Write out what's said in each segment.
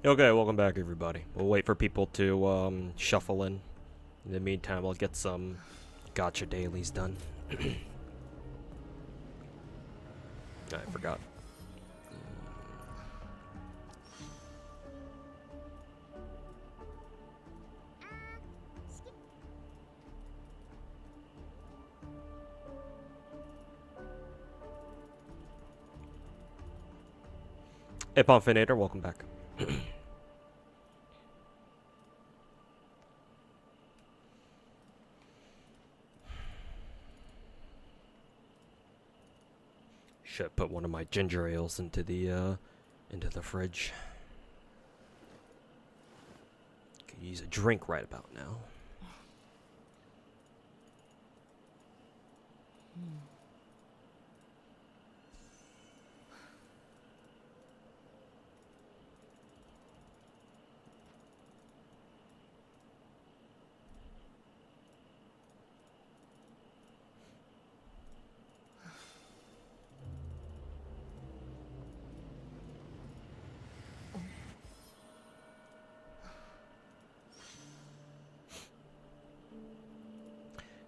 Okay, welcome back, everybody. We'll wait for people to shuffle in. In the meantime, we'll get some Gacha dailies done. I forgot. Hey, Pomfinator, welcome back. Should put one of my ginger ales into the fridge. Could use a drink right about now.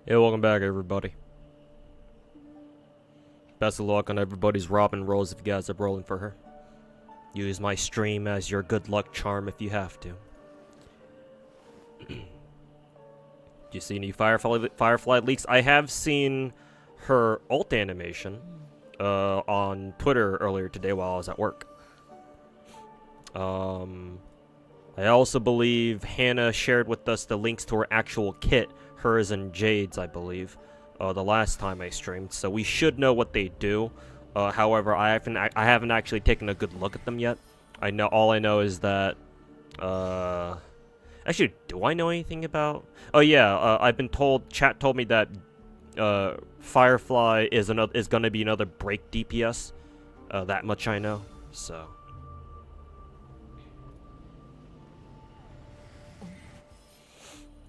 Hey, welcome back, everybody. Best of luck on everybody's Robin rolls if you guys are rolling for her. Use my stream as your good luck charm if you have to. Do you see any Firefly leaks? I have seen her ult animation on Twitter earlier today while I was at work. I also believe Hannah shared with us the links to her actual kit, hers and Jade's, I believe, the last time I streamed. So we should know what they do. However, I haven't actually taken a good look at them yet. All I know is that actually, do I know anything about? Oh yeah, I've been told. Chat told me that Firefly is going to be another break DPS. That much I know. So.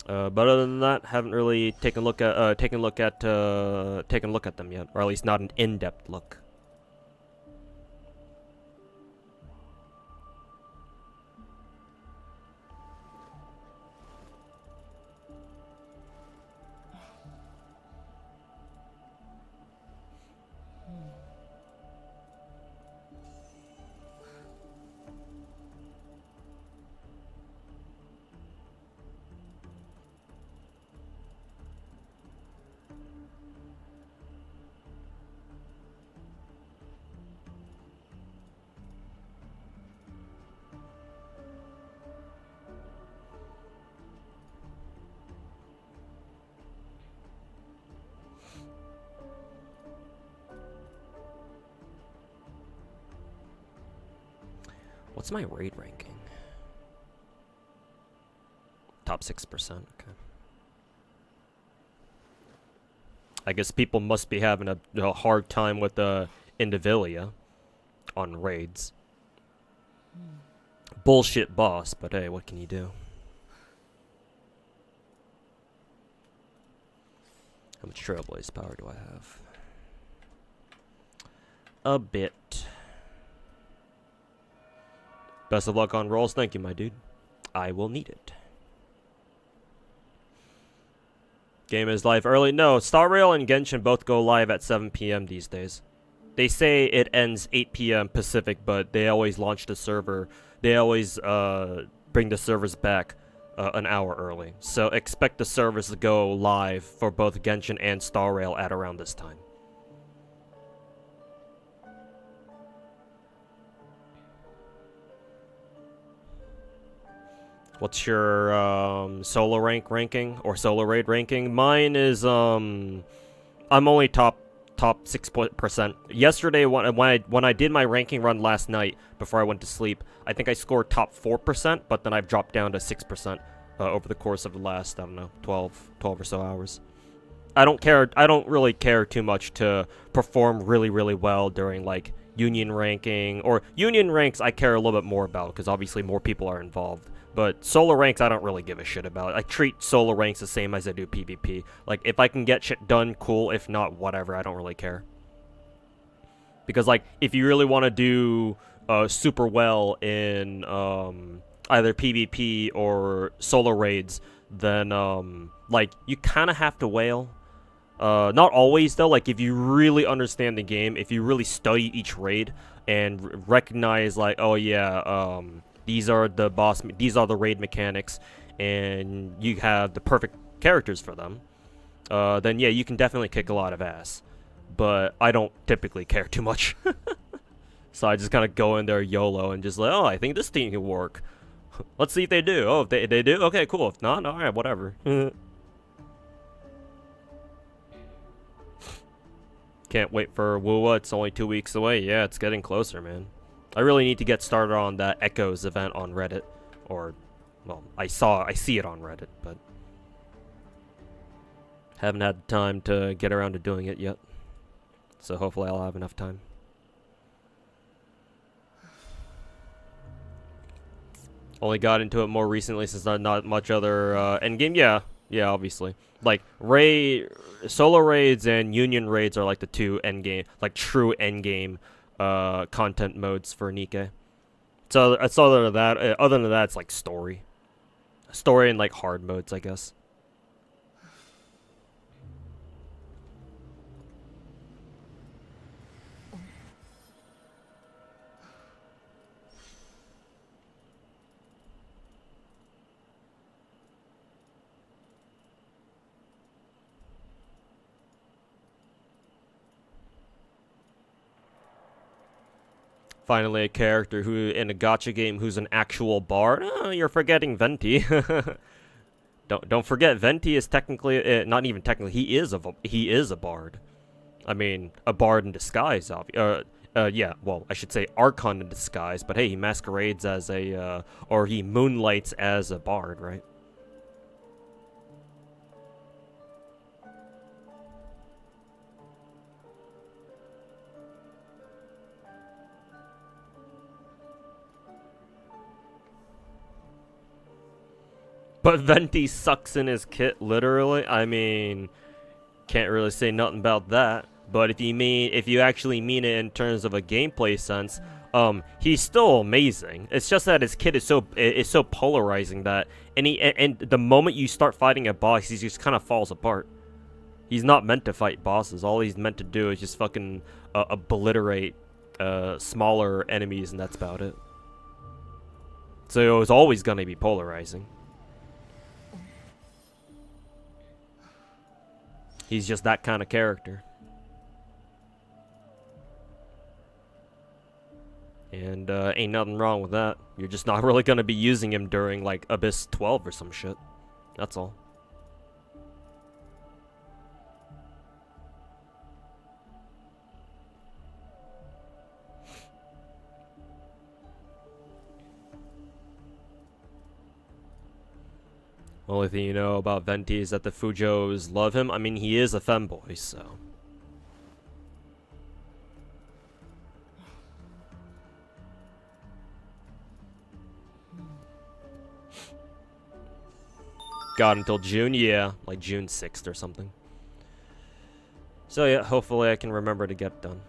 But other than that, haven't really taken a look at them yet, or at least not an in-depth look. What's my raid ranking? Top 6%, okay. I guess people must be having a hard time with Indivilia on raids. Bullshit boss, but hey, what can you do? How much Trailblaze power do I have? A bit. Best of luck on rolls. Thank you, my dude. I will need it. Game is live early. No, Star Rail and Genshin both go live at 7 p.m. these days. They say it ends 8 p.m. Pacific, but they always launch the server. They always bring the servers back an hour early. So expect the servers to go live for both Genshin and Star Rail at around this time. What's your solo ranking or solo raid ranking? Mine is I'm only top 6%. Yesterday when I did my ranking run last night before I went to sleep, I think I scored top 4%, but then I've dropped down to 6% over the course of the last, I don't know, 12 or so hours. I don't really care too much to perform really well during like union ranking, or union ranks I care a little bit more about because obviously more people are involved. But solo ranks, I don't really give a shit about. I treat solo ranks the same as I do PvP. Like, if I can get shit done, cool. If not, whatever. I don't really care. Because, like, if you really want to do super well in either PvP or solo raids, then like you kind of have to whale. Not always though. Like if you really understand the game, if you really study each raid and recognize like, oh yeah, these are the these are the raid mechanics, and you have the perfect characters for them, then yeah, you can definitely kick a lot of ass. But I don't typically care too much. So I just kind of go in there YOLO and just like, oh, I think this team can work. Let's see if they do. Oh, if they do, okay, cool. If not, alright, whatever. Can't wait for Wuwa. It's only 2 weeks away. Yeah, it's getting closer, man. I really need to get started on that Echoes event on Reddit. Or, well, I see it on Reddit, but haven't had time to get around to doing it yet. So hopefully I'll have enough time. Only got into it more recently since not much other endgame. Yeah, obviously. Like solo raids and union raids are like the two endgame, like true endgame content modes for Nikke. So it's other than that, it's like story and like hard modes, I guess. Finally, a character who in a gacha game who's an actual bard. Oh, you're forgetting Venti. Don't forget, Venti is technically not even technically. He is a bard. I mean, a bard in disguise. Yeah. Well, I should say Archon in disguise. But hey, he masquerades as a or he moonlights as a bard, right? But Venti sucks in his kit, literally. I mean, can't really say nothing about that. But if you actually mean it in terms of a gameplay sense, he's still amazing. It's just that his kit is so polarizing that and the moment you start fighting a boss, he just kind of falls apart. He's not meant to fight bosses. All he's meant to do is just fucking obliterate smaller enemies, and that's about it. So it was always gonna be polarizing. He's just that kind of character. And ain't nothing wrong with that. You're just not really gonna be using him during like Abyss 12 or some shit. That's all. Only thing you know about Venti is that the Fujos love him. I mean, he is a femboy, so. Got until June? Yeah, like June 6th or something. So yeah, hopefully I can remember to get done.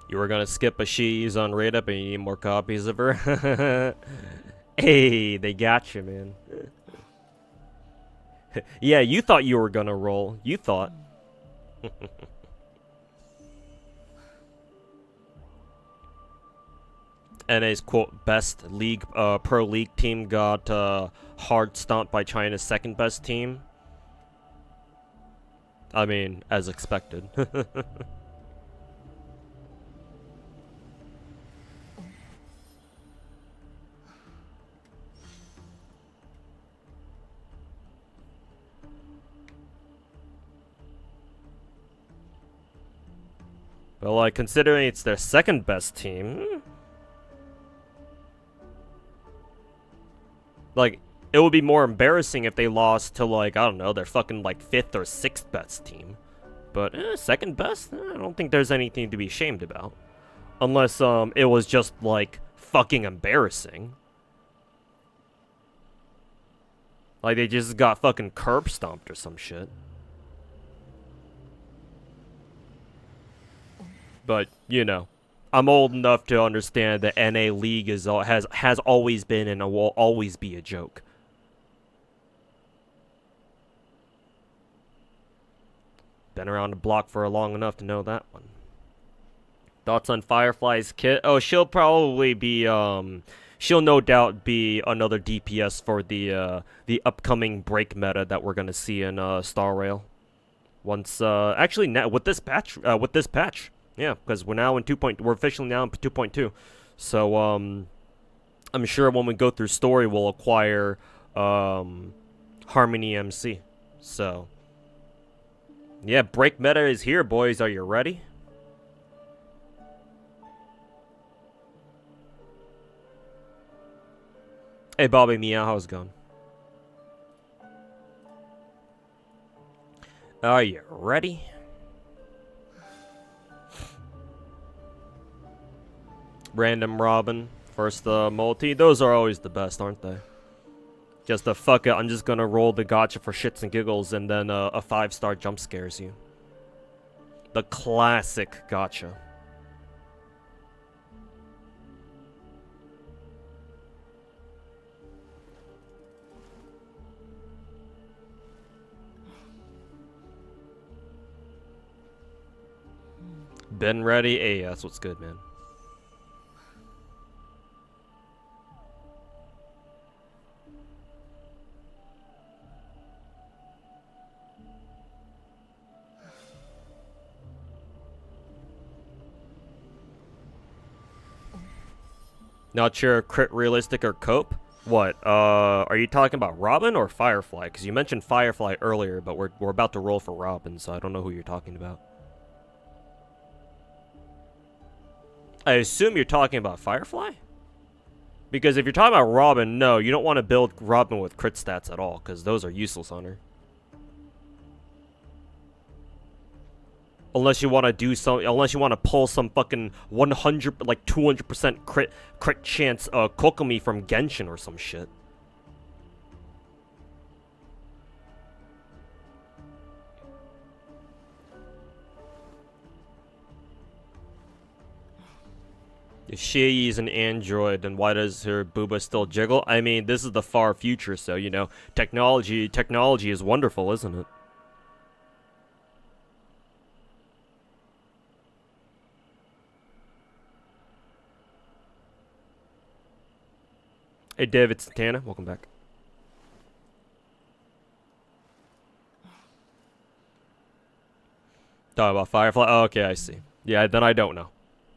You were gonna skip a she's on rate up and you need more copies of her? Hey, they got you, man. Yeah, you thought you were gonna roll. You thought. NA's quote best league pro league team got hard stomped by China's second best team. I mean, as expected. But like, considering it's their second best team, like, it would be more embarrassing if they lost to, like, I don't know, their fucking, like, 5th or 6th best team. But, second best? I don't think there's anything to be ashamed about. Unless, it was just, like, fucking embarrassing. Like, they just got fucking curb stomped or some shit. But, you know, I'm old enough to understand that NA League has always been and will always be a joke. Been around the block for long enough to know that one. Thoughts on Firefly's kit? Oh, she'll probably be, she'll no doubt be another DPS for the upcoming break meta that we're gonna see in Star Rail. Once, actually, now with this patch, yeah, because we're now in we're officially now in 2.2. So, I'm sure when we go through story, we'll acquire, Harmony MC. So, yeah, break meta is here, boys. Are you ready? Hey, Bobby Meow, how's it going? Are you ready? Random Robin, first multi. Those are always the best, aren't they? Just the fuck it, I'm just gonna roll the gacha for shits and giggles, and then a 5-star jump scares you. The classic gacha. Been ready? Hey, that's what's good, man. Not sure crit realistic or cope? What, are you talking about Robin or Firefly? Because you mentioned Firefly earlier, but we're about to roll for Robin, so I don't know who you're talking about. I assume you're talking about Firefly? Because if you're talking about Robin, no, you don't want to build Robin with crit stats at all, because those are useless on her. Unless you want to do some, unless you want to pull some fucking 100, like 200% crit chance Kokomi from Genshin or some shit. If she is an android, then why does her booba still jiggle? I mean, this is the far future, so, you know, technology is wonderful, isn't it? Hey, David Santana, welcome back. Talking about Firefly? Oh, okay, I see. Yeah, then I don't know.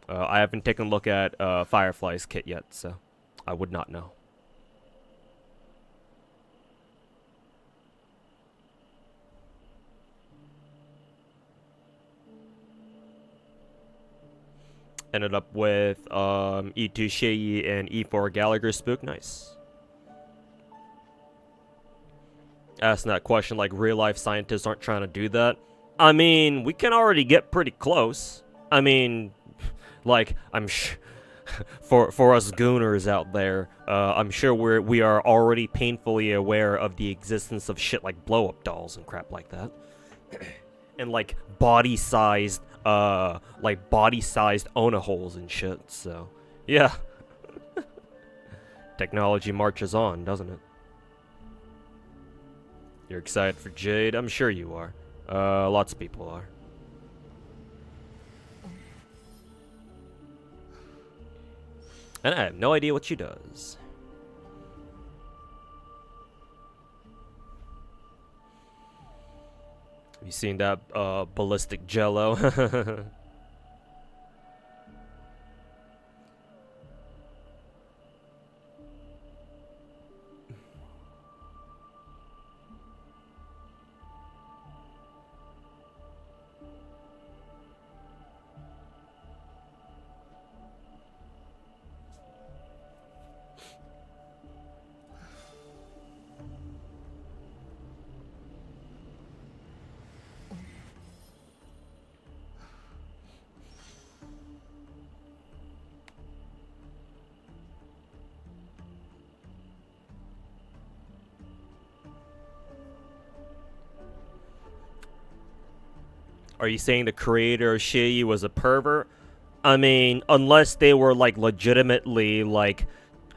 I haven't taken a look at Firefly's kit yet, so I would not know. Ended up with E2 Shei and E4 Gallagher Spook. Nice. Asking that question like real life scientists aren't trying to do that. I mean, we can already get pretty close. I mean, like, for us gooners out there, I'm sure we are already painfully aware of the existence of shit like blow-up dolls and crap like that. And like body-sized like body-sized Ona holes and shit. So, yeah. Technology marches on, doesn't it? You're excited for Jade? I'm sure you are. Lots of people are. And I have no idea what she does. Have you seen that ballistic jello? Are you saying the creator of Shei was a pervert? I mean, unless they were like legitimately like,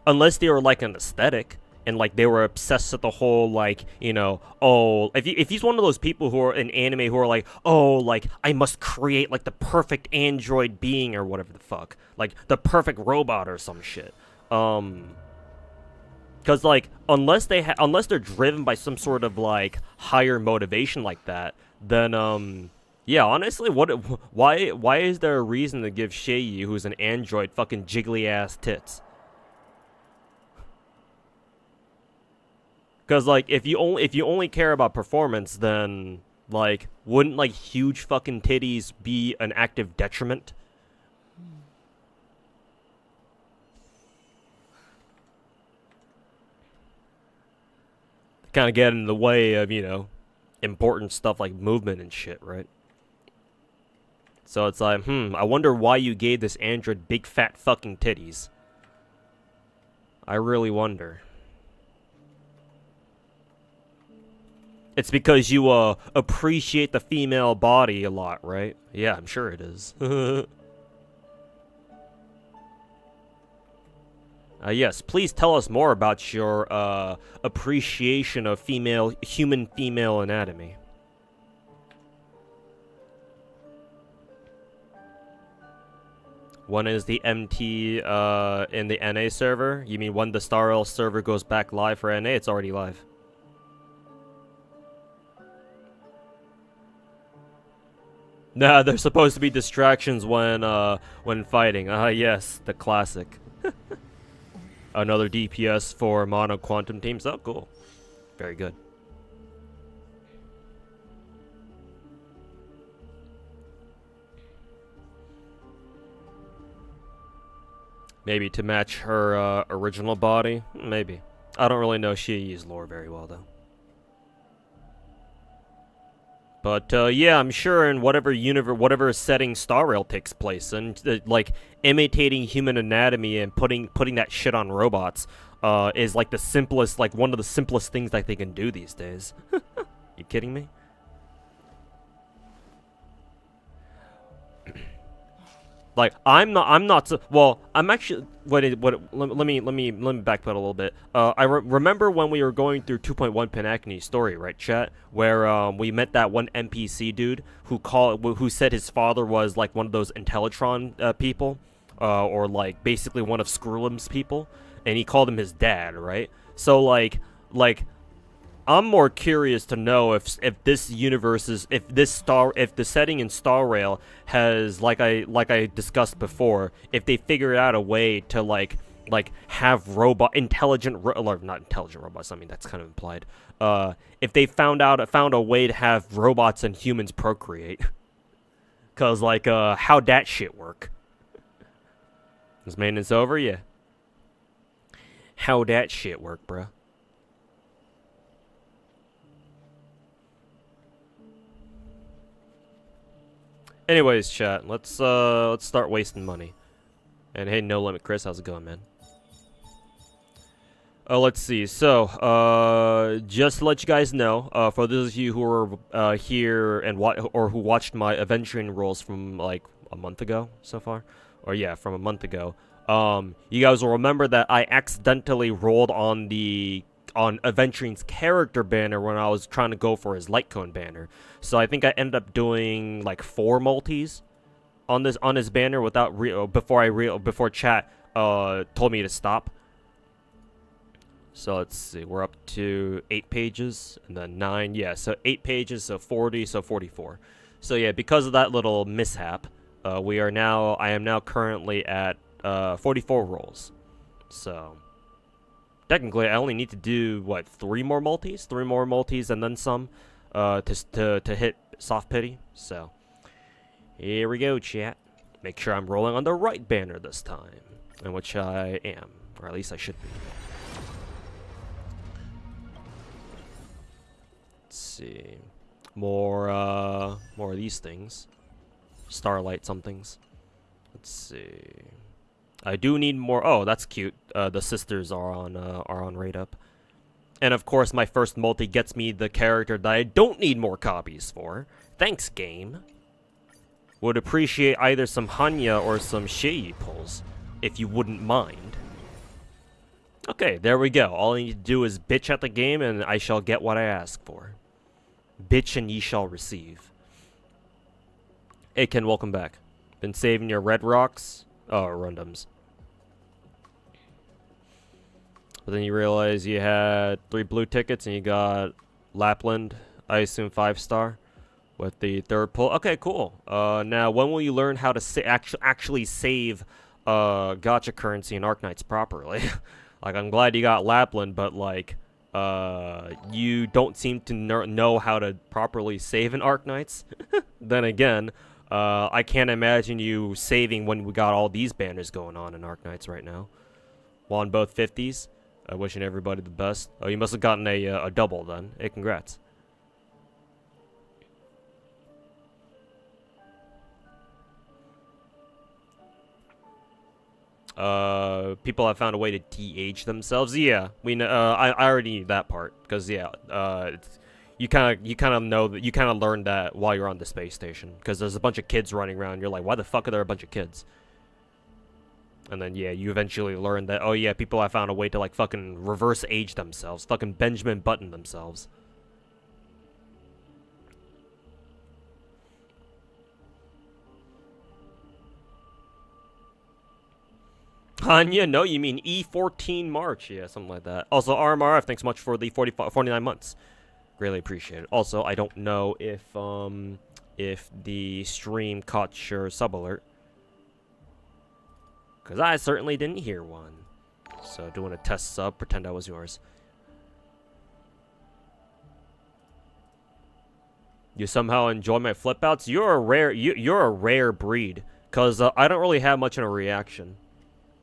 unless they were like an aesthetic and like they were obsessed with the whole like, you know, oh, if he's one of those people who are in anime who are like, oh, like I must create like the perfect android being or whatever the fuck, like the perfect robot or some shit. Because like unless they're driven by some sort of like higher motivation like that, then yeah, honestly, why is there a reason to give Shei, who's an android, fucking jiggly ass tits? Because like if you only care about performance, then like wouldn't like huge fucking titties be an active detriment? Kind of get in the way of, you know, important stuff like movement and shit, right? So it's like, I wonder why you gave this android big fat fucking titties. I really wonder. It's because you appreciate the female body a lot, right? Yeah, I'm sure it is. Yes, please tell us more about your appreciation of human female anatomy. When is the MT in the NA server? You mean when the StarRail server goes back live for NA? It's already live. Nah, there's supposed to be distractions when fighting. Yes, the classic. Another DPS for mono quantum teams. Oh, cool. Very good. Maybe to match her original body? Maybe. I don't really know Shii's lore very well, though. But, yeah, I'm sure in whatever setting StarRail takes place in, like, imitating human anatomy and putting that shit on robots, is, like, one of the simplest things that they can do these days. You kidding me? Like, I'm actually, let me backpedal a little bit. I remember when we were going through 2.1 Penacony story, right, chat? Where, we met that one NPC dude who said his father was, like, one of those Intellitron, people. Or, like, basically one of Skrullum's people. And he called him his dad, right? So, like, I'm more curious to know if this universe is if the setting in StarRail has like I discussed before, if they figure out a way to like have not intelligent robots. I mean, that's kind of implied. If they found a way to have robots and humans procreate, cause like how'd that shit work? Is maintenance over? Yeah. How'd that shit work, bruh? Anyways, chat, let's start wasting money. And hey, No Limit Chris, how's it going, man? Let's see. So, just to let you guys know, for those of you who are here and or who watched my adventuring rolls from like a month ago so far, or yeah, from a month ago, you guys will remember that I accidentally rolled on adventuring's character banner when I was trying to go for his light cone banner. So I think I ended up doing like 4 multis on his banner without before chat told me to stop. So let's see, we're up to 8 pages, and then 9, yeah, so 8 pages, so 40, so 44. So yeah, because of that little mishap, I am now currently at 44 rolls. So, technically, I only need to do, what, 3 more multis? 3 more multis and then some, to hit soft pity. So, here we go, chat. Make sure I'm rolling on the right banner this time, in which I am, or at least I should be. See, more of these things, starlight somethings. Let's see, I do need more. Oh, that's cute. The sisters are on rate up, and of course my first multi gets me the character that I don't need more copies for. Thanks, game. Would appreciate either some Hanya or some Shei pulls, if you wouldn't mind. Okay, there we go. All I need to do is bitch at the game, and I shall get what I ask for. Bitch and ye shall receive. Hey Ken, welcome back. Been saving your red rocks? Oh, rundums. But then you realize you had 3 blue tickets and you got Lapland, I assume 5-star, with the 3rd pull. Okay, cool. Now, when will you learn how to actually save gacha currency in Arknights properly? Like, I'm glad you got Lapland, but like, you don't seem to know how to properly save in Arknights. Then again, I can't imagine you saving when we got all these banners going on in Arknights right now. Well, on both 50s. Wishing everybody the best. Oh, you must have gotten a double then. Hey, congrats. People have found a way to de-age themselves. Yeah, we know. I already knew that part because yeah, you kind of know that you kind of learned that while you're on the space station because there's a bunch of kids running around. You're like, why the fuck are there a bunch of kids? And then yeah, you eventually learn that oh yeah, people have found a way to like fucking reverse age themselves, fucking Benjamin Button themselves. Hanya, no, you mean E14 March. Yeah, something like that. Also, RMRF, thanks much for the 49 months. Greatly appreciate it. Also, I don't know if the stream caught your sub alert. Because I certainly didn't hear one. So, doing a test sub, pretend I was yours. You somehow enjoy my flip outs? You're a rare breed. Because I don't really have much of a reaction.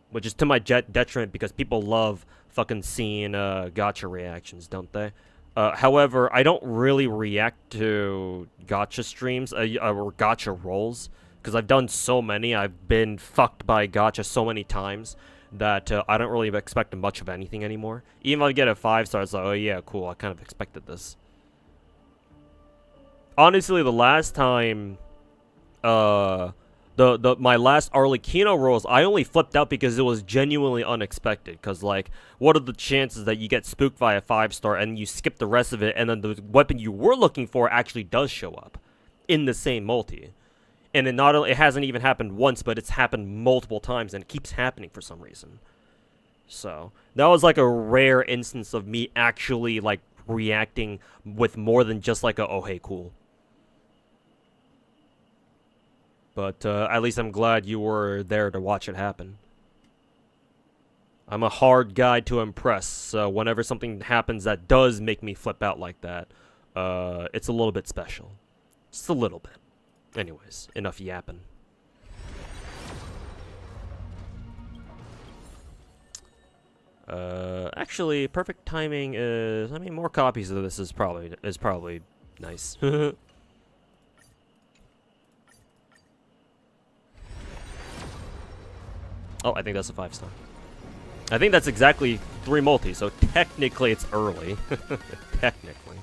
Which is to my detriment because people love fucking seeing gacha reactions, don't they? However, I don't really react to gacha streams or gacha rolls because I've done so many. I've been fucked by gacha so many times that I don't really expect much of anything anymore. Even if I get a 5-star, it's like, oh yeah, cool, I kind of expected this. Honestly, the last time my last Arlecchino rolls, I only flipped out because it was genuinely unexpected. Because, like, what are the chances that you get spooked by a 5-star and you skip the rest of it, and then the weapon you were looking for actually does show up in the same multi? And it hasn't even happened once, but it's happened multiple times, and it keeps happening for some reason. So, that was like a rare instance of me actually, like, reacting with more than just like a, oh, hey, cool. But at least I'm glad you were there to watch it happen. I'm a hard guy to impress, so whenever something happens that does make me flip out like that, it's a little bit special. Just a little bit. Anyways, enough yapping. Actually, perfect timing is... I mean, more copies of this is probably nice. Oh, I think that's a 5-star. I think that's exactly 3 multi, so technically it's early. Technically.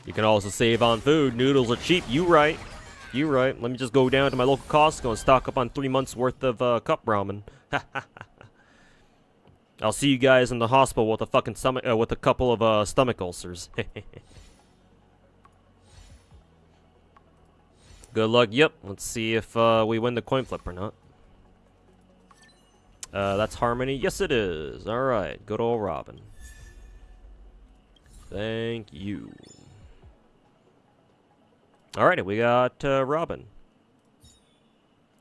You can also save on food. Noodles are cheap. You right. You right. Let me just go down to my local Costco and stock up on 3 months worth of cup ramen. I'll see you guys in the hospital with a fucking stomach, with a couple of stomach ulcers. Good luck. Yep. Let's see if we win the coin flip or not. That's Harmony. Yes, it is. All right. Good old Robin. Thank you. Alrighty, we got Robin.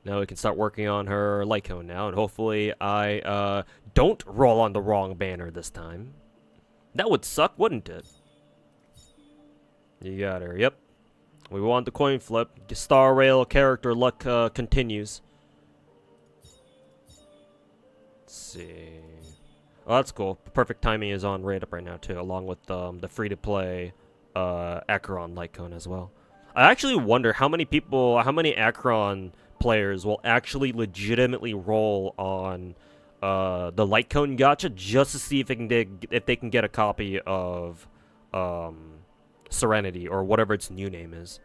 Now we can start working on her light cone now, and hopefully I don't roll on the wrong banner this time. That would suck, wouldn't it? You got her, yep. We want the coin flip. Star Rail character luck continues. Let's see. Oh, that's cool. Perfect timing is on right up right now, too, along with the free-to-play Acheron light cone as well. I actually wonder how many Acheron players will actually legitimately roll on the light cone gacha just to see if they can get a copy of Serenity or whatever its new name is.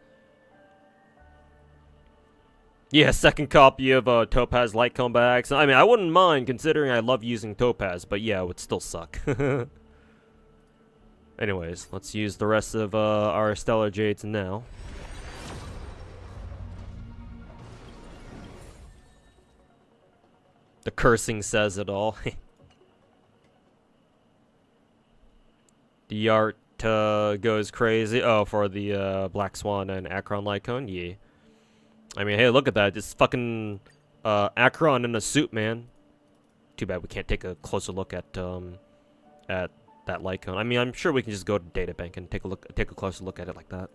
Yeah, second copy of Topaz light cone by accident. I mean, I wouldn't mind considering I love using Topaz, but yeah, it would still suck. Anyways, let's use the rest of our Stellar Jades now. The cursing says it all. The art goes crazy. Oh, for the Black Swan and Acheron light cone? Yeah. I mean, hey, look at that. Just fucking Acheron in a suit, man. Too bad we can't take a closer look at that light cone. I mean, I'm sure we can just go to Databank and take a closer look at it like that.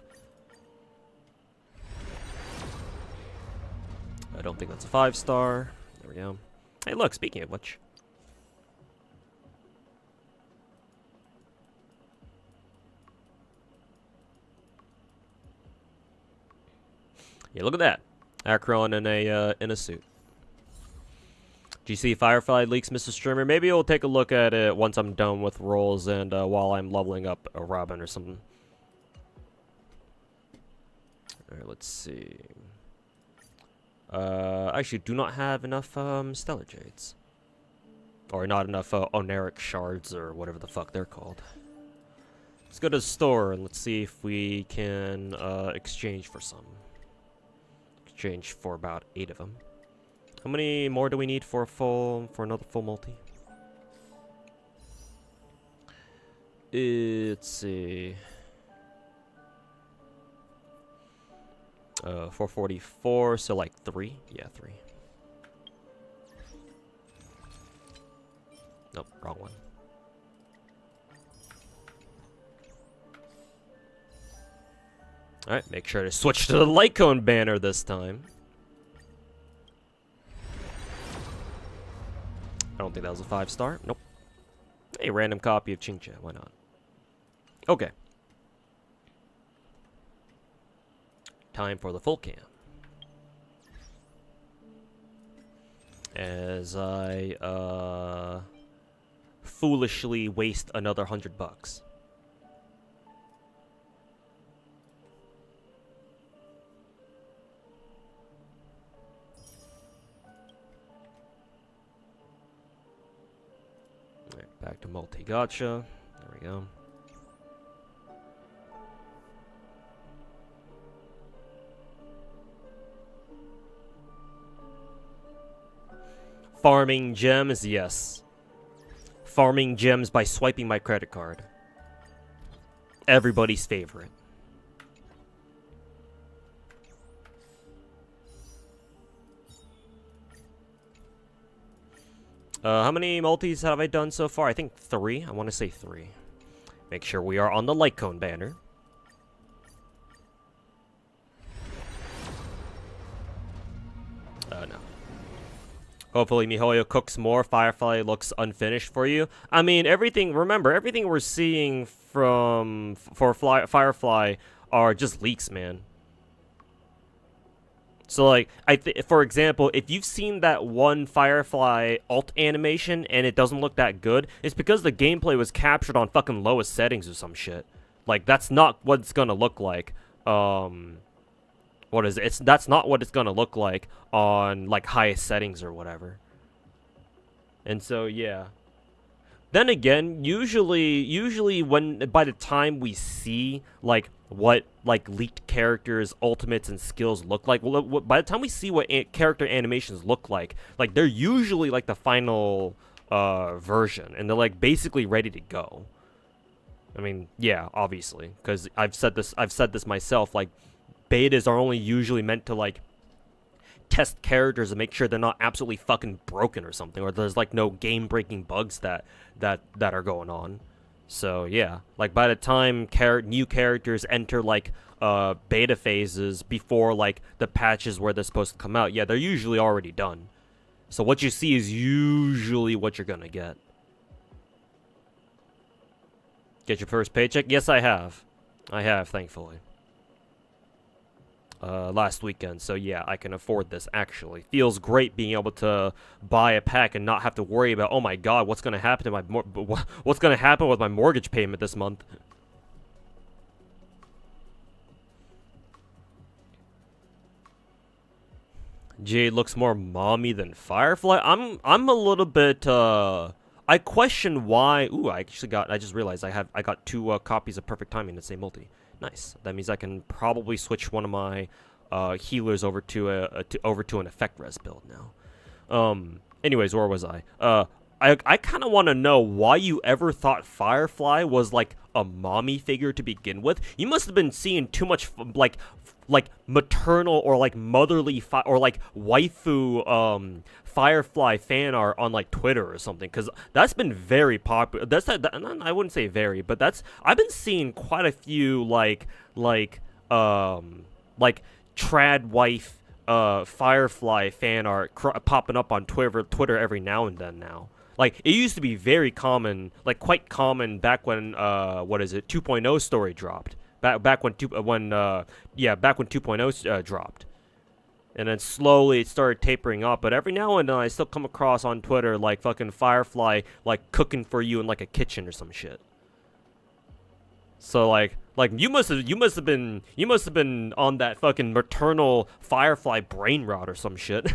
I don't think that's a 5-star. There we go. Hey, look, speaking of which. Yeah, look at that. Acheron in a suit. GC Firefly leaks Mr. Streamer. Maybe we'll take a look at it once I'm done with rolls and while I'm leveling up a Robin or something. Alright, let's see. Actually do not have enough Stellar Jades. Or not enough Oneric Shards or whatever the fuck they're called. Let's go to the store and let's see if we can exchange for some. Exchange for about 8 of them. How many more do we need for another full multi? Let's see. 444, so like 3? Yeah, 3. Nope, wrong one. Alright, make sure to switch to the light cone banner this time. I don't think that was a 5-star. Nope. A random copy of Chincha. Why not? Okay. Time for the full cam. As I foolishly waste another $100. Alright, back to multi-gacha. There we go. Farming gems, yes. Farming gems by swiping my credit card. Everybody's favorite. How many multis have I done so far? I think 3. I want to say 3. Make sure we are on the light cone banner. No. Hopefully MiHoYo cooks more. Firefly looks unfinished for you. I mean, remember, everything we're seeing for Firefly are just leaks, man. So like, for example, if you've seen that one Firefly alt animation and it doesn't look that good, it's because the gameplay was captured on fucking lowest settings or some shit. Like, that's not what it's gonna look like. What is it? That's not what it's gonna look like on like highest settings or whatever. And so yeah. Then again, usually when by the time we see like what like leaked characters, ultimates, and skills look like, well, by the time we see what character animations look like they're usually like the final version, and they're like basically ready to go. I mean, yeah, obviously, because I've said this myself. Like, betas are only usually meant to like test characters and make sure they're not absolutely fucking broken or something, or there's like no game-breaking bugs that are going on. So yeah, like by the time new characters enter like beta phases before like the patches where they're supposed to come out, yeah, they're usually already done. So what you see is usually what you're gonna get. Get your first paycheck? Yes, I have. I have, thankfully. Last weekend, so yeah, I can afford this, actually. Feels great being able to buy a pack and not have to worry about, oh my god, what's gonna happen to my what's gonna happen with my mortgage payment this month? Jade looks more mommy than Firefly. I'm a little bit I question why. Ooh, I just realized I got two copies of Perfect Timing in the same multi. Nice. That means I can probably switch one of my healers over to an effect res build now. Anyways, where was I? I kind of want to know why you ever thought Firefly was like a mommy figure to begin with. You must have been seeing too much like maternal or like motherly or like waifu Firefly fan art on like Twitter or something, because that's been very popular. I wouldn't say very, but I've been seeing quite a few like trad wife Firefly fan art popping up on Twitter every now and then now. Like, it used to be very common, like quite common back when 2.0 story dropped. Back when 2.0 dropped. And then slowly it started tapering off, but every now and then I still come across on Twitter like fucking Firefly like cooking for you in like a kitchen or some shit. So like you must have been on that fucking maternal Firefly brain rot or some shit.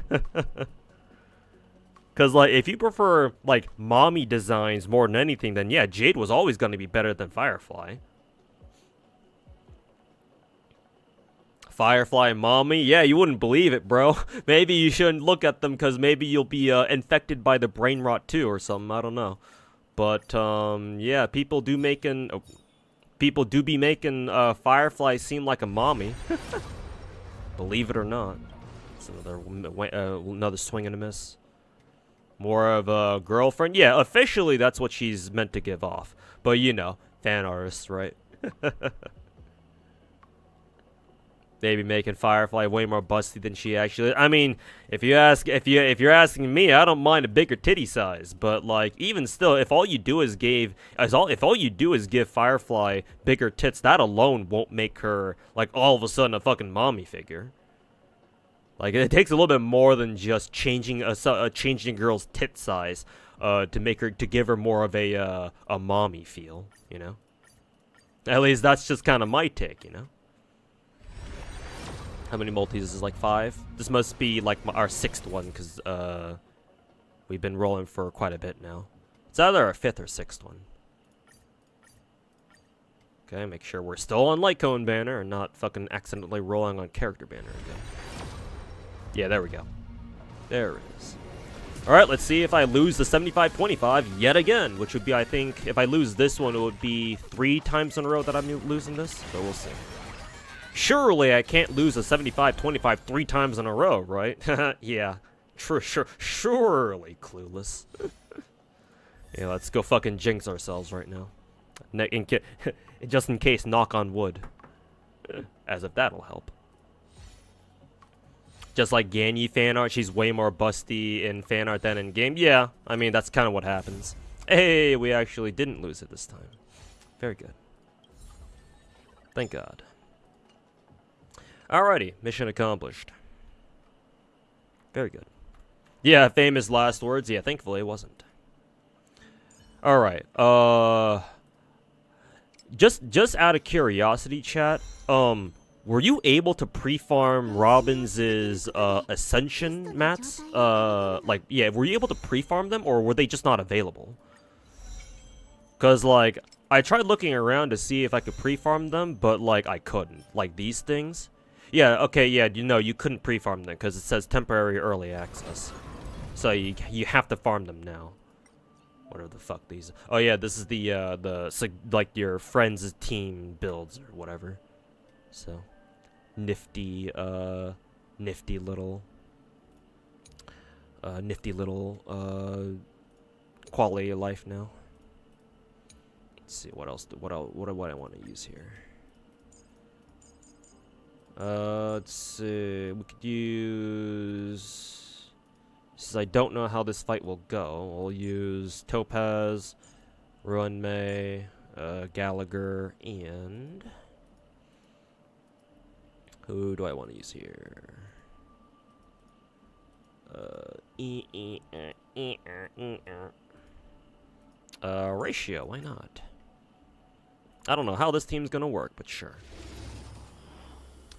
Cause like if you prefer like mommy designs more than anything, then yeah, Jade was always gonna be better than Firefly. Firefly and mommy? Yeah, you wouldn't believe it, bro. Maybe you shouldn't look at them because maybe you'll be infected by the brain rot too or something. I don't know. But yeah, people do be making Firefly seem like a mommy. Believe it or not. It's another swing and a miss. More of a girlfriend. Yeah, officially that's what she's meant to give off. But you know, fan artists, right? Maybe making Firefly way more busty than she actually. I mean, if you're asking me, I don't mind a bigger titty size, but like even still, if all you do is give Firefly bigger tits, that alone won't make her like all of a sudden a fucking mommy figure. Like it takes a little bit more than just changing a girl's tit size to give her more of a mommy feel, you know. At least that's just kind of my take, you know. How many multis is this, like 5? This must be like our 6th one, because we've been rolling for quite a bit now. It's either our 5th or 6th one. Okay, make sure we're still on light cone banner and not fucking accidentally rolling on character banner again. Yeah, there we go. There it is. Alright, let's see if I lose the 75-25 yet again, which would be, I think, if I lose this one, it would be 3 times in a row that I'm losing this, so we'll see. Surely I can't lose a 75-25 3 times in a row, right? Yeah. Surely, clueless. Yeah, let's go fucking jinx ourselves right now. Just in case, knock on wood. As if that'll help. Just like Ganyi fan art, she's way more busty in fan art than in game. Yeah, I mean, that's kind of what happens. Hey, we actually didn't lose it this time. Very good. Thank God. Alrighty, mission accomplished. Very good. Yeah, famous last words. Yeah, thankfully it wasn't. All right. Just out of curiosity, chat. Were you able to pre-farm Robin's Ascension mats? Like, yeah, were you able to pre-farm them, or were they just not available? Cause like, I tried looking around to see if I could pre-farm them, but like, I couldn't. Like these things. Yeah. Okay. Yeah. You couldn't pre-farm them because it says temporary early access. So you have to farm them now. Whatever the fuck these. Oh yeah, this is the like your friends' team builds or whatever. So nifty little quality of life now. Let's see what else. What I want to use here. Let's see. We could use. Since I don't know how this fight will go, we'll use Topaz, Ruin May, Gallagher, and who do I want to use here? Ratio, why not? I don't know how this team's gonna work, but sure.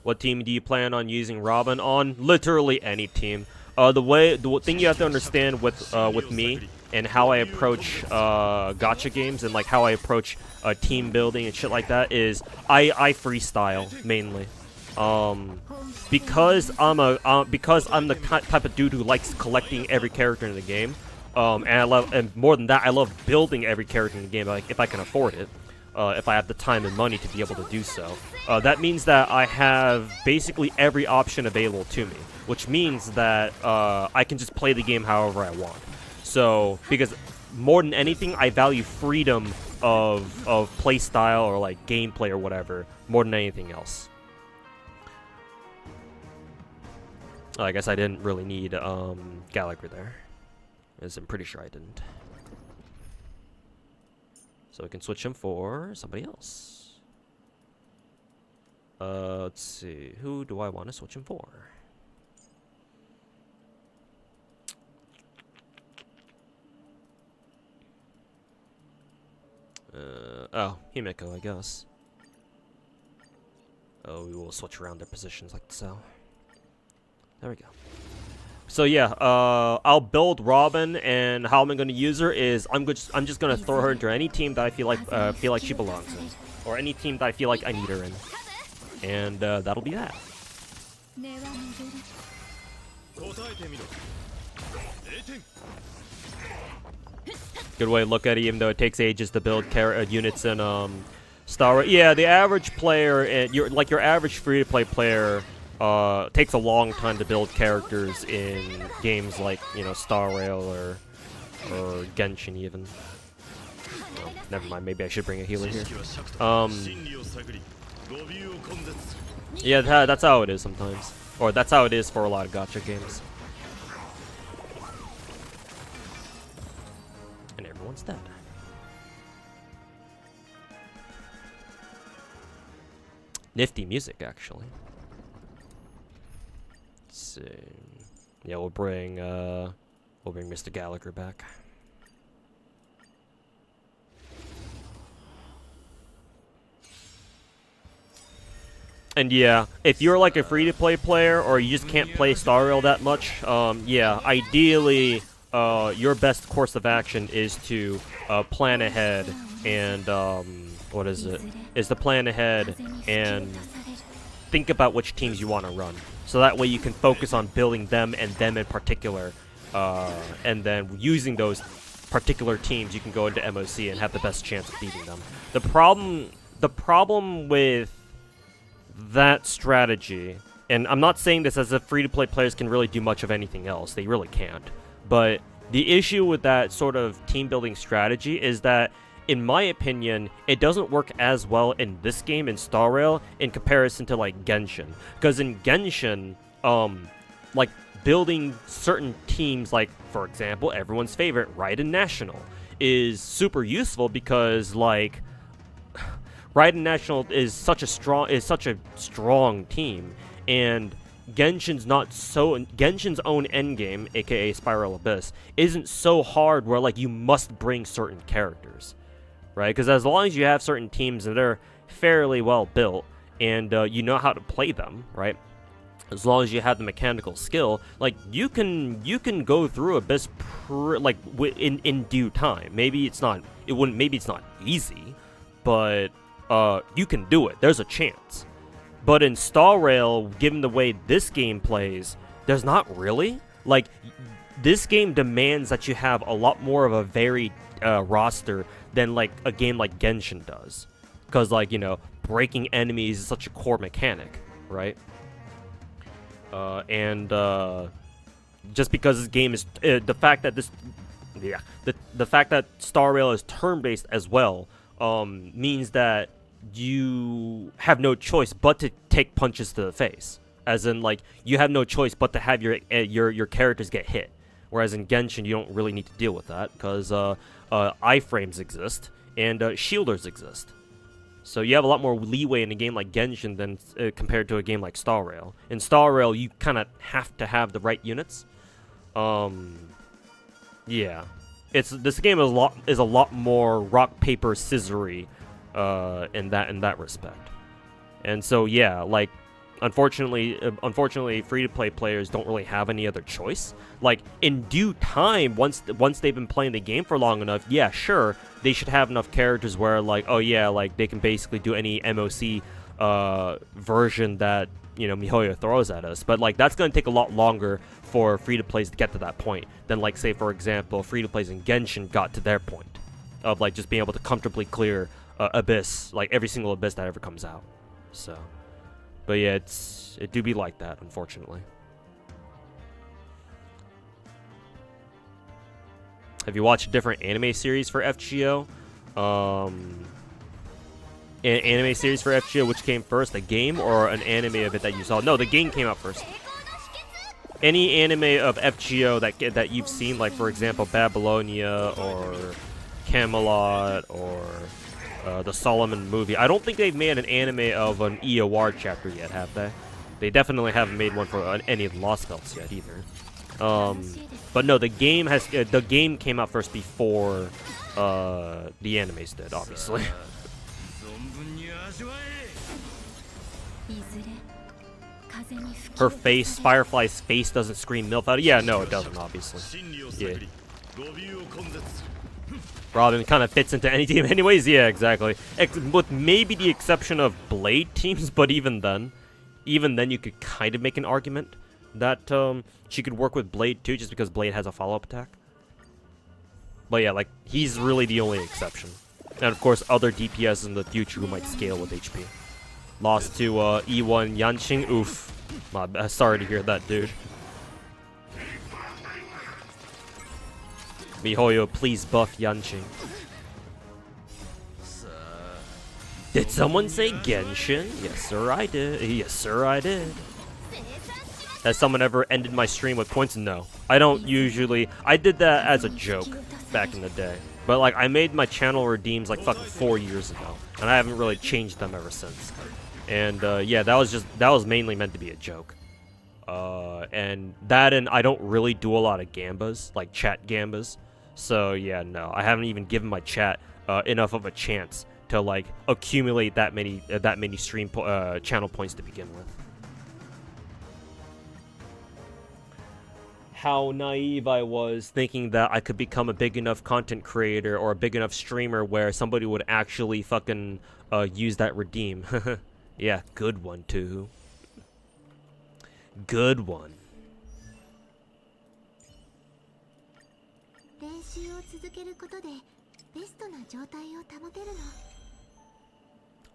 What team do you plan on using Robin on? Literally any team. The thing you have to understand with me and how I approach gacha games and like how I approach team building and shit like that is I freestyle mainly. Because I'm the type of dude who likes collecting every character in the game. And more than that, I love building every character in the game, like if I can afford it. If I have the time and money to be able to do so. That means that I have basically every option available to me, which means that I can just play the game however I want. So, because more than anything, I value freedom of play style or like gameplay or whatever more than anything else. I guess I didn't really need Gallagher there, as I'm pretty sure I didn't. So we can switch him for somebody else. Let's see. Who do I want to switch him for? Oh, Himeko, I guess. Oh, we will switch around their positions like so. There we go. So yeah, I'll build Robin, and how I'm gonna use her is I'm just gonna throw her into any team that I feel like she belongs in, or any team that I feel like I need her in, and that'll be that. Good way to look at it, even though it takes ages to build units in Star. Yeah, the average player, your average free-to-play player. Takes a long time to build characters in games like, Star Rail or Genshin even. Oh, never mind, maybe I should bring a healer here. Yeah, that's how it is sometimes. Or that's how it is for a lot of gacha games. And everyone's dead. Nifty music, actually. See. Yeah, we'll bring Mr. Gallagher back. And yeah, if you're like a free-to-play player or you just can't play Star Rail that much, yeah, ideally, your best course of action is to plan ahead and is to plan ahead and think about which teams you want to run. So that way you can focus on building them and them in particular, and then using those particular teams, you can go into MOC and have the best chance of beating them. The problem with that strategy, and I'm not saying this as if free-to-play players can really do much of anything else, they really can't, but the issue with that sort of team-building strategy is that, in my opinion, it doesn't work as well in this game in Star Rail in comparison to like Genshin. Because in Genshin, like building certain teams, like for example, everyone's favorite, Raiden National, is super useful because like Raiden National is such a strong team, and Genshin's not so Genshin's own endgame, aka Spiral Abyss, isn't so hard where like you must bring certain characters, right? Because as long as you have certain teams and they're fairly well built and you know how to play them, right? As long as you have the mechanical skill, like you can go through Abyss in due time. Maybe it's not easy, but you can do it. There's a chance. But in Star Rail, given the way this game plays, there's not really. Like, this game demands that you have a lot more of a varied roster than, like, a game like Genshin does. Because, like, you know, breaking enemies is such a core mechanic, right? Just because this game is... the fact that Star Rail is turn-based as well means that you have no choice but to take punches to the face. As in, like, you have no choice but to have your characters get hit. Whereas in Genshin, you don't really need to deal with that, because iframes exist, and shielders exist. So you have a lot more leeway in a game like Genshin than compared to a game like Star Rail. In Star Rail, you kind of have to have the right units. Yeah. This game is a lot more rock, paper, scissory in that respect. And so yeah, like unfortunately free-to-play players don't really have any other choice. Like in due time, once they've been playing the game for long enough, yeah, sure, they should have enough characters where like, oh yeah, like they can basically do any MOC version that, you know, MiHoYo throws at us. But like that's going to take a lot longer for free-to-plays to get to that point than, like, say for example, free-to-plays in Genshin got to their point of like just being able to comfortably clear Abyss, like every single Abyss that ever comes out. So, but yeah, it do be like that, unfortunately. Have you watched a different anime series for FGO? An anime series for FGO, which came first, a game or an anime of it that you saw? No, the game came out first. Any anime of FGO that you've seen, like for example, Babylonia or Camelot or the Solomon movie. I don't think they've made an anime of an EOR chapter yet, have they? They definitely haven't made one for any of the Lost Belts yet either. But no, the game came out first before the animes did, obviously. Her face, Firefly's face, doesn't scream MILF out. Yeah, no, it doesn't, obviously. Yeah. Robin kind of fits into any team anyways. Yeah, exactly. With maybe the exception of Blade teams, but even then you could kind of make an argument that she could work with Blade too, just because Blade has a follow-up attack. But yeah, like, he's really the only exception. And of course, other DPS in the future who might scale with HP. Lost to E1 Yanqing. Oof. Sorry to hear that, dude. MiHoYo, please buff Yanqing. Did someone say Genshin? Yes, sir, I did. Yes, sir, I did. Has someone ever ended my stream with points? No. I don't usually... I did that as a joke back in the day. But, like, I made my channel redeems, like, fucking 4 years ago. And I haven't really changed them ever since. And, yeah, that was mainly meant to be a joke. And I don't really do a lot of gambas, like chat gambas. So, yeah, no. I haven't even given my chat enough of a chance to, like, accumulate that many stream channel points to begin with. How naive I was thinking that I could become a big enough content creator or a big enough streamer where somebody would actually fucking use that redeem. Yeah, good one too. Good one.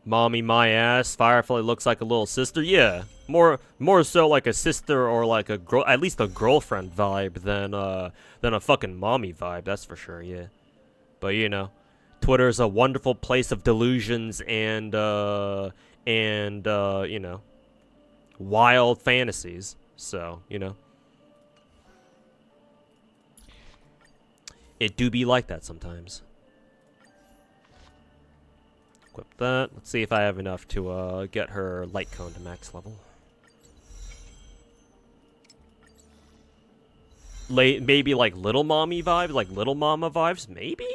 Mommy my ass, Firefly looks like a little sister. Yeah, more so like a sister or like a girl, at least a girlfriend vibe than a fucking mommy vibe. That's for sure. Yeah, but you know, Twitter is a wonderful place of delusions and you know, wild fantasies. So you know, it do be like that sometimes. Equip that. Let's see if I have enough to get her light cone to max level. maybe like little mommy vibes, like little mama vibes, maybe?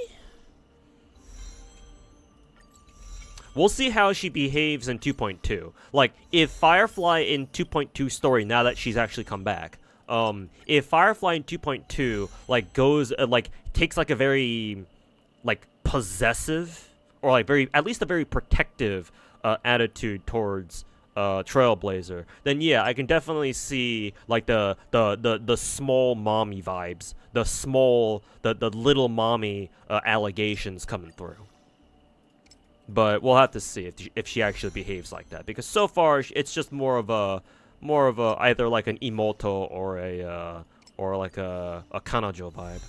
We'll see how she behaves in 2.2. Like, if Firefly in 2.2 story, now that she's actually come back, if Firefly in 2.2, like, goes, like, takes, like, a very, like, possessive, or, like, at least a very protective, attitude towards, Trailblazer, then yeah, I can definitely see, like, the small mommy vibes, the little mommy, allegations coming through. But we'll have to see if she actually behaves like that, because so far it's just more of a either like an imoto or like a kanojo vibe.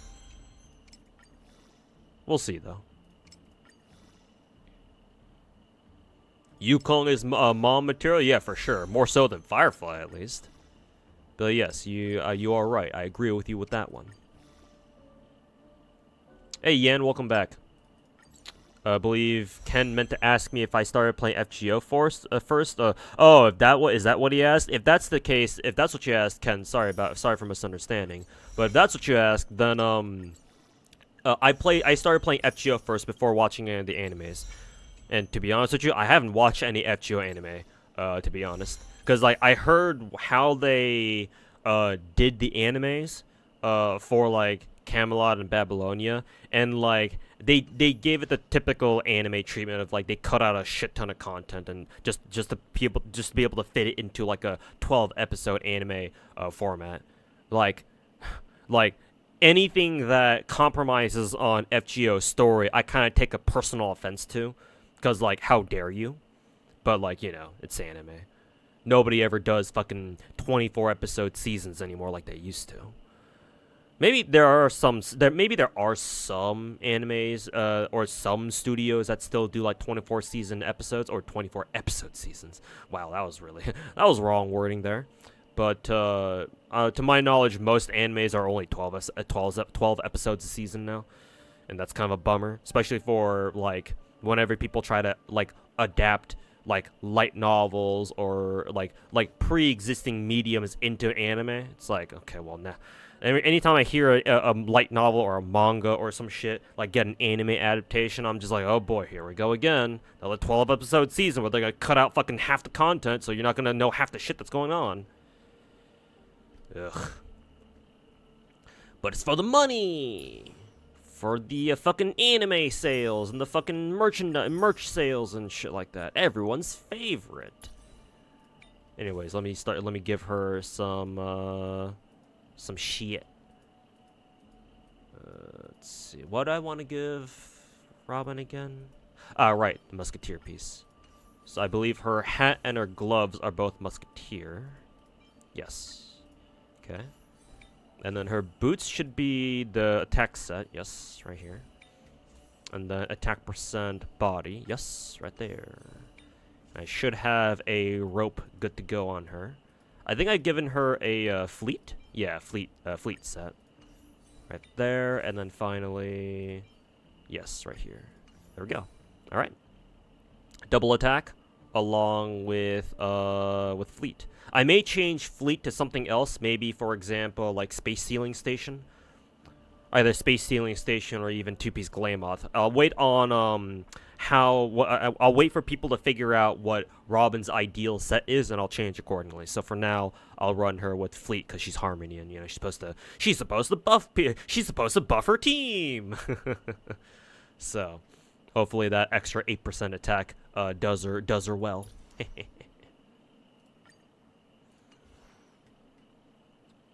We'll see though. Yukong is mom material, yeah, for sure, more so than Firefly at least. But yes, you are right. I agree with you with that one. Hey Yan, welcome back. I believe Ken meant to ask me if I started playing FGO first. Oh, if is that what he asked? If that's the case, if that's what you asked, Ken, sorry for misunderstanding. But if that's what you asked, then I started playing FGO first before watching any of the animes. And to be honest with you, I haven't watched any FGO anime. To be honest, because like I heard how they did the animes for like Camelot and Babylonia, and like they gave it the typical anime treatment of like they cut out a shit ton of content and just to be able to fit it into like a 12 episode anime format. Like anything that compromises on FGO's story, I kind of take a personal offense to, because like how dare you? But like, you know, it's anime. Nobody ever does fucking 24 episode seasons anymore like they used to. Maybe there are some animes or some studios that still do like 24 season episodes or 24 episode seasons. Wow, that was wrong wording there. But to my knowledge, most animes are only 12 episodes a season now, and that's kind of a bummer, especially for like whenever people try to like adapt like light novels or like pre-existing mediums into anime. It's like, okay, well now. Anytime I hear a light novel or a manga or some shit, like get an anime adaptation, I'm just like, oh boy, here we go again. Another 12 episode season where they're gonna cut out fucking half the content, so you're not gonna know half the shit that's going on. Ugh. But it's for the money! For the fucking anime sales and the fucking merch sales and shit like that. Everyone's favorite. Anyways, let me give her some shit. Let's see. What do I want to give Robin again? Right, the Musketeer piece. So I believe her hat and her gloves are both Musketeer. Yes. Okay. And then her boots should be the attack set. Yes, right here. And then attack percent body. Yes, right there. I should have a rope good to go on her. I think I've given her a fleet. Yeah, fleet set. Right there, and then finally, yes, right here. There we go. All right. Double attack along with fleet. I may change fleet to something else. Maybe, for example, like space sealing station. Either space sealing station or even two-piece Glamoth. I'll wait on I'll wait for people to figure out what Robin's ideal set is, and I'll change accordingly. So for now, I'll run her with fleet because she's Harmony, and you know she's supposed to buff her team. So hopefully that extra 8% attack does her well.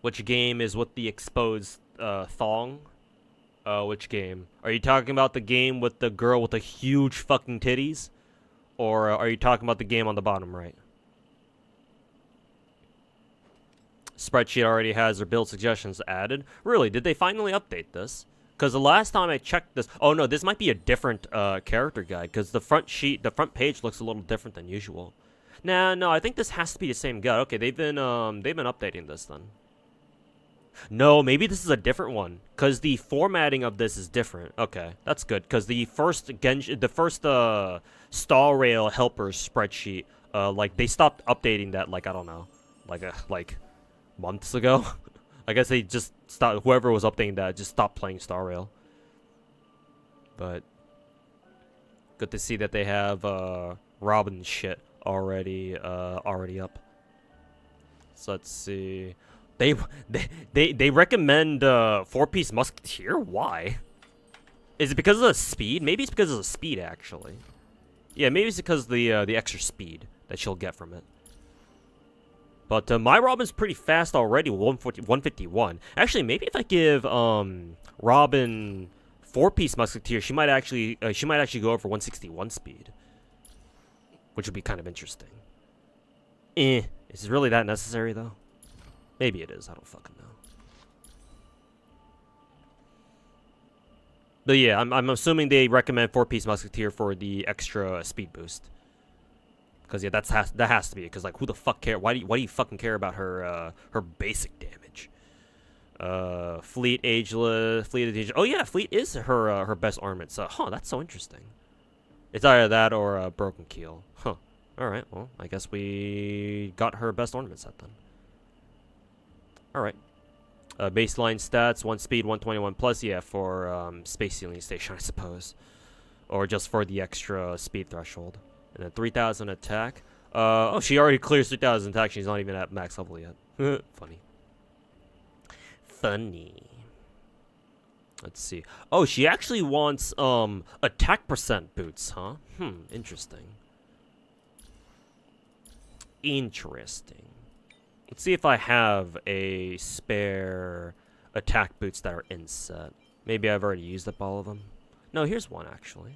Which game is with the exposed thong? Which game? Are you talking about the game with the girl with the huge fucking titties? Or are you talking about the game on the bottom right? Spreadsheet already has their build suggestions added. Really? Did they finally update this? Because the last time I checked this... Oh no, this might be a different character guide. Because the front page looks a little different than usual. Nah, no, I think this has to be the same guide. Okay, they've been updating this then. No, maybe this is a different one, because the formatting of this is different. Okay, that's good, because the first Star Rail helpers spreadsheet, like, they stopped updating that, like, I don't know, like months ago. I guess they just stopped. Whoever was updating that just stopped playing Star Rail. But good to see that they have Robin shit already up. So let's see. They recommend 4-piece musketeer. Why? Is it because of the speed? Maybe it's because of the speed actually. Yeah, maybe it's because of the extra speed that she'll get from it. But my Robin's pretty fast already, 151. Actually, maybe if I give Robin 4-piece musketeer, she might actually go over 161 speed, which would be kind of interesting. Is it really that necessary though? Maybe it is. I don't fucking know. But yeah, I'm assuming they recommend 4-piece musketeer for the extra speed boost. Cause yeah, that has to be. Cause like, who the fuck care? Why do you fucking care about her her basic damage? Fleet ageless. Oh yeah, Fleet is her her best armament. So that's so interesting. It's either that or broken keel. Huh. All right. Well, I guess we got her best ornament set then. All right. Baseline stats: 1 speed, 121 plus. Yeah, for space sealing station, I suppose, or just for the extra speed threshold. And then 3,000 attack. Oh, she already clears 3,000 attack. She's not even at max level yet. Funny. Let's see. Oh, she actually wants attack percent boots, huh? Interesting. Interesting. Let's see if I have a spare attack boots that are in set. Maybe I've already used up all of them. No, here's one actually.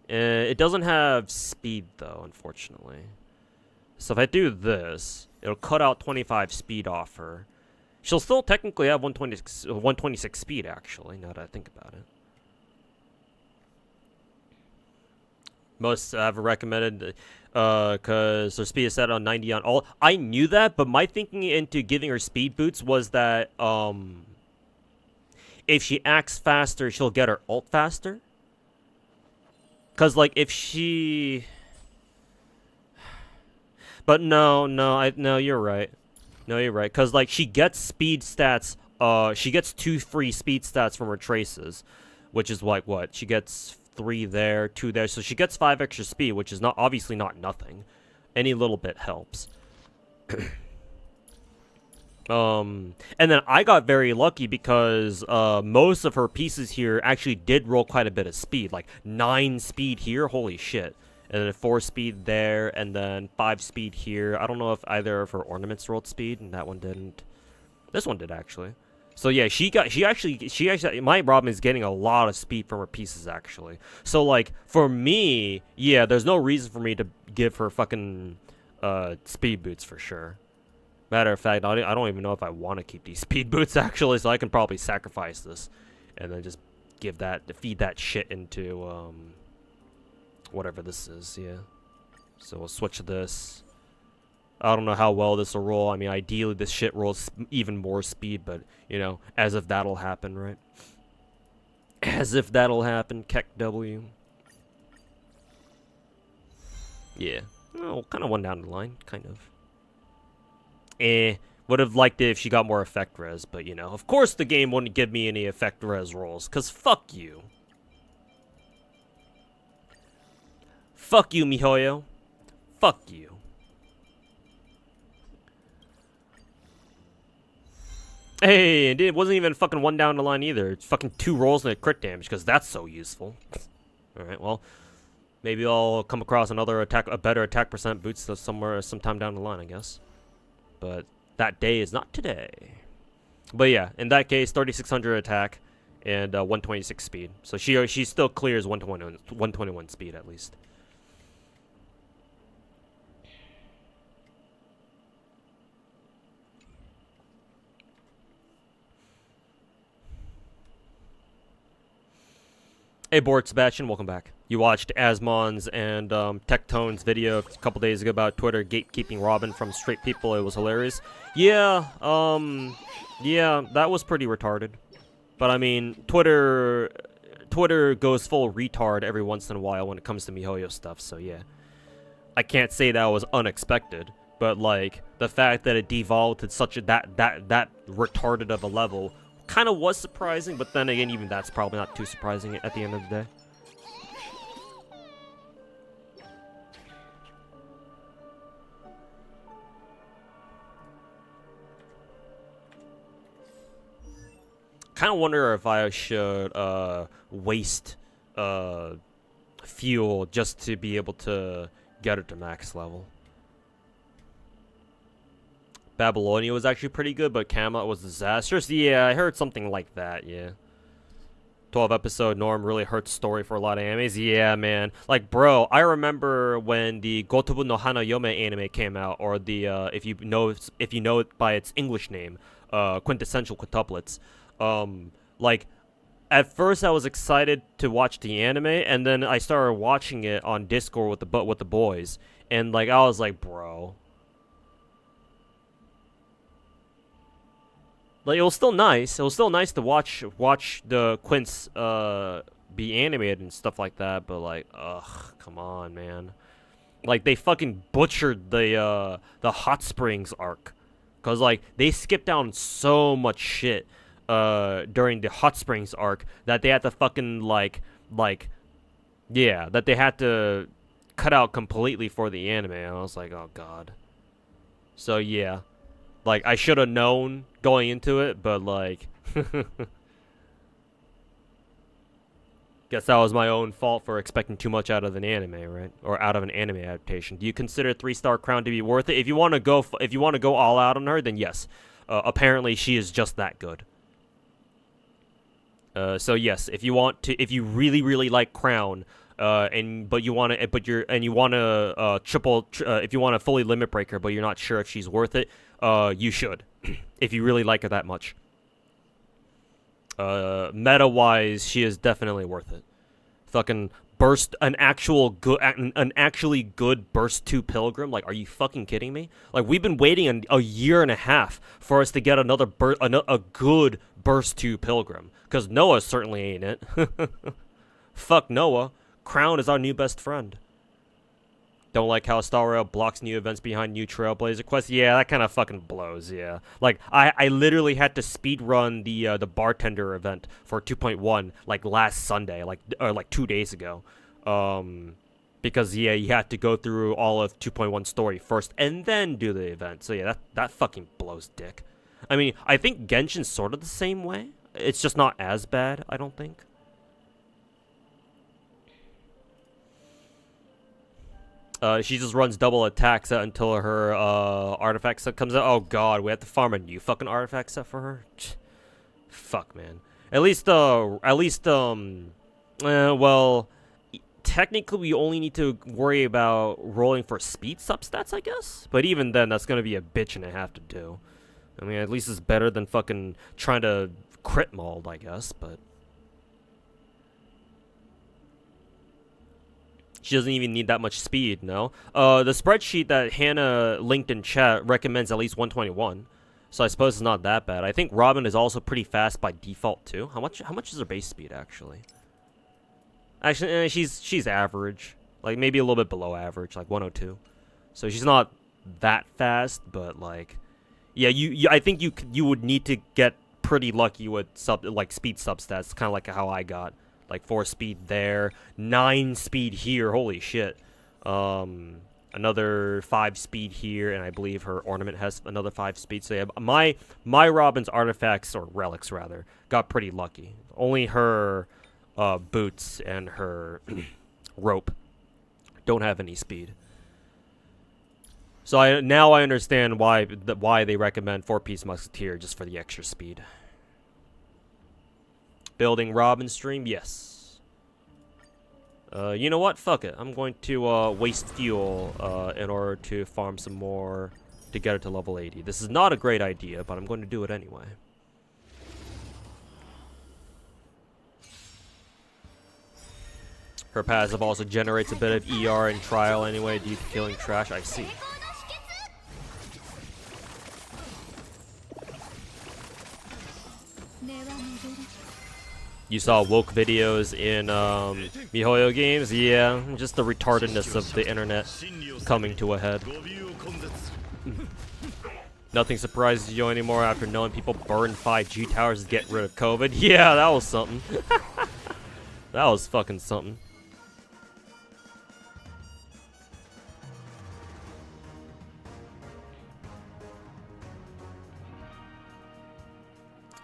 It doesn't have speed though, unfortunately. So if I do this, it'll cut out 25 speed off her. She'll still technically have 126 speed, actually, now that I think about it. Most have recommended, because her speed is set on 90 on all. I knew that, but my thinking into giving her speed boots was that, if she acts faster, she'll get her ult faster. Because, like, if she... But no, you're right. No, you're right. Because, like, she gets speed stats. She gets 2 free speed stats from her traces. Which is, like, what? She gets 3 there, 2 there. So she gets 5 extra speed, which is obviously not nothing. Any little bit helps. And then I got very lucky because most of her pieces here actually did roll quite a bit of speed. Like 9 speed here, holy shit. And then 4 speed there, and then 5 speed here. I don't know if either of her ornaments rolled speed, and that one didn't. This one did actually. So yeah, she actually, my Robin is getting a lot of speed from her pieces actually. So like for me, yeah, there's no reason for me to give her fucking speed boots for sure. Matter of fact, I don't even know if I want to keep these speed boots actually, so I can probably sacrifice this and then just feed that shit into whatever this is, yeah. So we'll switch this. I don't know how well this will roll. I mean, ideally this shit rolls even more speed, but you know, as if that'll happen, right? As if that'll happen, Keck W. Yeah. Oh, kind of one down the line, kind of. Would have liked it if she got more effect res, but you know, of course the game wouldn't give me any effect res rolls, cause fuck you. Fuck you, MiHoYo. Fuck you. Hey, and it wasn't even fucking one down the line either. It's fucking 2 rolls and a crit damage, because that's so useful. Alright, well, maybe I'll come across a better attack percent boots sometime down the line, I guess. But that day is not today. But yeah, in that case, 3,600 attack and 126 speed. So she still clears 121 speed at least. Hey, Bort Sebastian, welcome back. You watched Asmon's and Tectone's video a couple days ago about Twitter gatekeeping Robin from straight people. It was hilarious. Yeah, yeah, that was pretty retarded. But I mean, Twitter goes full retard every once in a while when it comes to MiHoYo stuff. So yeah, I can't say that was unexpected, but like the fact that it devolved to such a that retarded of a level kind of was surprising, but then again, even that's probably not too surprising at the end of the day. Kind of wonder if I should waste fuel just to be able to get it to max level. Babylonia was actually pretty good, but Camelot was disastrous. Yeah, I heard something like that, yeah. 12 episode norm really hurts story for a lot of animes. Yeah, man. Like, bro, I remember when the Gotobu no Hana Yome anime came out, or the if you know it by its English name, Quintessential Quintuplets. Like, at first I was excited to watch the anime, and then I started watching it on Discord with the boys, and like I was like, bro. Like, it was still nice. It was still nice to watch the Quints be animated and stuff like that, but like, ugh, come on, man. Like, they fucking butchered the Hot Springs arc, cause like they skipped down so much shit during the Hot Springs arc that they had to fucking yeah, that they had to cut out completely for the anime. And I was like, oh god. So yeah. Like, I should have known going into it, but, like, guess that was my own fault for expecting too much out of an anime, right? Or out of an anime adaptation. Do you consider 3-star Crown to be worth it? If you want to go all out on her, then yes. Apparently, she is just that good. So yes, if you really, really like Crown, if you want to fully limit break her, but you're not sure if she's worth it, you should, if you really like her that much. Meta-wise, she is definitely worth it. Fucking burst, an actually good burst 2 pilgrim. Like, are you fucking kidding me? Like, we've been waiting a year and a half for us to get a good burst 2 pilgrim, because Noah certainly ain't it. Fuck Noah. Crown is our new best friend. Don't like how Star Rail blocks new events behind new Trailblazer quests. Yeah, that kind of fucking blows, yeah. Like, I literally had to speedrun the bartender event for 2.1, like, last Sunday, like 2 days ago. Because, yeah, you had to go through all of 2.1 story first and then do the event. So, yeah, that fucking blows dick. I mean, I think Genshin's sort of the same way. It's just not as bad, I don't think. She just runs double attacks until her artifact set comes out. Oh god, we have to farm a new fucking artifact set for her. Fuck, man. Well, technically we only need to worry about rolling for speed substats, I guess. But even then, that's gonna be a bitch and a half to do. I mean, at least it's better than fucking trying to crit mold, I guess. But she doesn't even need that much speed, no? The spreadsheet that Hannah linked in chat recommends at least 121. So I suppose it's not that bad. I think Robin is also pretty fast by default too. How much is her base speed actually? Actually, she's average. Like maybe a little bit below average, like 102. So she's not that fast, but like yeah, I think you would need to get pretty lucky with speed substats, kind of like how I got. Like 4 speed there, 9 speed here, holy shit. Another 5 speed here, and I believe her ornament has another 5 speed. So yeah, my Robin's artifacts, or relics rather, got pretty lucky. Only her boots and her rope don't have any speed. So now I understand why they recommend 4-piece musketeer, just for the extra speed. Building Robin stream, yes. You know what? Fuck it. I'm going to waste fuel in order to farm some more to get it to level 80. This is not a great idea, but I'm going to do it anyway. Her passive also generates a bit of ER in trial anyway due to killing trash. I see. You saw woke videos in MiHoYo games? Yeah, just the retardedness of the internet coming to a head. Nothing surprises you anymore after knowing people burn 5G towers to get rid of COVID. Yeah, that was something. That was fucking something.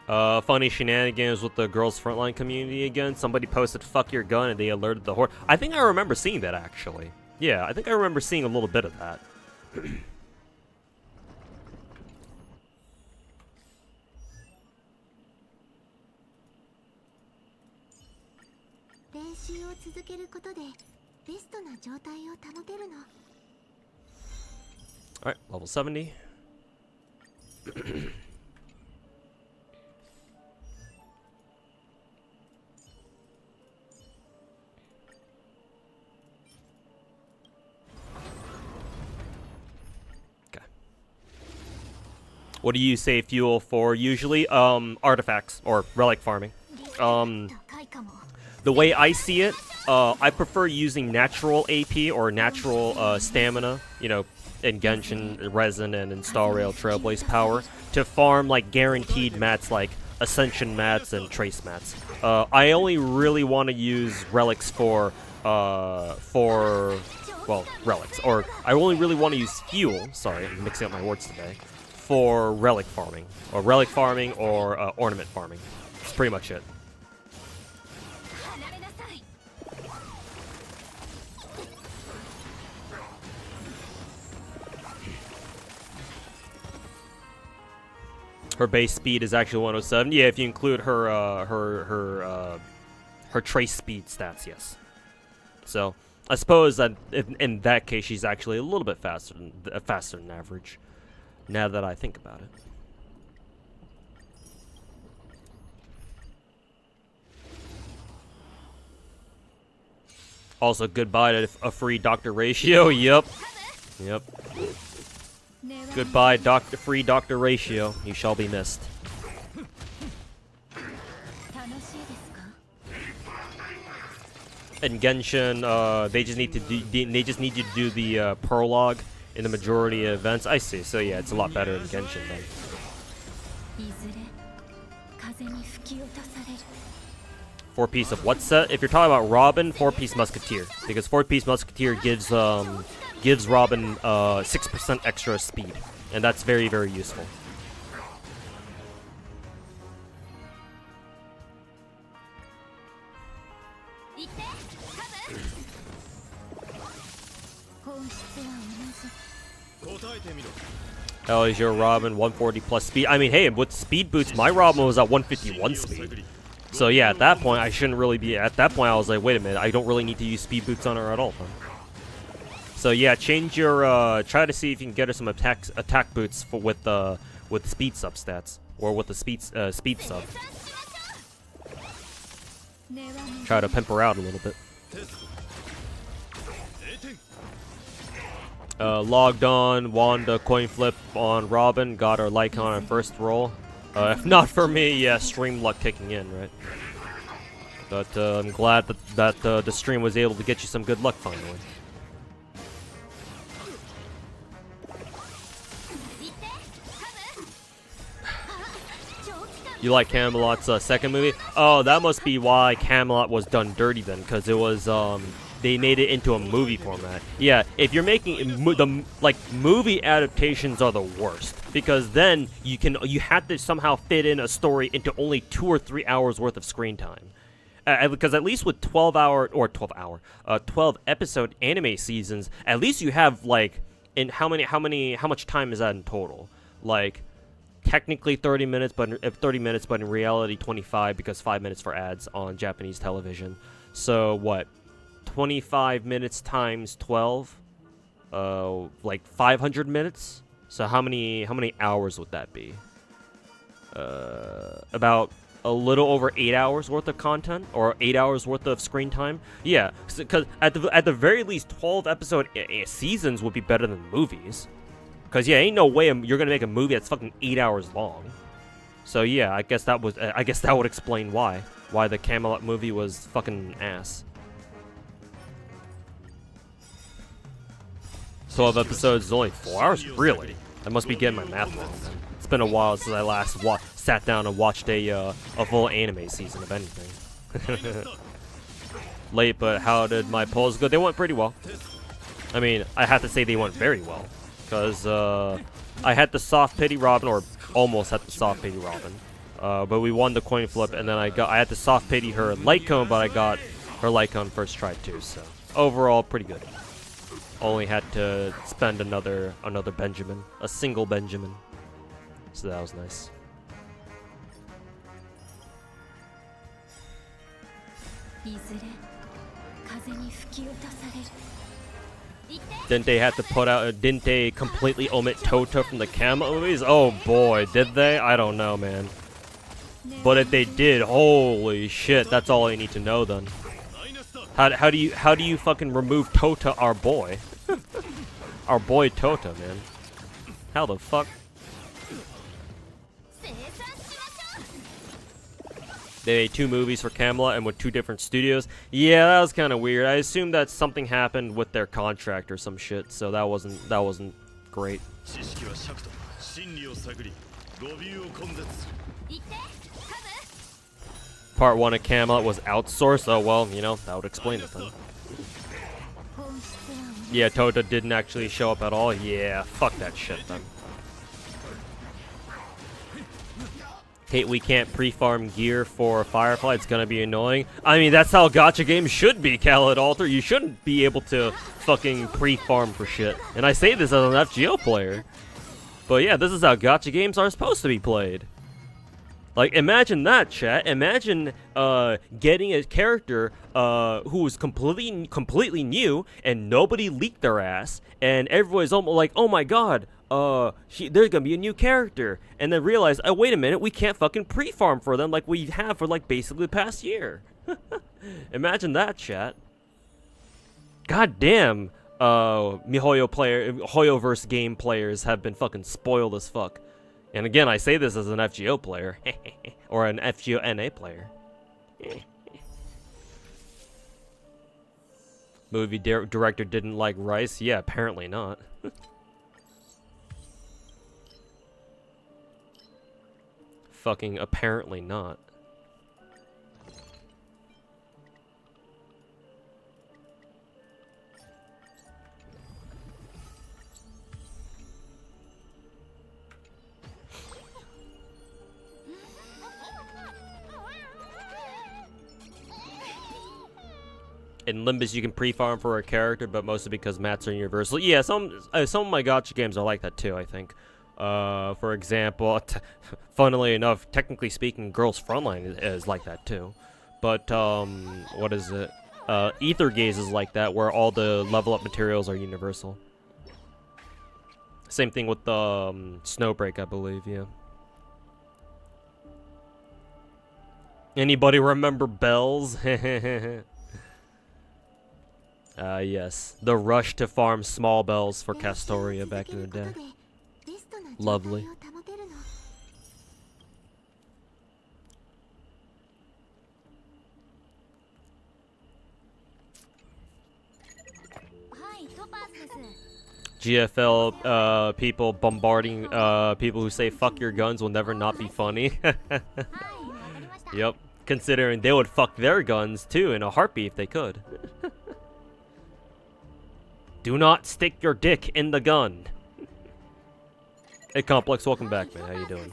Funny shenanigans with the girls' frontline community again. Somebody posted "fuck your gun" and they alerted the horde. I think I remember seeing that actually. Yeah, I think I remember seeing a little bit of that. Alright, level 70. What do you say fuel for usually? Artifacts or relic farming. The way I see it, I prefer using natural AP or natural stamina, you know, in Genshin, Resin, and in Star Rail Trailblaze Power to farm like guaranteed mats like Ascension mats and Trace mats. I only really want to use relics for relics, or I only really want to use fuel. Sorry, I'm mixing up my words today. For relic farming, or ornament farming. That's pretty much it. Her base speed is actually 107. Yeah, if you include her her trace speed stats, yes. So I suppose that in that case she's actually a little bit faster than average. Now that I think about it. Also, goodbye to a free doctor ratio. Yep. Yep. Goodbye, free doctor ratio. You shall be missed. In Genshin, they just need you to do the prologue in the majority of events. I see. So yeah, it's a lot better in Genshin then. 4-piece of what set? If you're talking about Robin, 4-piece Musketeer, because 4-piece Musketeer gives Robin 6% extra speed, and that's very, very useful. Hell is your Robin 140 plus speed? I mean, hey, with speed boots, my Robin was at 151 speed. So yeah, at that point, I shouldn't really be. At that point, I was like, wait a minute, I don't really need to use speed boots on her at all. So yeah, change your. Try to see if you can get her some attack boots with speed sub stats, or with the speed sub. Try to pimp her out a little bit. Logged on, Wanda coin flip on Robin, got her Lycon on first roll. If not for me, yeah, stream luck kicking in, right? But I'm glad that the stream was able to get you some good luck finally. You like Camelot's second movie? Oh, that must be why Camelot was done dirty then, because it was they made it into a movie format. Yeah, if you're making movie adaptations are the worst, because then you have to somehow fit in a story into only 2 or 3 hours worth of screen time. Because at least with 12 episode anime seasons, at least you have like how much time is that in total? Like technically 30 minutes, but in reality 25, because 5 minutes for ads on Japanese television. So what? 25 minutes times 12, like 500 minutes. So how many hours would that be? About a little over 8 hours worth of content, or 8 hours worth of screen time. Yeah, because at the very least 12 episode seasons would be better than movies. Because yeah, ain't no way you're gonna make a movie that's fucking 8 hours long. So yeah, I guess that would explain why the Camelot movie was fucking ass. 12 episodes is only 4 hours? Really? I must be getting my math wrong, man. It's been a while since I last sat down and watched a full anime season of anything. Late, but how did my polls go? They went pretty well. I mean, I have to say they went very well. Because I had the soft pity Robin, or almost had the soft pity Robin. But we won the coin flip, and then I had to soft pity her light cone, but I got her light cone first try too, so overall pretty good. Only had to spend another Benjamin, a single Benjamin, so that was nice. Didn't they have to put out? Didn't they completely omit Toto from the Camo movies? Oh boy, did they? I don't know, man. But if they did, holy shit, that's all I need to know then. How do you fucking remove Tota, our boy? Our boy Tota, man. How the fuck? They made 2 movies for Camelot and with 2 different studios. Yeah, that was kind of weird. I assume that something happened with their contract or some shit, so that wasn't great. Part 1 of Camelot was outsourced. Oh well, you know, that would explain it then. Yeah, Tota didn't actually show up at all. Yeah, fuck that shit then. Hate we can't pre-farm gear for Firefly. It's gonna be annoying. I mean, that's how gacha games should be, Khaled Alter. You shouldn't be able to fucking pre-farm for shit. And I say this as an FGO player. But yeah, this is how gacha games are supposed to be played. Like, imagine that, chat. Imagine getting a character who was completely new and nobody leaked their ass, and everybody's almost like, oh my god, there's gonna be a new character, and then realize, oh wait a minute, we can't fucking pre-farm for them like we have for like basically the past year. Imagine that, chat. God damn, Hoyoverse game players have been fucking spoiled as fuck. And again, I say this as an FGO player. Or an FGO NA player. Movie director didn't like rice? Yeah, apparently not. Fucking apparently not. In Limbus, you can pre-farm for a character, but mostly because mats are universal. Yeah, some of my gacha games are like that too, I think. For example, funnily enough, technically speaking, Girls Frontline is like that too. But, what is it? Ether Gaze is like that, where all the level up materials are universal. Same thing with Snowbreak, I believe, yeah. Anybody remember Bells? Yes. The rush to farm small bells for Castoria back in the day. Lovely. GFL people bombarding people who say fuck your guns will never not be funny. Yep. Considering they would fuck their guns too in a heartbeat if they could. Do not stick your dick in the gun. Hey Complex, welcome back, man. How you doing?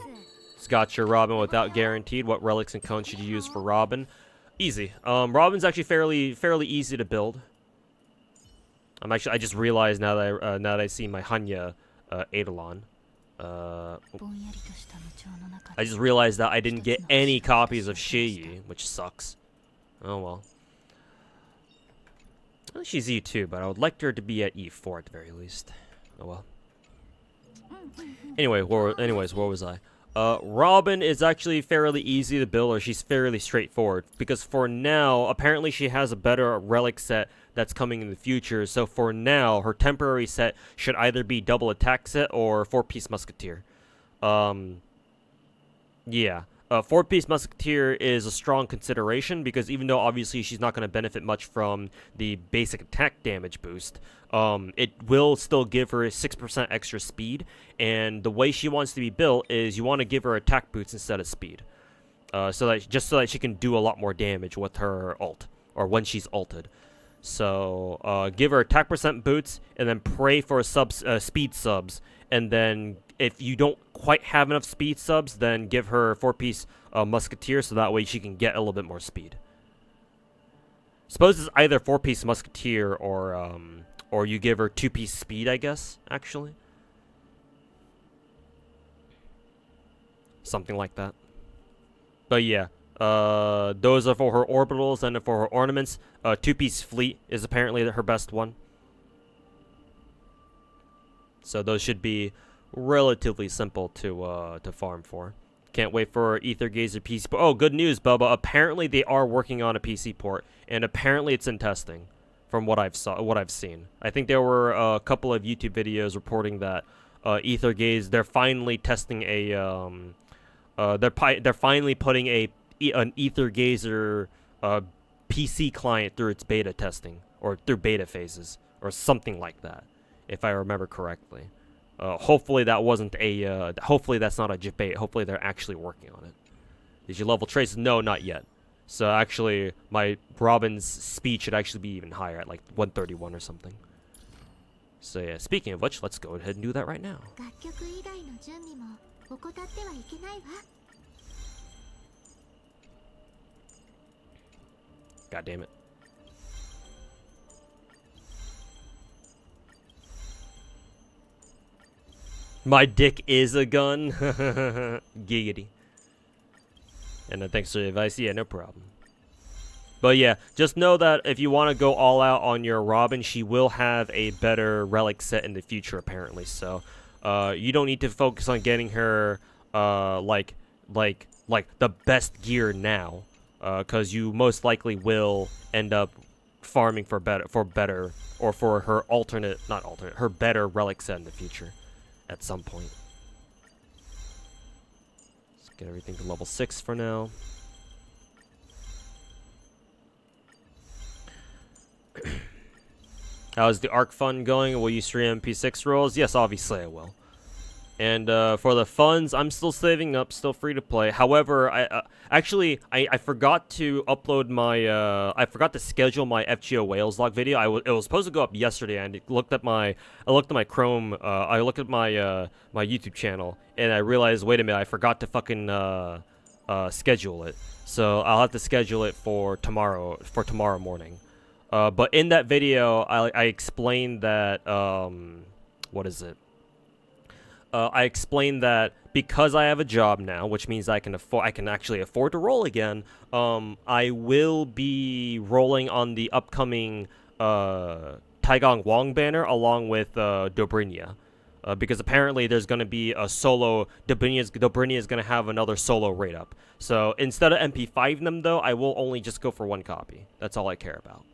Scotch your Robin without guaranteed. What relics and cones should you use for Robin? Easy. Robin's actually fairly easy to build. I just realized now that I see my Hanya Eidolon. I just realized that I didn't get any copies of Shiyi, which sucks. Oh well. Well, she's E2, but I would like her to be at E4 at the very least. Oh well. Anyway, anyways, where was I? Robin is actually fairly easy to build, or she's fairly straightforward. Because for now, apparently she has a better relic set that's coming in the future. So for now, her temporary set should either be double attack set or 4-piece musketeer. Yeah. 4-piece Musketeer is a strong consideration because even though obviously she's not going to benefit much from the basic attack damage boost, it will still give her 6% extra speed, and the way she wants to be built is you want to give her attack boots instead of speed, so that she can do a lot more damage with her ult, or when she's ulted. So give her attack percent boots, and then pray for speed subs, and then if you don't quite have enough speed subs, then give her 4-piece Musketeer, so that way she can get a little bit more speed. Suppose it's either 4-piece Musketeer or you give her 2-piece speed, I guess, actually. Something like that. But yeah, those are for her orbitals, and for her ornaments, 2-piece fleet is apparently her best one. So those should be relatively simple to farm for. Can't wait for Ether Gazer PC port. Oh, good news, Bubba. Apparently they are working on a PC port, and apparently it's in testing, from what I've seen. I think there were a couple of YouTube videos reporting that Ether Gaze, they're finally testing a they're finally putting an Ether Gazer PC client through its beta testing, or through beta phases, or something like that, if I remember correctly. Hopefully that wasn't a, hopefully that's not a debate. Hopefully they're actually working on it. Did you level traces? No, not yet. So actually, my Robin's speed should actually be even higher, at like 131 or something. So yeah, speaking of which, let's go ahead and do that right now. God damn it. My dick is a gun. Giggity. And thanks for the advice. Yeah, no problem. But yeah, just know that if you want to go all out on your Robin, she will have a better relic set in the future, apparently. So, you don't need to focus on getting her, like the best gear now, because you most likely will end up farming for her her better relic set in the future, at some point. Let's get everything to level 6 for now. How's the ARC fund going? Will you stream MP6 rolls? Yes, obviously I will. And for the funds, I'm still saving up, still free to play. However, I forgot to upload my I forgot to schedule my FGO Whales log video. It was supposed to go up yesterday, and I looked at my Chrome, I looked at my my YouTube channel, and I realized, wait a minute, I forgot to fucking schedule it. So I'll have to schedule it for tomorrow morning. But in that video, I explained that what is it? I explained that because I have a job now, which means I can actually afford to roll again. I will be rolling on the upcoming Taigong Wong banner along with Dobrinya, because apparently there's going to be a solo. Dobrinya is going to have another solo raid up. So instead of MP5 them though, I will only just go for 1 copy. That's all I care about.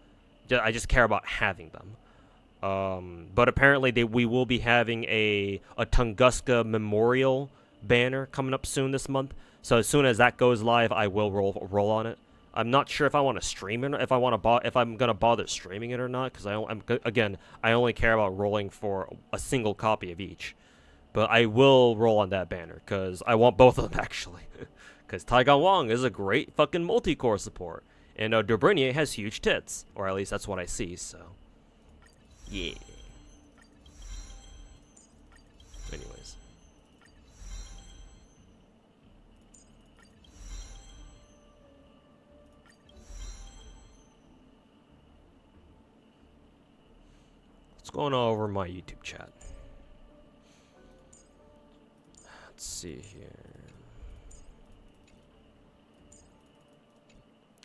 I just care about having them. But apparently we will be having a Tunguska Memorial banner coming up soon this month. So as soon as that goes live, I will roll on it. I'm not sure if I want to stream it, if I'm gonna bother streaming it or not, because I only care about rolling for a single copy of each. But I will roll on that banner because I want both of them actually. Because Taigong Wong is a great fucking multi-core support, and Dobrinya has huge tits, or at least that's what I see. So. Yeah. Anyways. What's going on over my YouTube chat? Let's see here.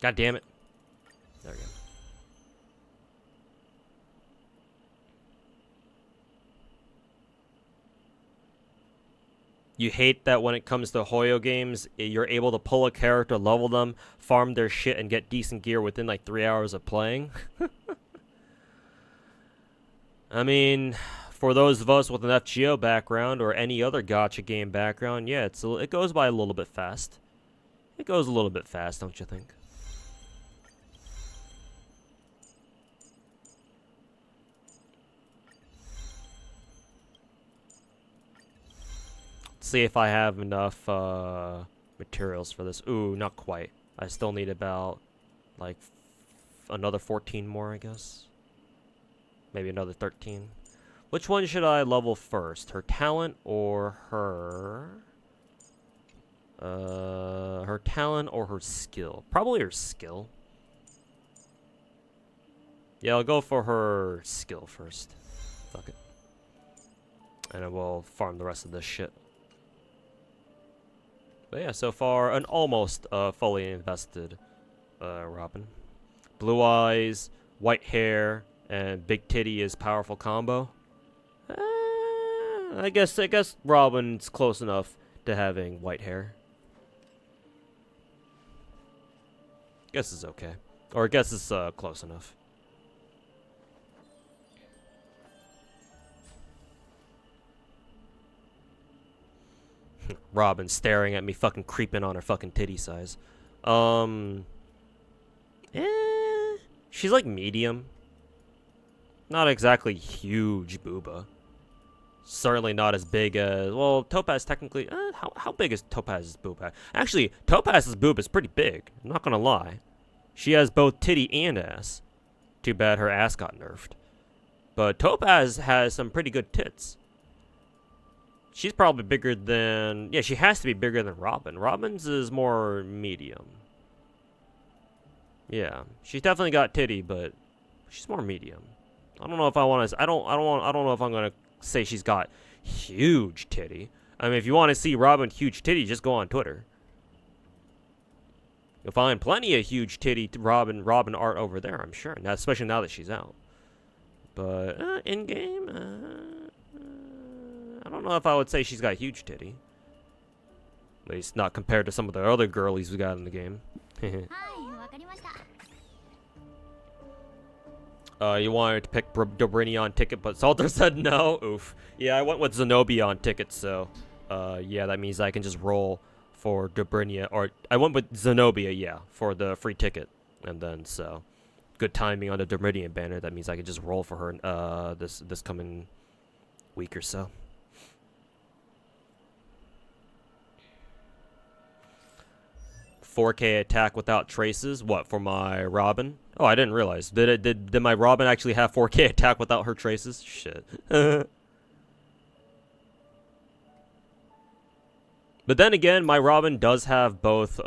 God damn it. There we go. You hate that when it comes to Hoyo games, you're able to pull a character, level them, farm their shit, and get decent gear within like 3 hours of playing? I mean, for those of us with an FGO background or any other gacha game background, yeah, it goes by a little bit fast. It goes a little bit fast, don't you think? Let's see if I have enough materials for this. Ooh, not quite. I still need about like another 14 more, I guess. Maybe another 13. Which one should I level first? Her talent or her... her talent or her skill? Probably her skill. Yeah, I'll go for her skill first. Fuck it. And I will farm the rest of this shit. But yeah, so far, an almost fully invested Robin. Blue eyes, white hair, and big titty is powerful combo. I guess Robin's close enough to having white hair. Guess it's okay. Or I guess it's close enough. Robin staring at me, fucking creeping on her fucking titty size. She's like medium. Not exactly huge booba. Certainly not as big as... Well, Topaz technically... how big is Topaz's boob? Actually, Topaz's boob is pretty big. I'm not gonna lie. She has both titty and ass. Too bad her ass got nerfed. But Topaz has some pretty good tits. She's probably bigger than... Yeah, she has to be bigger than Robin. Robin's is more medium. Yeah, she's definitely got titty, but she's more medium. I don't know if I want to... I don't know if I'm gonna say she's got huge titty. I mean, if you want to see Robin huge titty, just go on Twitter. You'll find plenty of huge titty Robin art over there, I'm sure. Now, especially now that she's out. But in game, I don't know if I would say she's got huge titty. At least not compared to some of the other girlies we got in the game. You wanted to pick Dobrini on ticket, but Salter said no. Oof. Yeah, I went with Zenobia on ticket, so yeah, that means I can just roll for Dobrini, or I went with Zenobia, yeah, for the free ticket, and then so good timing on the Dominion banner. That means I can just roll for her this coming week or so. .4K attack without traces. What, for my Robin? Oh, I didn't realize. Did my Robin actually have 4K attack without her traces? Shit. But then again, my Robin does have both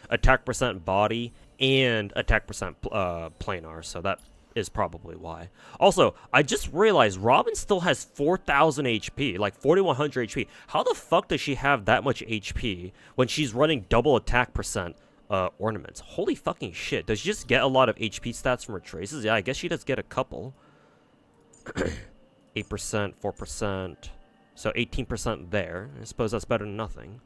attack percent body and attack percent planar, so that is probably why. Also, I just realized Robin still has 4,000 HP, like 4,100 HP. How the fuck does she have that much HP when she's running double attack percent ornaments? Holy fucking shit. Does she just get a lot of HP stats from her traces? Yeah, I guess she does get a couple. 8%, 4%. So 18% there. I suppose that's better than nothing.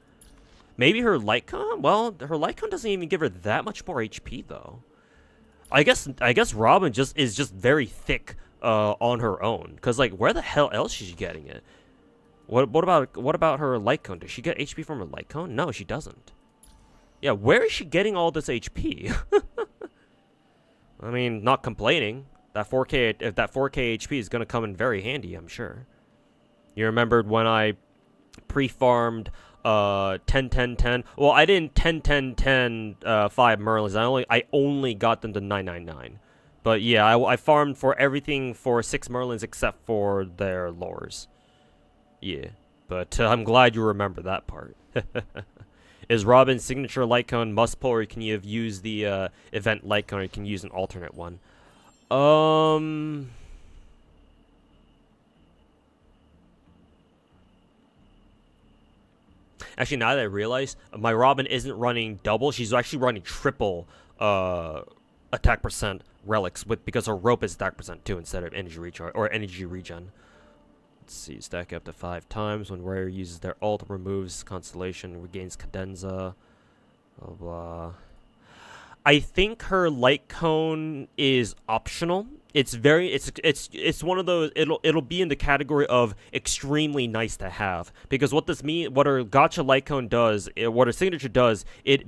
Maybe her light con? Well, her light con doesn't even give her that much more HP though. I guess Robin is just very thick on her own. Cause like where the hell else is she getting it? What about her light cone? Does she get HP from her light cone? No, she doesn't. Yeah, where is she getting all this HP? I mean, not complaining. That 4K if that 4K HP is gonna come in very handy, I'm sure. You remembered when I pre-farmed 10-10-10. Well, I didn't 10-10-10 5 Merlins. I only got them to 999. But yeah, I farmed for everything for 6 Merlins except for their lores. Yeah, but I'm glad you remember that part. Is Robin's signature light cone must pull, or can you have used the event light cone, or you can use an alternate one? Actually, now that I realize, my Robin isn't running double. She's actually running triple attack percent relics because her rope is attack percent too instead of energy recharge or energy regen. Let's see, stack up to 5 times. When Rare uses their ult, removes Constellation, regains Cadenza. Blah blah. I think her light cone is optional. It's one of those, it'll be in the category of extremely nice to have, because what her Gacha light cone does, what her signature does, it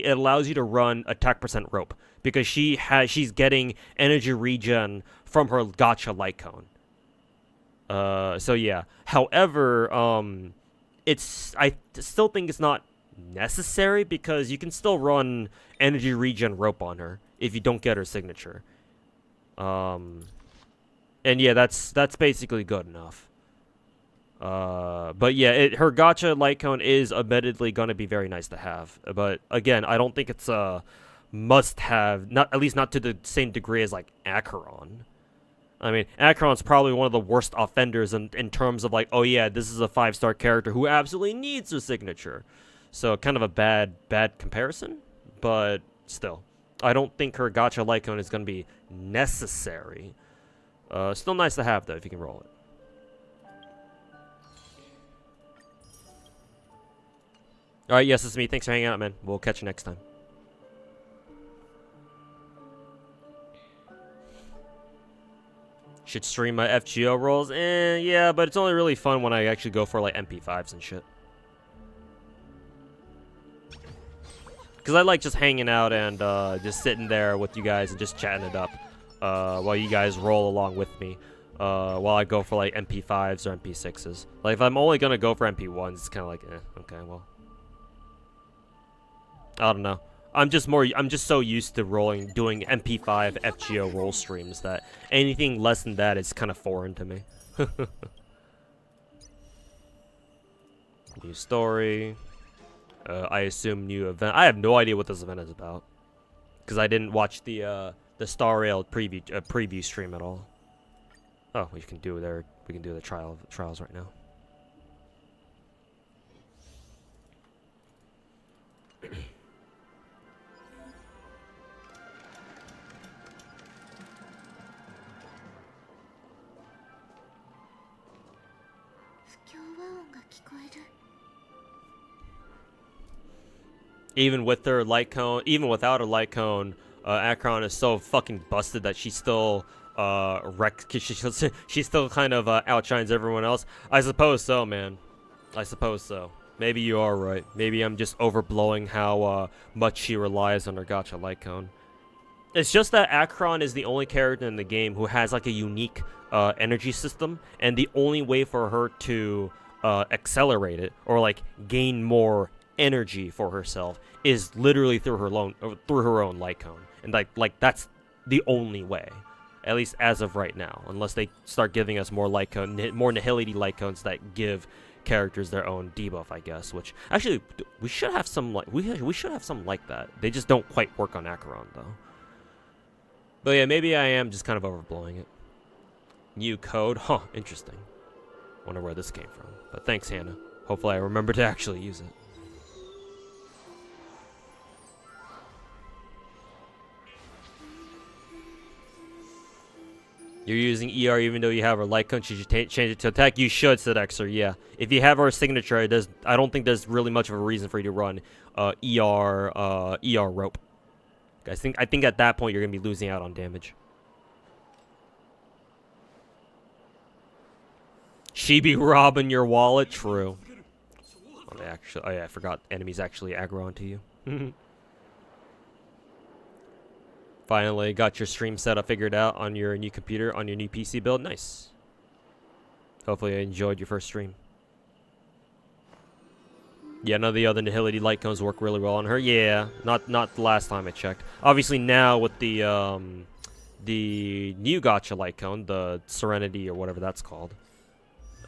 allows you to run attack percent rope, because she's getting energy regen from her Gacha light cone. So yeah. However, I still think it's not necessary, because you can still run energy regen rope on her if you don't get her signature. And yeah, that's basically good enough. But yeah, her Gacha light cone is admittedly gonna be very nice to have. But again, I don't think it's a must-have. Not, at least not to the same degree as like Acheron. I mean, Acheron's probably one of the worst offenders in terms of like, oh yeah, this is a 5-star character who absolutely needs a signature. So kind of a bad comparison, but still. I don't think her Gacha light cone is going to be necessary. Still nice to have, though, if you can roll it. Alright, yes, it's me. Thanks for hanging out, man. We'll catch you next time. Should stream my FGO rolls? Yeah, but it's only really fun when I actually go for, like, MP5s and shit. Because I like just hanging out and just sitting there with you guys and just chatting it up while you guys roll along with me while I go for like MP5s or MP6s. Like if I'm only going to go for MP1s, it's kind of like, okay, well. I don't know. I'm just so used to doing MP5 FGO roll streams that anything less than that is kind of foreign to me. New story. I assume new event. I have no idea what this event is about, because I didn't watch the Star Rail preview stream at all. Oh, we can do the trials right now. Even with her light cone, even without her light cone, Acheron is so fucking busted that she still she still kind of outshines everyone else. I suppose so, man. I suppose so. Maybe you are right. Maybe I'm just overblowing how much she relies on her Gacha light cone. It's just that Acheron is the only character in the game who has like a unique energy system, and the only way for her to accelerate it or like gain more energy for herself is literally through her own light cone, and like that's the only way, at least as of right now, unless they start giving us more light cone, more nihility light cones that give characters their own debuff, I guess. Which actually we should have some like we should have some like that. They just don't quite work on Acheron though. But yeah, maybe I am just kind of overblowing it. New code, huh? Interesting. Wonder where this came from. But thanks, Hannah. Hopefully I remember to actually use it. You're using ER even though you have her light cone. Should you change it to attack? You should, said Xer. Yeah. If you have her signature, I don't think there's really much of a reason for you to run ER rope. I think at that point you're gonna be losing out on damage. She be robbing your wallet. True. Oh, yeah, I forgot. Enemies actually aggro onto you. Finally got your stream setup figured out on your new computer, on your new PC build. Nice. Hopefully you enjoyed your first stream. Yeah, none of the other nihility light cones work really well on her. Yeah, not the last time I checked. Obviously now with the new Gacha light cone, the Serenity or whatever that's called.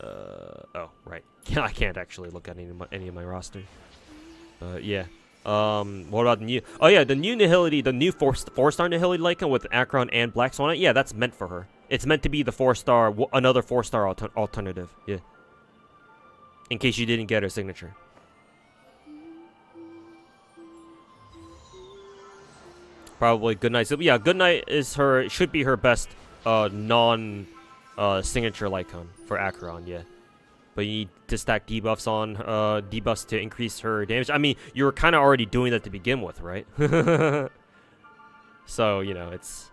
Oh, right. Yeah, I can't actually look at any of my roster. Yeah. What about the new? Oh yeah, the new nihility, the new four-star nihility light cone with Acheron and Black Swan. Yeah, that's meant for her. It's meant to be the 4-star, another 4-star alternative. Yeah. In case you didn't get her signature. Probably Goodnight. So yeah, Goodnight is should be her best signature light cone for Acheron. Yeah. But you need to stack debuffs on debuffs to increase her damage. I mean, you were kind of already doing that to begin with, right? So, you know, it's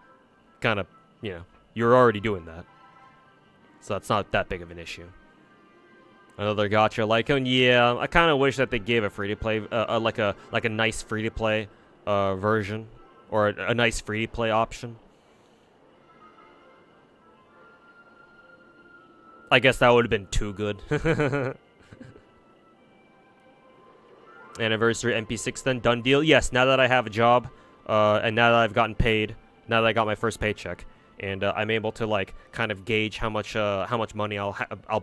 kind of, you know, you're already doing that. So that's not that big of an issue. Another gacha like one, yeah. I kind of wish that they gave a free-to-play, like a nice free-to-play version, or a nice free-to-play option. I guess that would have been too good. Anniversary MP6 then, done deal. Yes, now that I have a job, and now that I've gotten paid, now that I got my first paycheck, and I'm able to like kind of gauge how much money I'll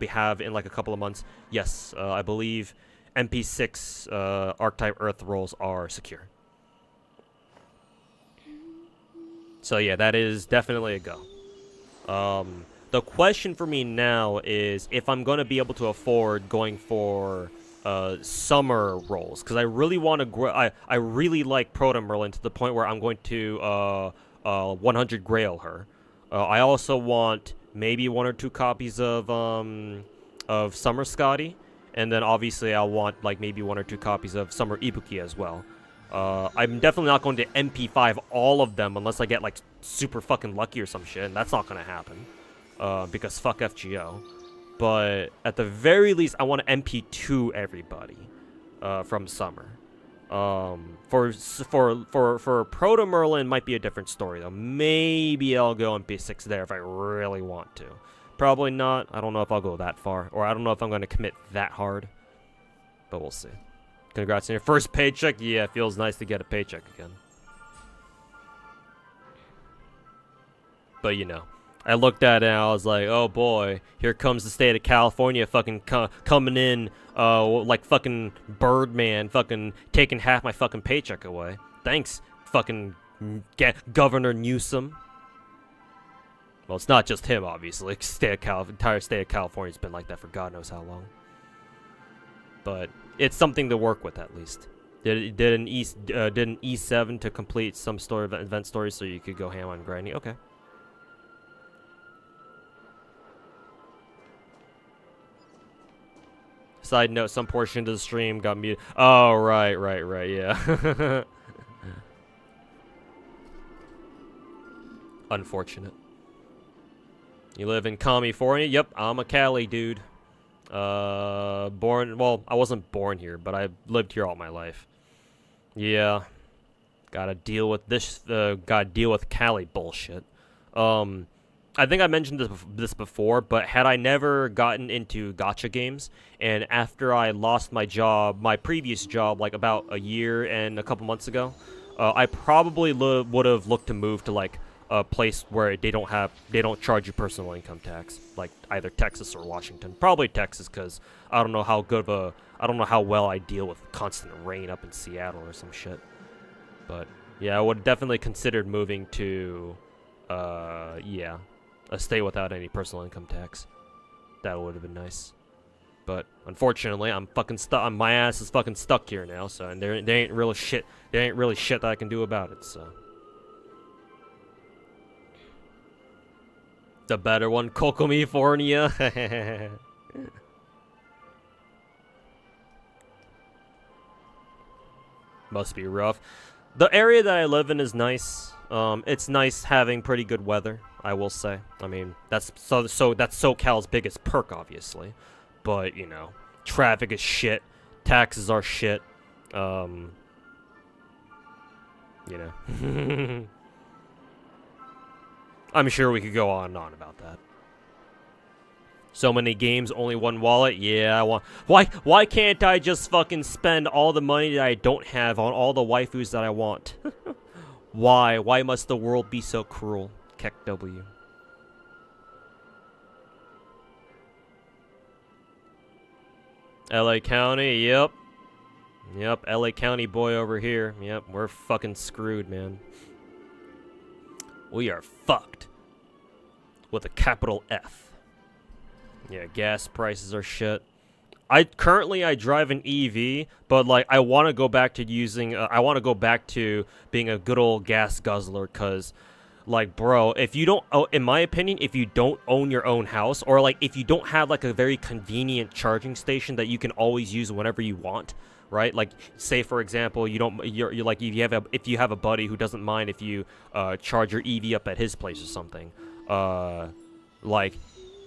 have in like a couple of months. Yes, I believe MP6 Archetype Earth rolls are secure. So yeah, that is definitely a go. The question for me now is if I'm going to be able to afford going for summer rolls, because I really want to grow. I really like Proto Merlin to the point where I'm going to 100 Grail her. I also want maybe 1 or 2 copies of Summer Scotty, and then obviously I'll want like maybe 1 or 2 copies of Summer Ibuki as well. I'm definitely not going to MP5 all of them unless I get like super fucking lucky or some shit, and that's not going to happen. Because fuck FGO. But at the very least, I want to MP2 everybody from summer. For Proto Merlin might be a different story though. Maybe I'll go MP6 there if I really want to. Probably not. I don't know if I'll go that far, or I don't know if I'm going to commit that hard. But we'll see. Congrats on your first paycheck. Yeah, it feels nice to get a paycheck again. But you know, I looked at it and I was like, oh boy, here comes the state of California fucking coming in like fucking Birdman, fucking taking half my fucking paycheck away. Thanks, fucking Governor Newsom. Well, it's not just him, obviously. Entire state of California's been like that for God knows how long. But it's something to work with at least. Did an E7 to complete some story event stories so you could go ham on grinding. Okay. Side note, some portion of the stream got muted. Oh, right, yeah. Unfortunate. You live in California? Yep, I'm a Cali dude. Well, I wasn't born here, but I lived here all my life. Yeah. Gotta deal with this, gotta deal with Cali bullshit. I think I mentioned this before, but had I never gotten into gacha games, and after I lost my job, my previous job, like about a year and a couple months ago, I probably would have looked to move to like a place where they don't charge you personal income tax, like either Texas or Washington. Probably Texas, because I don't know how well I deal with constant rain up in Seattle or some shit. But yeah, I would have definitely considered moving to, yeah, a state without any personal income tax. That would have been nice. But unfortunately, I'm fucking stuck. My ass is fucking stuck here now. So, and there ain't really shit that I can do about it. So, the better one, California. Must be rough. The area that I live in is nice. It's nice having pretty good weather, I will say. I mean, that's that's SoCal's biggest perk, obviously. But, you know, traffic is shit. Taxes are shit. You know. I'm sure we could go on and on about that. So many games, only one wallet. Yeah, I want. Why can't I just fucking spend all the money that I don't have on all the waifus that I want? Why? Why must the world be so cruel? Keck W. LA County, yep. Yep, LA County boy over here. Yep, we're fucking screwed, man. We are fucked. With a capital F. Yeah, gas prices are shit. I drive an EV, but like I want to go back to using. I want to go back to being a good old gas guzzler, cause, like, bro, if you don't, in my opinion, if you don't own your own house, or like if you don't have like a very convenient charging station that you can always use whenever you want, right? Like, say for example, you're like if you have a buddy who doesn't mind if you charge your EV up at his place or something, like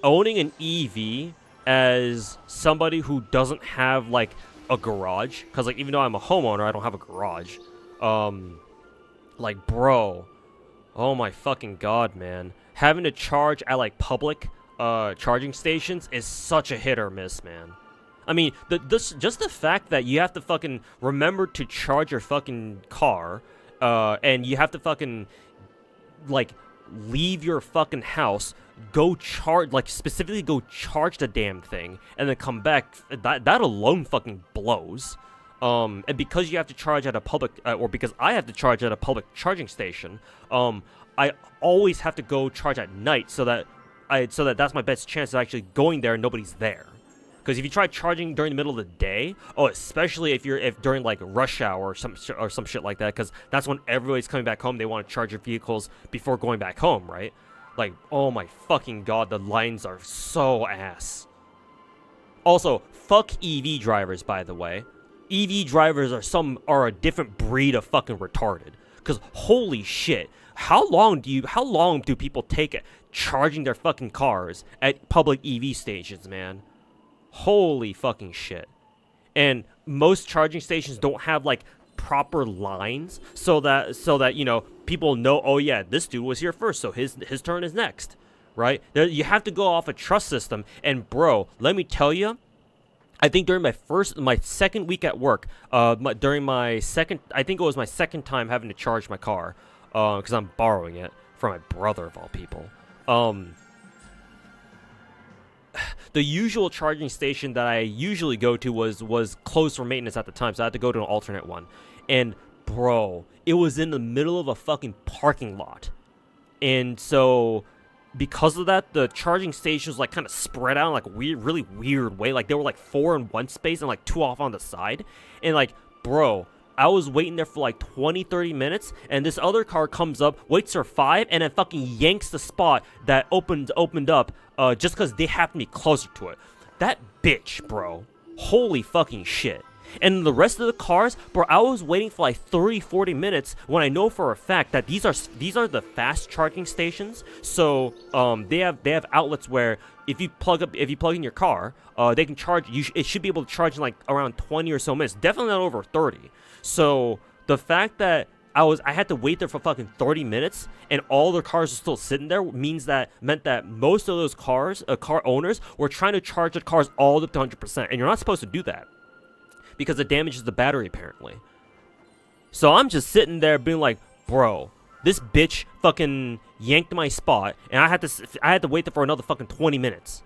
owning an EV as somebody who doesn't have like a garage, because like even though I'm a homeowner, I don't have a garage. Like, bro, oh my fucking god, man, having to charge at like public charging stations is such a hit or miss, man. I mean, just the fact that you have to fucking remember to charge your fucking car, and you have to fucking like leave your fucking house, go charge, like specifically go charge the damn thing, and then come back. That alone fucking blows. And because you have to charge at a public, or because I have to charge at a public charging station, I always have to go charge at night, so that's my best chance of actually going there and nobody's there. Because if you try charging during the middle of the day, especially if during like rush hour or some shit like that, because that's when everybody's coming back home, they want to charge their vehicles before going back home, right? Like, oh my fucking god, the lines are so ass. Also, fuck EV drivers, by the way. EV drivers are a different breed of fucking retarded. Because holy shit, how long do people take it charging their fucking cars at public EV stations, man? Holy fucking shit. And most charging stations don't have like proper lines so that you know, people know, oh yeah, this dude was here first, so his turn is next, right? You have to go off a trust system. And bro, let me tell you, I think during my second week at work, I think it was my second time having to charge my car, because I'm borrowing it from my brother of all people. The usual charging station that I usually go to was closed for maintenance at the time, so I had to go to an alternate one. And bro, it was in the middle of a fucking parking lot. And so because of that, the charging stations like kind of spread out in like really weird way. Like, there were like 4 in one space and like 2 off on the side. And like, bro, I was waiting there for like 20-30 minutes, and this other car comes up, waits for 5, and then fucking yanks the spot that opened up just because they happen to be closer to it. That bitch, bro. Holy fucking shit. And the rest of the cars, bro, I was waiting for like 30-40 minutes when I know for a fact that these are the fast charging stations. So they have outlets where if you plug in your car, they can charge you. It should be able to charge in like around 20 or so minutes, definitely not over 30. So the fact that I had to wait there for fucking 30 minutes and all the cars are still sitting there meant that most of those car owners were trying to charge the cars all up to 100%, and you're not supposed to do that because it damages the battery apparently. So I'm just sitting there being like, bro, this bitch fucking yanked my spot, and I had to wait there for another fucking 20 minutes.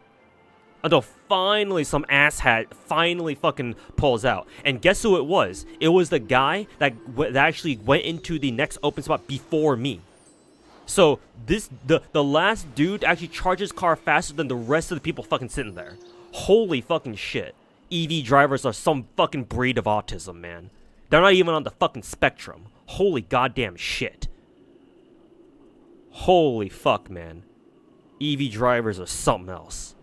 Until finally some asshat finally fucking pulls out. And guess who it was? It was the guy that actually went into the next open spot before me. So the last dude actually charged his car faster than the rest of the people fucking sitting there. Holy fucking shit. EV drivers are some fucking breed of autism, man. They're not even on the fucking spectrum. Holy goddamn shit. Holy fuck, man. EV drivers are something else.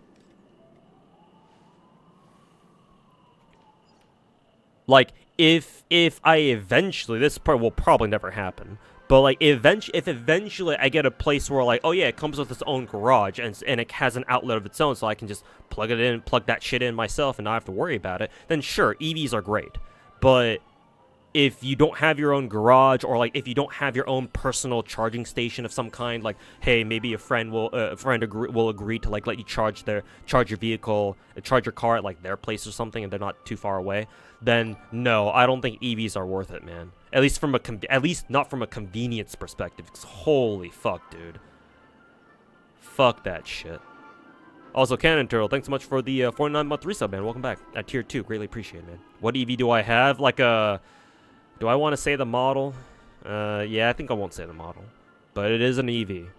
Like, if I eventually, this part will probably never happen, but like if eventually I get a place where like, oh yeah, it comes with its own garage and it has an outlet of its own, so I can just plug that shit in myself and not have to worry about it, then sure, EVs are great. But if you don't have your own garage, or like if you don't have your own personal charging station of some kind, like, hey, maybe a friend will agree to like let you charge your vehicle, charge your car at like their place or something, and they're not too far away, then no, I don't think EVs are worth it, man. At least not from a convenience perspective. 'Cause holy fuck, dude. Fuck that shit. Also, Cannon Turtle, thanks so much for the 49-month resub, man. Welcome back at tier 2. Greatly appreciated, man. What EV do I have? Do I want to say the model? Yeah, I think I won't say the model. But it is an EV.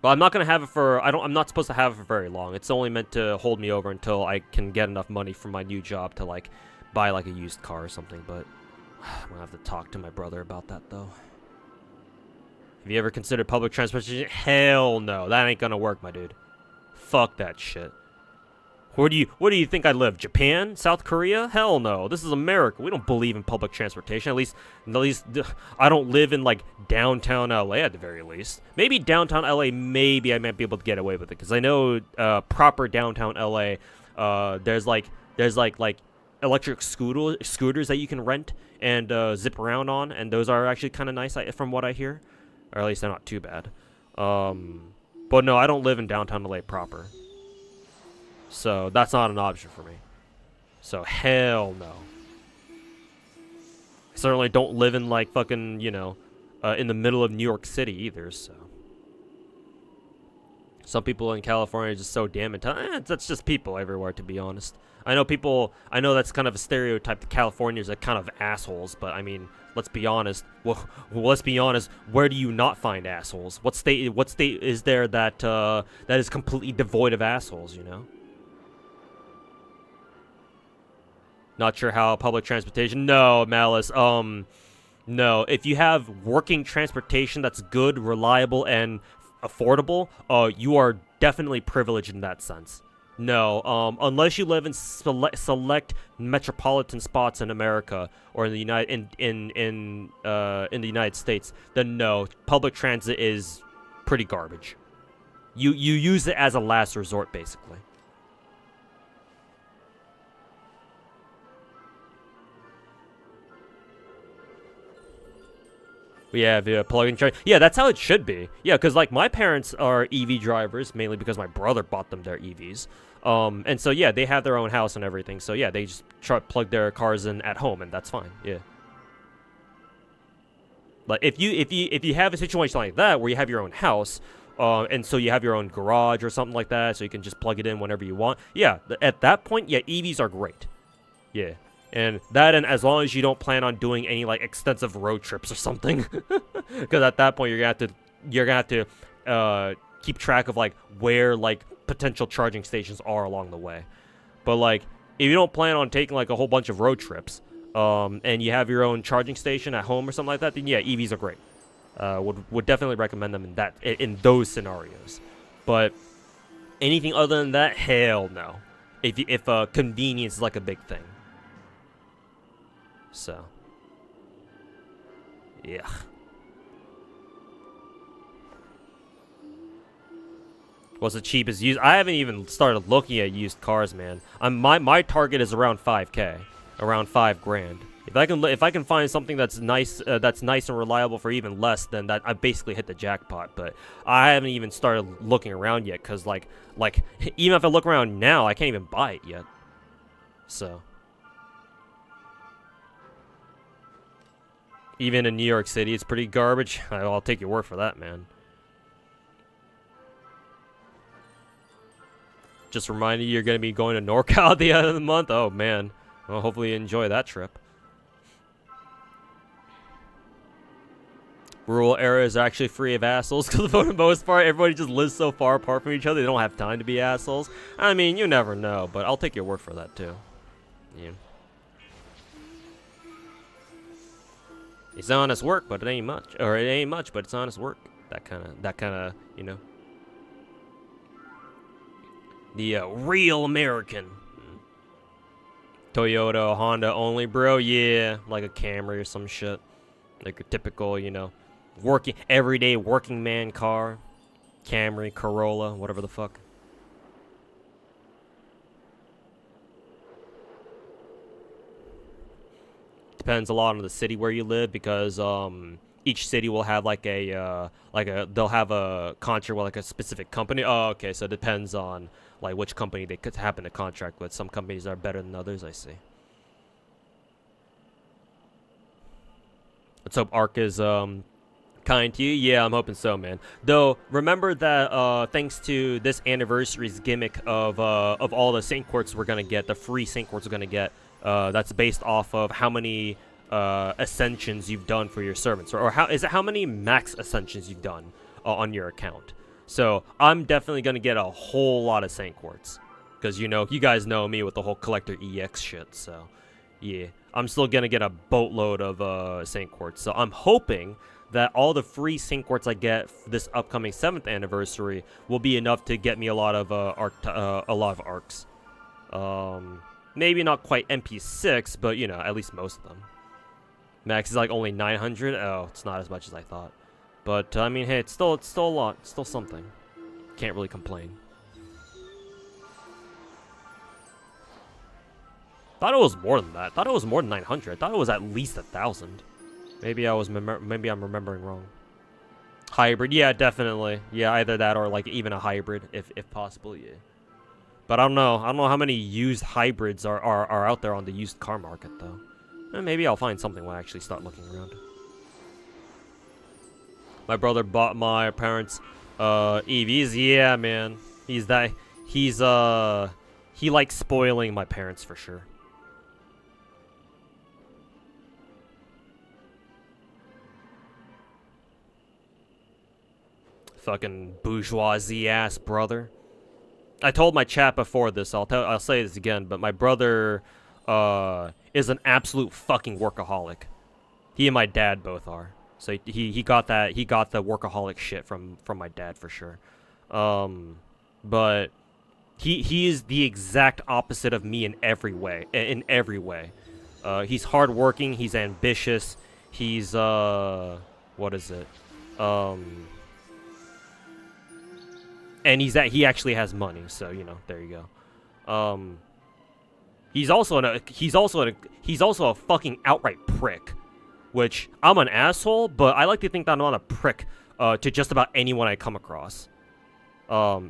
But I'm not going to have it I'm not supposed to have it for very long. It's only meant to hold me over until I can get enough money from my new job to, like, buy, like, a used car or something. But I'm going to have to talk to my brother about that, though. Have you ever considered public transportation? Hell no. That ain't going to work, my dude. Fuck that shit. Where do you think I live? Japan? South Korea? Hell no. This is America. We don't believe in public transportation. At least I don't live in like downtown LA at the very least. Maybe downtown LA, maybe I might be able to get away with it because I know proper downtown LA, there's like electric scooters that you can rent and zip around on, and those are actually kind of nice from what I hear, or at least they're not too bad. But no, I don't live in downtown LA proper. So that's not an option for me. So hell no. I certainly don't live in like fucking, in the middle of New York City either, so. Some people in California are just so damn intelligent. That's just people everywhere, to be honest. I know that's kind of a stereotype that Californians are kind of assholes, but I mean, let's be honest. Well, let's be honest. Where do you not find assholes? What state is there that that is completely devoid of assholes, Not sure how public transportation. No, Malice. No. If you have working transportation that's good, reliable, and affordable, you are definitely privileged in that sense. No, unless you live in select metropolitan spots in America or in the United States, then no, public transit is pretty garbage. You use it as a last resort, basically. Yeah, via plug-in charge. Yeah, that's how it should be. Yeah, because like my parents are EV drivers, mainly because my brother bought them their EVs. And so yeah, they have their own house and everything. So yeah, they just plug their cars in at home, and that's fine. Yeah. Like if you have a situation like that where you have your own house, and so you have your own garage or something like that, so you can just plug it in whenever you want. Yeah, at that point, yeah, EVs are great. Yeah. And as long as you don't plan on doing any like extensive road trips or something, because at that point you're gonna have to keep track of like where like potential charging stations are along the way. But like if you don't plan on taking like a whole bunch of road trips, and you have your own charging station at home or something like that, then yeah, EVs are great. Would definitely recommend them in those scenarios. But anything other than that, hell no. If convenience is like a big thing. So, yeah. What's the cheapest used? I haven't even started looking at used cars, man. My target is around 5K, around $5,000. If I can find something that's nice and reliable for even less, then that I basically hit the jackpot. But I haven't even started looking around yet, cause like even if I look around now, I can't even buy it yet. So. Even in New York City, it's pretty garbage. I'll take your word for that, man. Just reminding you, you're going to be going to NorCal at the end of the month. Oh, man. Well, hopefully you enjoy that trip. Rural areas are actually free of assholes because for the most part, everybody just lives so far apart from each other, they don't have time to be assholes. I mean, you never know, but I'll take your word for that, too. Yeah. It's honest work, but it ain't much. Or it ain't much, but it's honest work. That kind of, The real American. Toyota, Honda only, bro. Yeah, like a Camry or some shit. Like a typical, everyday working man car. Camry, Corolla, whatever the fuck. Depends a lot on the city where you live, because each city will have they'll have a contract with like a specific company. Oh, okay, so it depends on like which company they could happen to contract with. Some companies are better than others, I see. Let's hope Ark is kind to you. Yeah, I'm hoping so, man. Though remember that thanks to this anniversary's gimmick of all the Saint Quartz we're gonna get, the free Saint Quartz we're gonna get. That's based off of how many ascensions you've done for your servants, or how many max ascensions you've done on your account. So I'm definitely gonna get a whole lot of Saint Quartz, because you guys know me with the whole collector EX shit. So yeah, I'm still gonna get a boatload of Saint Quartz. So I'm hoping that all the free Saint Quartz I get this upcoming 7th anniversary will be enough to get me a lot of arcs. Maybe not quite MP6, but you know, at least most of them. Max is like only 900. Oh, it's not as much as I thought. But I mean, hey, it's still a lot. It's still something. Can't really complain. Thought it was more than that. Thought it was more than 900. Thought it was at least 1,000. Maybe maybe I'm remembering wrong. Hybrid, yeah, definitely. Yeah, either that or like even a hybrid, if possible, yeah. But I don't know. I don't know how many used hybrids are out there on the used car market though. Maybe I'll find something when I actually start looking around. My brother bought my parents EVs. Yeah, man. He likes spoiling my parents for sure. Fucking bourgeoisie ass brother. I told my chat before this. I'll say this again, but my brother is an absolute fucking workaholic. He and my dad both are. So he got the workaholic shit from my dad for sure. But he is the exact opposite of me in every way. He's hardworking, he's ambitious, he's what is it? And he actually has money, so you know, there you go. He's also a fucking outright prick, which I'm an asshole, but I like to think that I'm not a prick to just about anyone I come across.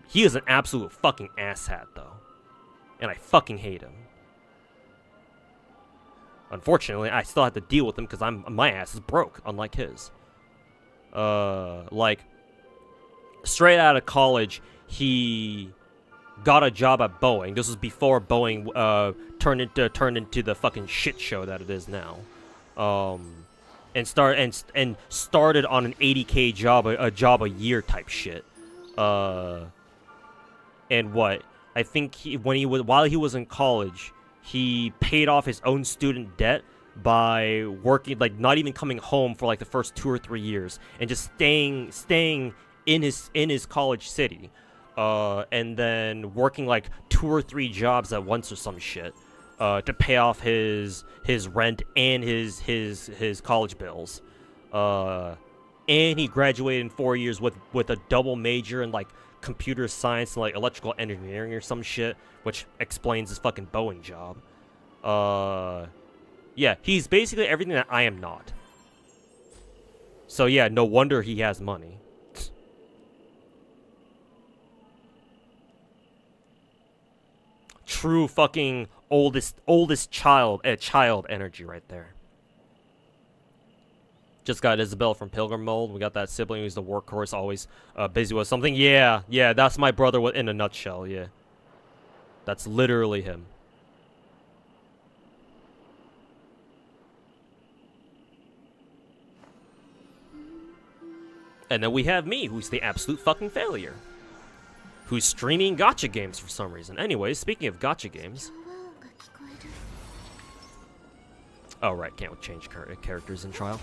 He is an absolute fucking asshat though, and I fucking hate him. Unfortunately, I still have to deal with him because my ass is broke, unlike his. Like, straight out of college, he got a job at Boeing. This was before Boeing turned into the fucking shit show that it is now. And started on an 80K job, a job a year type shit. And what I think while he was in college, he paid off his own student debt by working, like not even coming home for like the first 2 or 3 years, and just staying in his college city, and then working like 2 or 3 jobs at once or some shit, to pay off his rent and his college bills. And he graduated in 4 years with a double major in like computer science and like electrical engineering or some shit, which explains his fucking Boeing job. Yeah, he's basically everything that I am not. So yeah, no wonder he has money. True fucking oldest child energy right there. Just got Isabel from Pilgrim Mold. We got that sibling who's the workhorse, always busy with something. Yeah, that's my brother in a nutshell, yeah. That's literally him. And then we have me, who's the absolute fucking failure. Who's streaming gacha games for some reason. Anyways, speaking of gacha games. Oh, right, can't change characters in trial.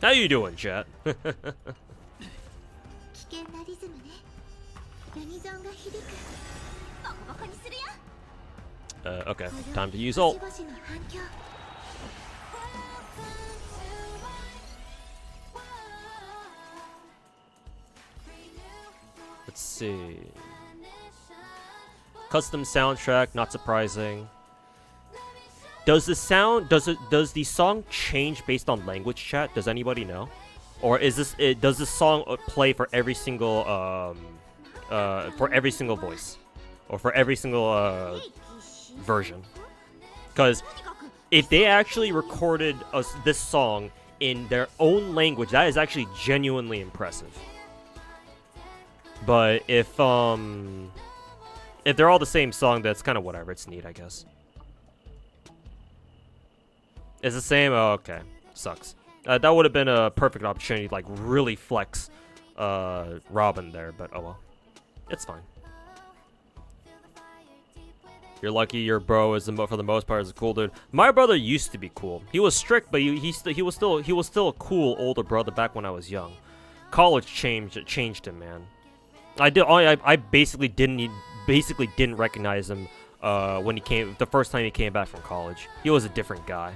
How you doing, chat? Okay, time to use ult. Let's see. Custom soundtrack, not surprising. Does the song change based on language, chat? Does anybody know? Or is does this song play for every single voice? Or for every single version? Because if they actually recorded this song in their own language, that is actually genuinely impressive. But if they're all the same song, that's kind of whatever. It's neat, I guess. It's the same? Oh, okay. Sucks. That would have been a perfect opportunity to, like, really flex Robin there, but oh well. It's fine. You're lucky your bro is, for the most part, is a cool dude. My brother used to be cool. He was strict, but he was still a cool older brother back when I was young. College changed him, man. I did. I basically didn't recognize him when he came the first time he came back from college. He was a different guy.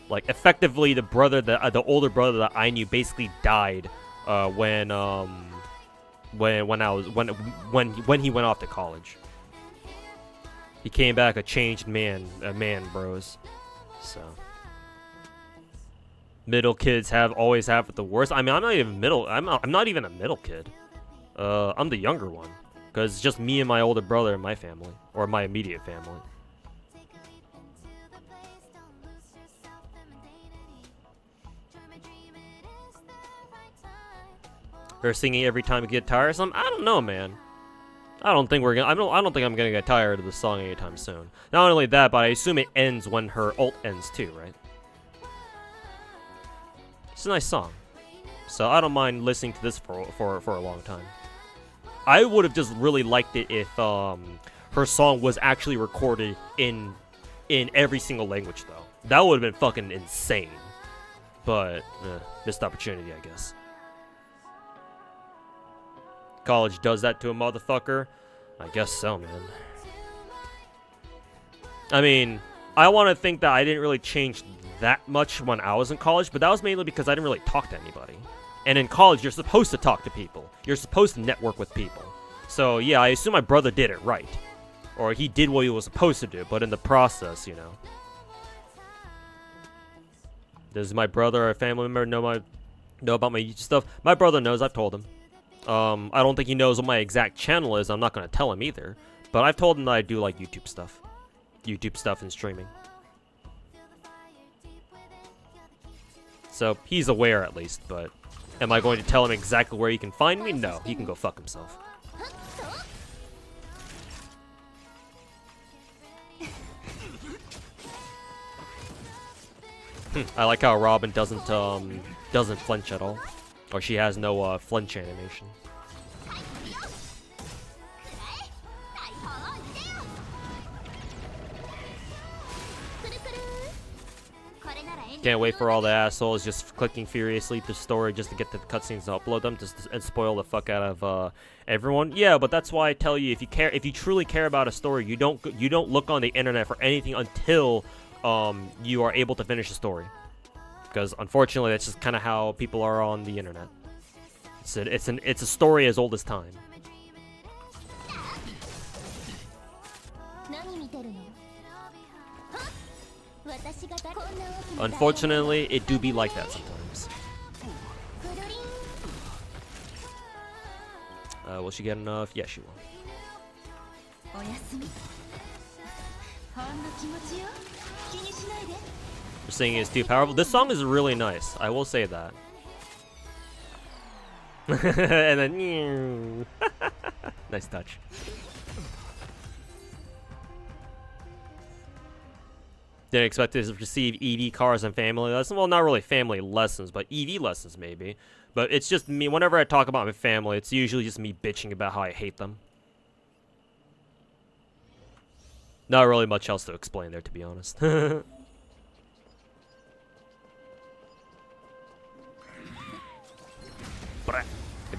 Like effectively, the older brother that I knew basically died when he went off to college. He came back a changed man, bros. So middle kids always have it the worst. I mean, I'm not even middle. I'm not even a middle kid. I'm the younger one, because it's just me and my older brother and my family, or my immediate family. Her singing every time you get tiresome. I don't know, man. I don't think I'm gonna get tired of the song anytime soon. Not only that, but I assume it ends when her ult ends too, right? It's a nice song, so I don't mind listening to this for a long time. I would have just really liked it if her song was actually recorded in every single language, though. That would have been fucking insane. But missed opportunity, I guess. College does that to a motherfucker? I guess so, man. I mean, I want to think that I didn't really change that much when I was in college, but that was mainly because I didn't really talk to anybody. And in college, you're supposed to talk to people. You're supposed to network with people. So, yeah, I assume my brother did it right. Or he did what he was supposed to do, but in the process, you know. Does my brother or a family member know about my YouTube stuff? My brother knows, I've told him. I don't think he knows what my exact channel is. I'm not going to tell him either. But I've told him that I do like YouTube stuff. YouTube stuff and streaming. So, he's aware at least, but am I going to tell him exactly where he can find me? No, he can go fuck himself. I like how Robin doesn't flinch at all. Or she has no flinch animation. Can't wait for all the assholes just clicking furiously through story just to get the cutscenes and upload them and spoil the fuck out of everyone. Yeah, but that's why I tell you, if you truly care about a story, you don't look on the internet for anything until you are able to finish the story. Because unfortunately, that's just kind of how people are on the internet. It's a story as old as time. Unfortunately, it do be like that sometimes. Will she get enough? Yes, she will. Her singing is too powerful. This song is really nice. I will say that. And then, nice touch. Didn't expect to receive EV cars and family lessons. Well, not really family lessons, but EV lessons maybe. But it's just me. Whenever I talk about my family, it's usually just me bitching about how I hate them. Not really much else to explain there, to be honest. Have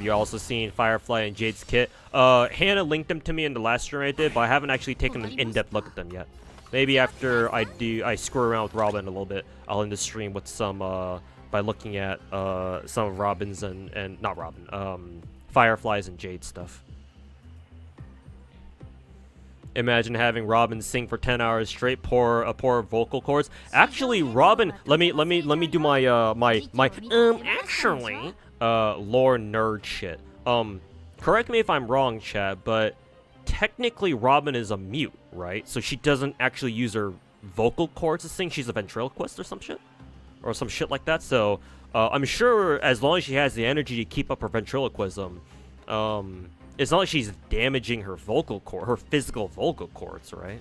you also seen Firefly and Jade's kit? Hannah linked them to me in the last stream I did, but I haven't actually taken an in-depth look at them yet. Maybe after I screw around with Robin a little bit, I'll end the stream with some, by looking at, some of Robin's and not Robin, Fireflies and Jade stuff. Imagine having Robin sing for 10 hours straight, poor vocal cords. Actually, Robin, let me do my actually, lore nerd shit. Correct me if I'm wrong, chat, but technically Robin is a mute, right? So she doesn't actually use her vocal cords to sing. She's a ventriloquist or some shit? Or some shit like that. So, I'm sure as long as she has the energy to keep up her ventriloquism, it's not like she's damaging her vocal cord, her physical vocal cords, right?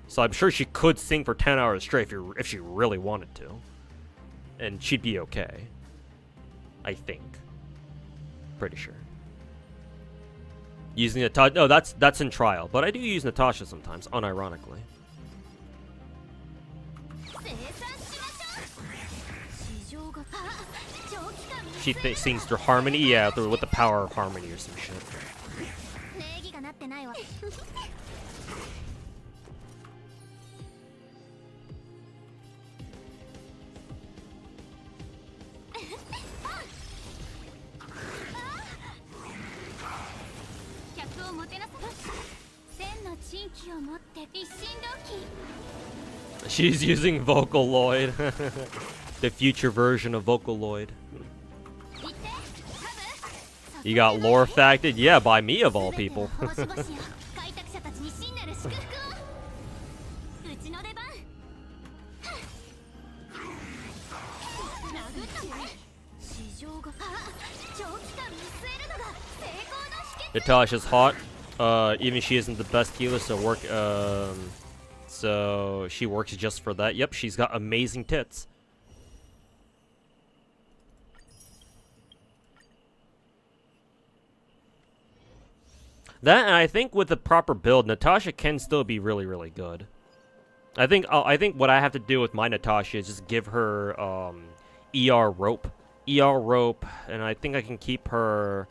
So I'm sure she could sing for 10 hours straight if she really wanted to. And she'd be okay. I think. Pretty sure. Using Natasha. No, that's in trial. But I do use Natasha sometimes, unironically. She sings through harmony, yeah, with the power of harmony or some shit. She's using Vocaloid. The future version of Vocaloid. You got lore facted? Yeah, by me of all people. Natasha's hot. Even she isn't the best healer, so she works just for that. Yep, she's got amazing tits. That, and I think with the proper build, Natasha can still be really, really good. I think what I have to do with my Natasha is just give her ER rope, and I think I can keep her.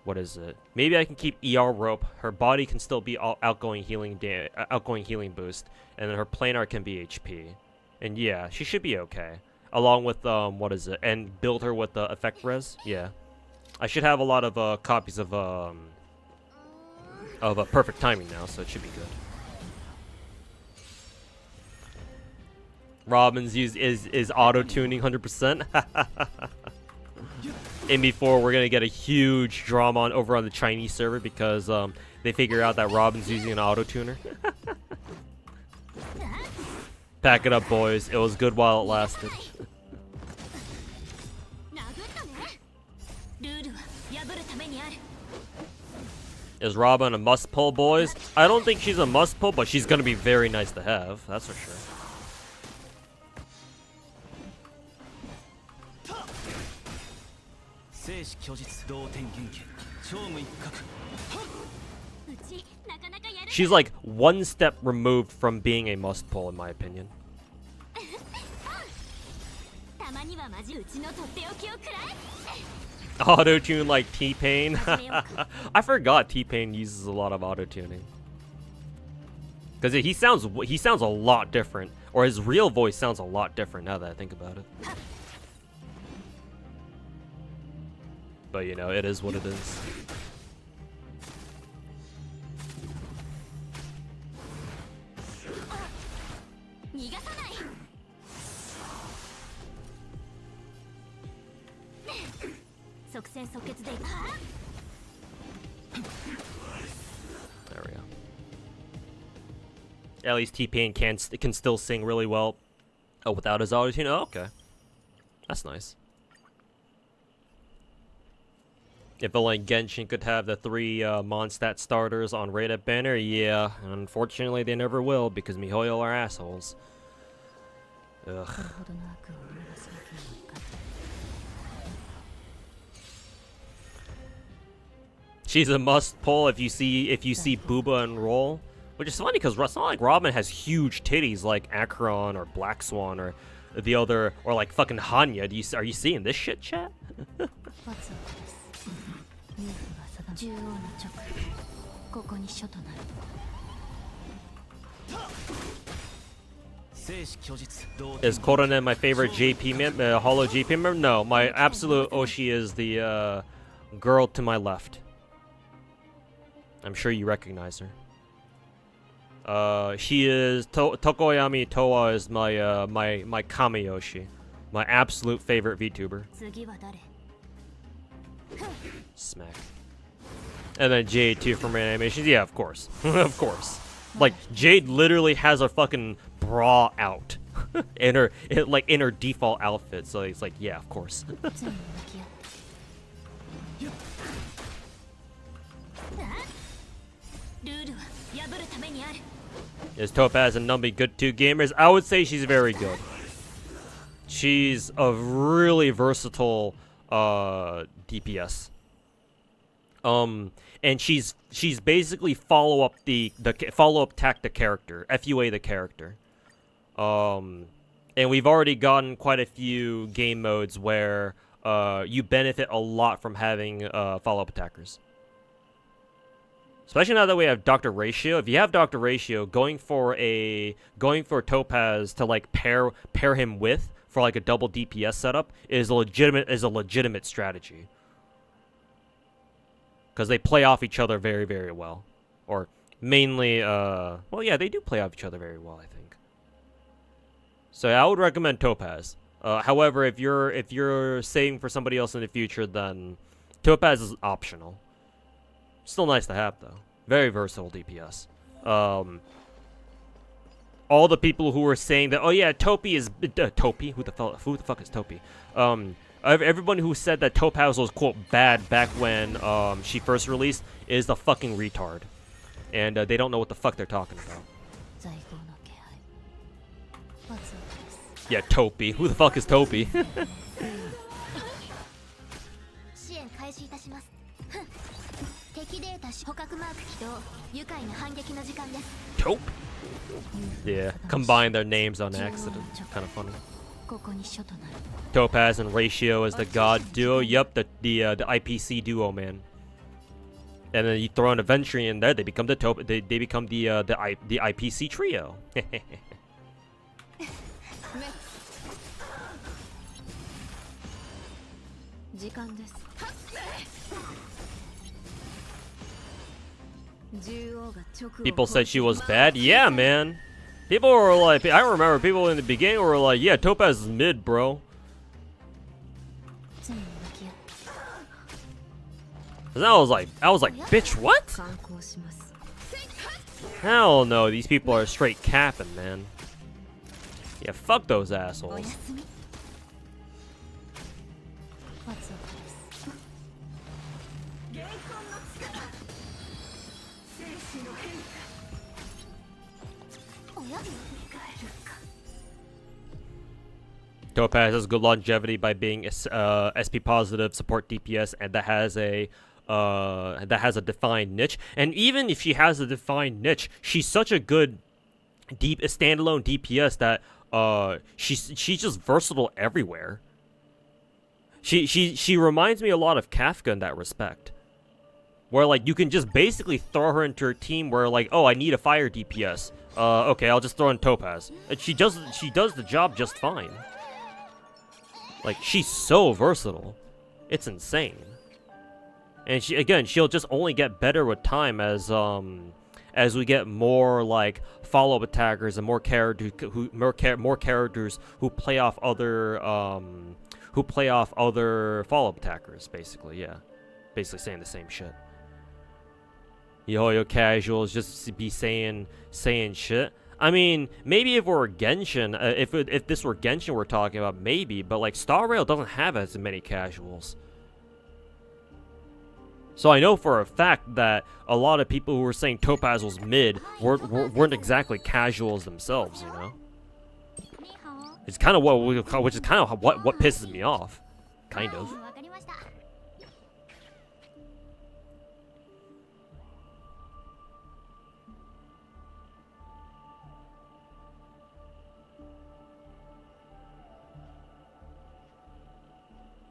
What is it? Maybe I can keep ER rope. Her body can still be outgoing healing boost, and then her planar can be HP. And yeah, she should be okay. Along with what is it? And build her with the effect res. Yeah, I should have a lot of copies of perfect timing now, so it should be good. Robin's is auto tuning 100%. And before we're gonna get a huge drama over on the Chinese server because they figure out that Robin's using an auto tuner. Pack it up, boys. It was good while it lasted. Is Robin a must pull, boys? I don't think she's a must pull, but she's gonna be very nice to have. That's for sure. She's like one step removed from being a must pull, in my opinion. Auto-tune like T-Pain. I forgot T-Pain uses a lot of auto-tuning. Because he sounds a lot different. Or his real voice sounds a lot different now that I think about it. But you know, it is what it is. There we go. At least T-Pain can still sing really well. Oh, without his auto-tune? Oh, okay. That's nice. If only Genshin could have the 3 Mondstadt starters on rated banner, yeah. Unfortunately, they never will because MiHoYo are assholes. Ugh. She's a must pull if you see Booba and Roll, which is funny because it's not like Robin has huge titties like Acheron or Black Swan or the other, or like fucking Hanya. Are you seeing this shit, chat? Is Koronen my favorite JP member, Hollow JP member? No, my absolute Oshi is the girl to my left. I'm sure you recognize her. She is Tokoyami Toa is my my Kamiyoshi, my absolute favorite VTuber. Smack. And then Jade too from animations. Yeah, of course, of course. Like Jade literally has a fucking bra out in her default outfit. So it's like, yeah, of course. Is Topaz and Numby good 2 gamers? I would say she's very good. She's a really versatile DPS. And she's basically follow up tactic character, FUA the character. And And we've already gotten quite a few game modes where you benefit a lot from having follow-up attackers. Especially now that we have Dr. Ratio. If you have Dr. Ratio, going for Topaz to like pair him with for like a double DPS setup is a legitimate strategy. Because they play off each other very, very well. Or mainly well yeah, they do play off each other very well, I think. So yeah, I would recommend Topaz. However, if you're saving for somebody else in the future, then Topaz is optional. Still nice to have though. Very versatile DPS. All the people who were saying that, oh yeah, Topi is Topi. Who the fuck is Topi? Everyone who said that Topaz was quote bad back when she first released is a fucking retard, and they don't know what the fuck they're talking about. Yeah, Topi. Who the fuck is Topi? Tope? Yeah, combine their names on accident. Kind of funny. Topaz and Ratio as the god duo. Yep, the IPC duo, man. And then you throw an Aventry in there, they become the They become the IPC trio. People said she was bad. Yeah, man. People were like, I remember people in the beginning were like, yeah, Topaz is mid, bro. And I was like, bitch, what? Hell no, these people are straight capping, man. Yeah, fuck those assholes. Topaz has good longevity by being SP positive, support DPS, and that has a defined niche. And even if she has a defined niche, she's such a good standalone DPS that she's just versatile everywhere. She reminds me a lot of Kafka in that respect, where like you can just basically throw her into her team where like, oh, I need a fire DPS. Okay, I'll just throw in Topaz, and she does the job just fine. Like, she's so versatile. It's insane. And she'll just only get better with time as we get more like follow-up attackers and more characters who play off other follow-up attackers, basically, yeah. Basically saying the same shit. Yo casuals just be saying shit. I mean, maybe if we're Genshin, if this were Genshin we're talking about, maybe, but like Star Rail doesn't have as many casuals. So I know for a fact that a lot of people who were saying Topaz was mid weren't exactly casuals themselves, you know. It's kind of what pisses me off, kind of.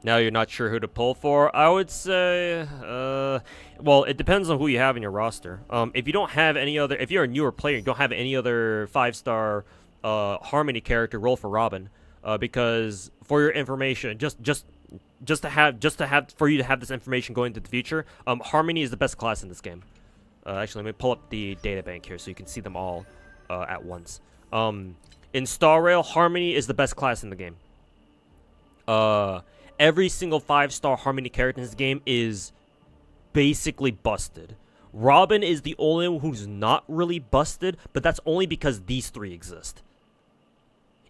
Now you're not sure who to pull for? I would say, well, it depends on who you have in your roster. If you don't have any other, if you're a newer player, you don't have any other 5-star Harmony character, roll for Robin, because for your information, just for you to have this information going into the future, Harmony is the best class in this game. Actually, let me pull up the data bank here so you can see them all at once. In Star Rail, Harmony is the best class in the game. Every single 5-star Harmony character in this game is basically busted. Robin is the only one who's not really busted, but that's only because these three exist.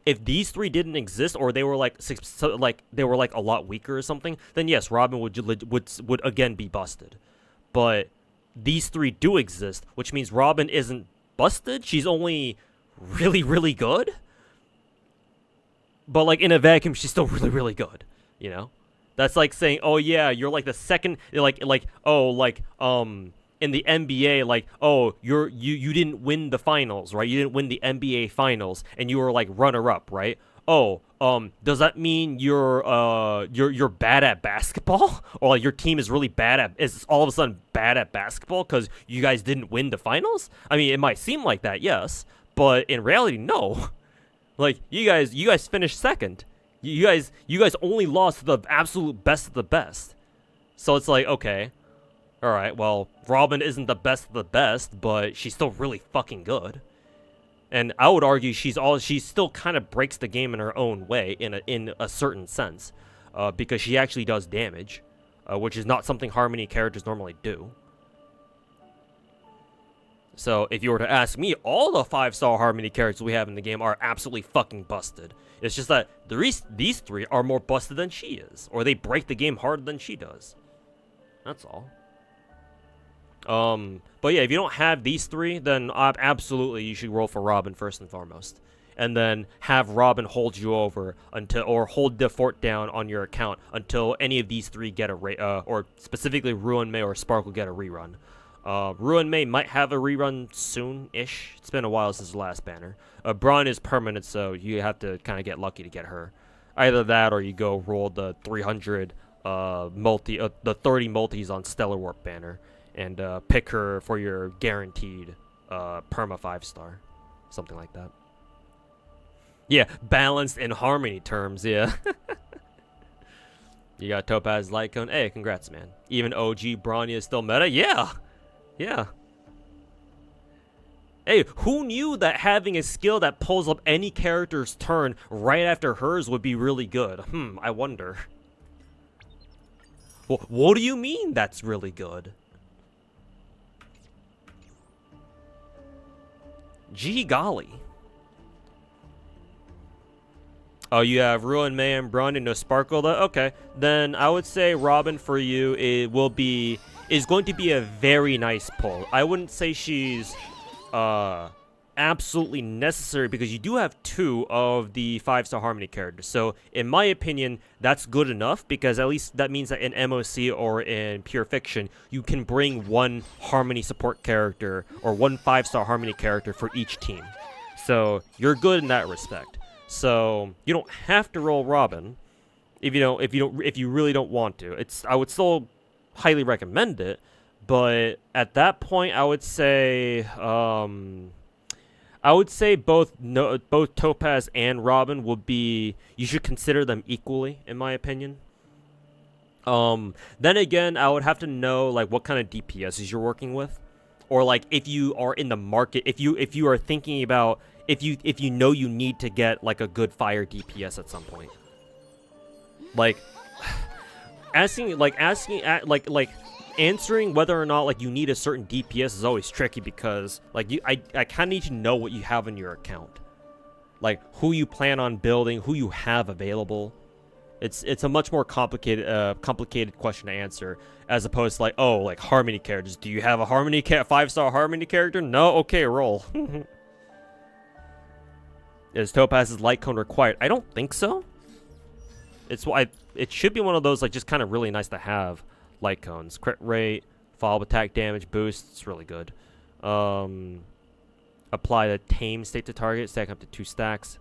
If these three didn't exist, or they were like a lot weaker or something, then yes, Robin would again be busted. But these three do exist, which means Robin isn't busted. She's only really, really good. But like in a vacuum, she's still really, really good. You know, that's like saying, oh yeah, you're like the second, in the NBA, like, oh, you didn't win the finals, right? You didn't win the NBA finals, and you were like runner-up, right? oh, does that mean you're bad at basketball, or like your team is really is all of a sudden bad at basketball because you guys didn't win the finals? I mean, it might seem like that, yes, but in reality, no. Like you guys finished second. You guys only lost to the absolute best of the best. So it's like, okay, all right, well, Robin isn't the best of the best, but she's still really fucking good. And I would argue she still kind of breaks the game in her own way in a certain sense, because she actually does damage, which is not something Harmony characters normally do. So if you were to ask me, all the 5-star Harmony characters we have in the game are absolutely fucking busted. It's just that these three are more busted than she is, or they break the game harder than she does. That's all. But yeah, if you don't have these three, then absolutely you should roll for Robin first and foremost, and then have Robin hold you over or hold the fort down on your account until any of these three get or specifically Ruin May or Sparkle get a rerun. Ruin May might have a rerun soon-ish. It's been a while since the last banner. Braun is permanent, so you have to kind of get lucky to get her. Either that, or you go roll the 300 the 30 multis on Stellar Warp banner, and pick her for your guaranteed perma 5-star, something like that. Yeah, balanced in Harmony terms. Yeah. You got Topaz Light Cone. Hey, congrats, man. Even OG Brawny is still meta. Yeah. Yeah. Hey, who knew that having a skill that pulls up any character's turn right after hers would be really good? I wonder. Well, what do you mean that's really good? Gee golly. Oh, you have Ruin May and Braun and no Sparkle though? Okay. Then I would say Robin for you is going to be a very nice pull. I wouldn't say she's absolutely necessary because you do have 2 of the 5-star Harmony characters. So in my opinion, that's good enough because at least that means that in MOC or in Pure Fiction, you can bring 1 Harmony support character or 1 5-star Harmony character for each team. So you're good in that respect. So you don't have to roll Robin if you really don't want to. I would still highly recommend it, but at that point I would say both Topaz and Robin you should consider them equally, in my opinion. Then again, I would have to know like what kind of DPSs you're working with, or like if you are in the market, if you are thinking about if you know you need to get like a good fire DPS at some point. Like answering whether or not like you need a certain DPS is always tricky because like I kind of need to know what you have in your account, like who you plan on building, who you have available. It's a much more complicated question to answer as opposed to like, oh, like Harmony characters. Do you have a 5-star Harmony character? No. Okay, roll. Is Topaz's Light Cone required? I don't think so. It should be one of those like just kind of really nice to have light cones. Crit rate, follow attack damage boost. It's really good. Apply the tame state to target, stack up to 2 stacks.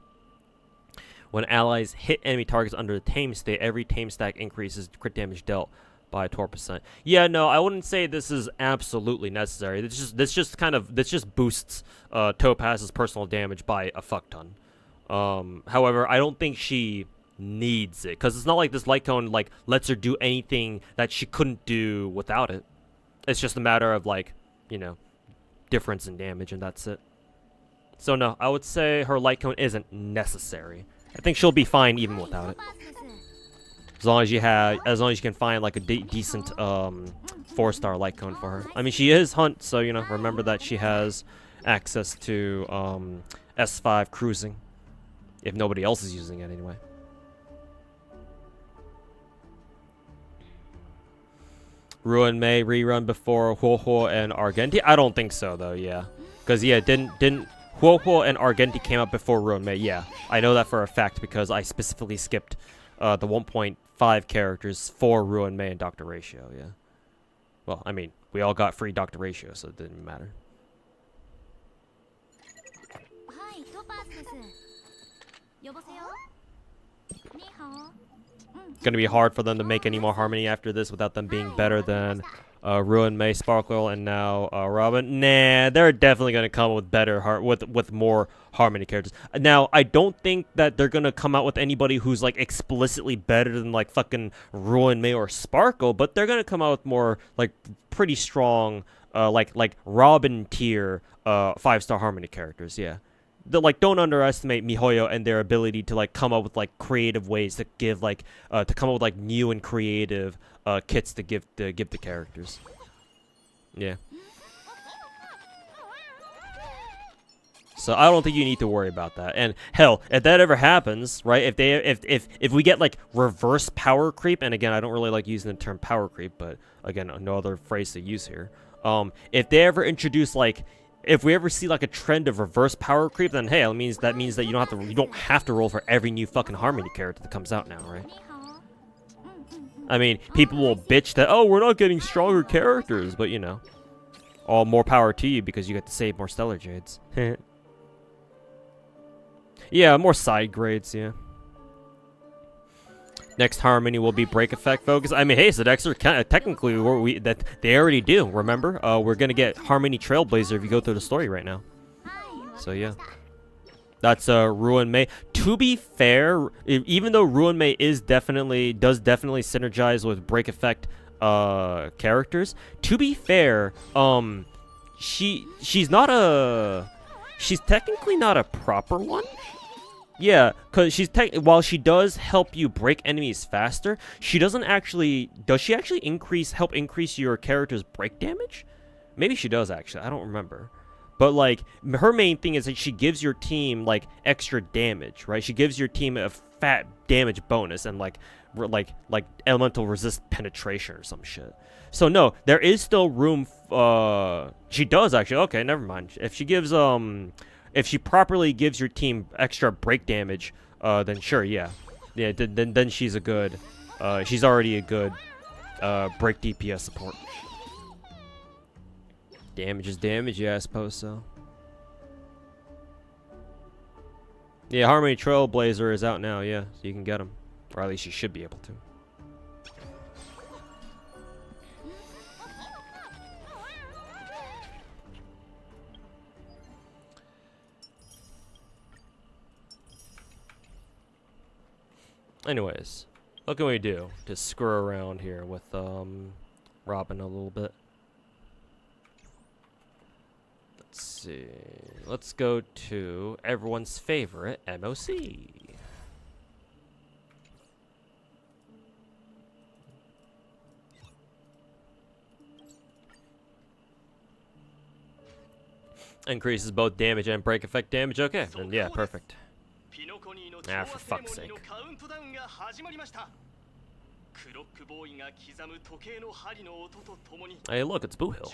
When allies hit enemy targets under the tame state, every tame stack increases crit damage dealt by 12%. Yeah, no, I wouldn't say this is absolutely necessary. This just boosts Topaz's personal damage by a fuck ton. However, I don't think she needs it because it's not like this light cone like lets her do anything that she couldn't do without it. It's just a matter of like, difference in damage, and that's it. So no, I would say her light cone isn't necessary. I think she'll be fine even without it. As long as you can find like a decent 4-star light cone for her. I mean, she is Hunt, so remember that she has access to S5 cruising if nobody else is using it anyway. Ruin May rerun before Huohuo and Argenti? I don't think so though, yeah. Because didn't Huohuo and Argenti came up before Ruin May? Yeah, I know that for a fact because I specifically skipped the 1.5 characters for Ruin May and Dr. Ratio, yeah. Well, I mean, we all got free Dr. Ratio, so it didn't matter. Gonna be hard for them to make any more Harmony after this without them being better than Ruin, May, Sparkle, and now Robin. Nah, they're definitely gonna come with better with more Harmony characters. Now, I don't think that they're gonna come out with anybody who's like explicitly better than like fucking Ruin, May, or Sparkle, but they're gonna come out with more like pretty strong like Robin tier 5-star Harmony characters. Yeah. Like, don't underestimate MiHoYo and their ability to like come up with like creative ways to give like to come up with like new and creative kits to give the characters. Yeah. So I don't think you need to worry about that. And hell, if that ever happens, right? If we get like reverse power creep, and again, I don't really like using the term power creep, but again, no other phrase to use here. If they ever introduce like, if we ever see like a trend of reverse power creep, then hey, that means that you don't have to roll for every new fucking Harmony character that comes out now, right? I mean, people will bitch that, oh, we're not getting stronger characters, but you know, all more power to you because you get to save more Stellar Jades. Yeah, more side grades, yeah. Next Harmony will be break effect focus. I mean, hey, so Dexter, technically, that they already do. Remember, we're gonna get Harmony Trailblazer if you go through the story right now. So yeah, that's Ruin May. To be fair, even though Ruin May does definitely synergize with break effect characters. To be fair, she's technically not a proper one. Yeah, because while she does help you break enemies faster, she doesn't actually... Does she actually help increase your character's break damage? Maybe she does, actually. I don't remember. But, like, her main thing is that she gives your team, like, extra damage, right? She gives your team a fat damage bonus and, like elemental resist penetration or some shit. So, no, there is still room... she does, actually. Okay, never mind. If she gives, if she properly gives your team extra break damage, then sure, yeah. Yeah, then she's a good... she's already a good break DPS support. Damage is damage, yeah, I suppose so. Yeah, Harmony Trailblazer is out now, yeah, so you can get him. Or at least you should be able to. Anyways, what can we do to screw around here with Robin a little bit? Let's see. Let's go to everyone's favorite MOC. Increases both damage and break effect damage. Okay, then yeah, perfect. Ah, for fuck's sake. Hey, look, it's Boo Hill.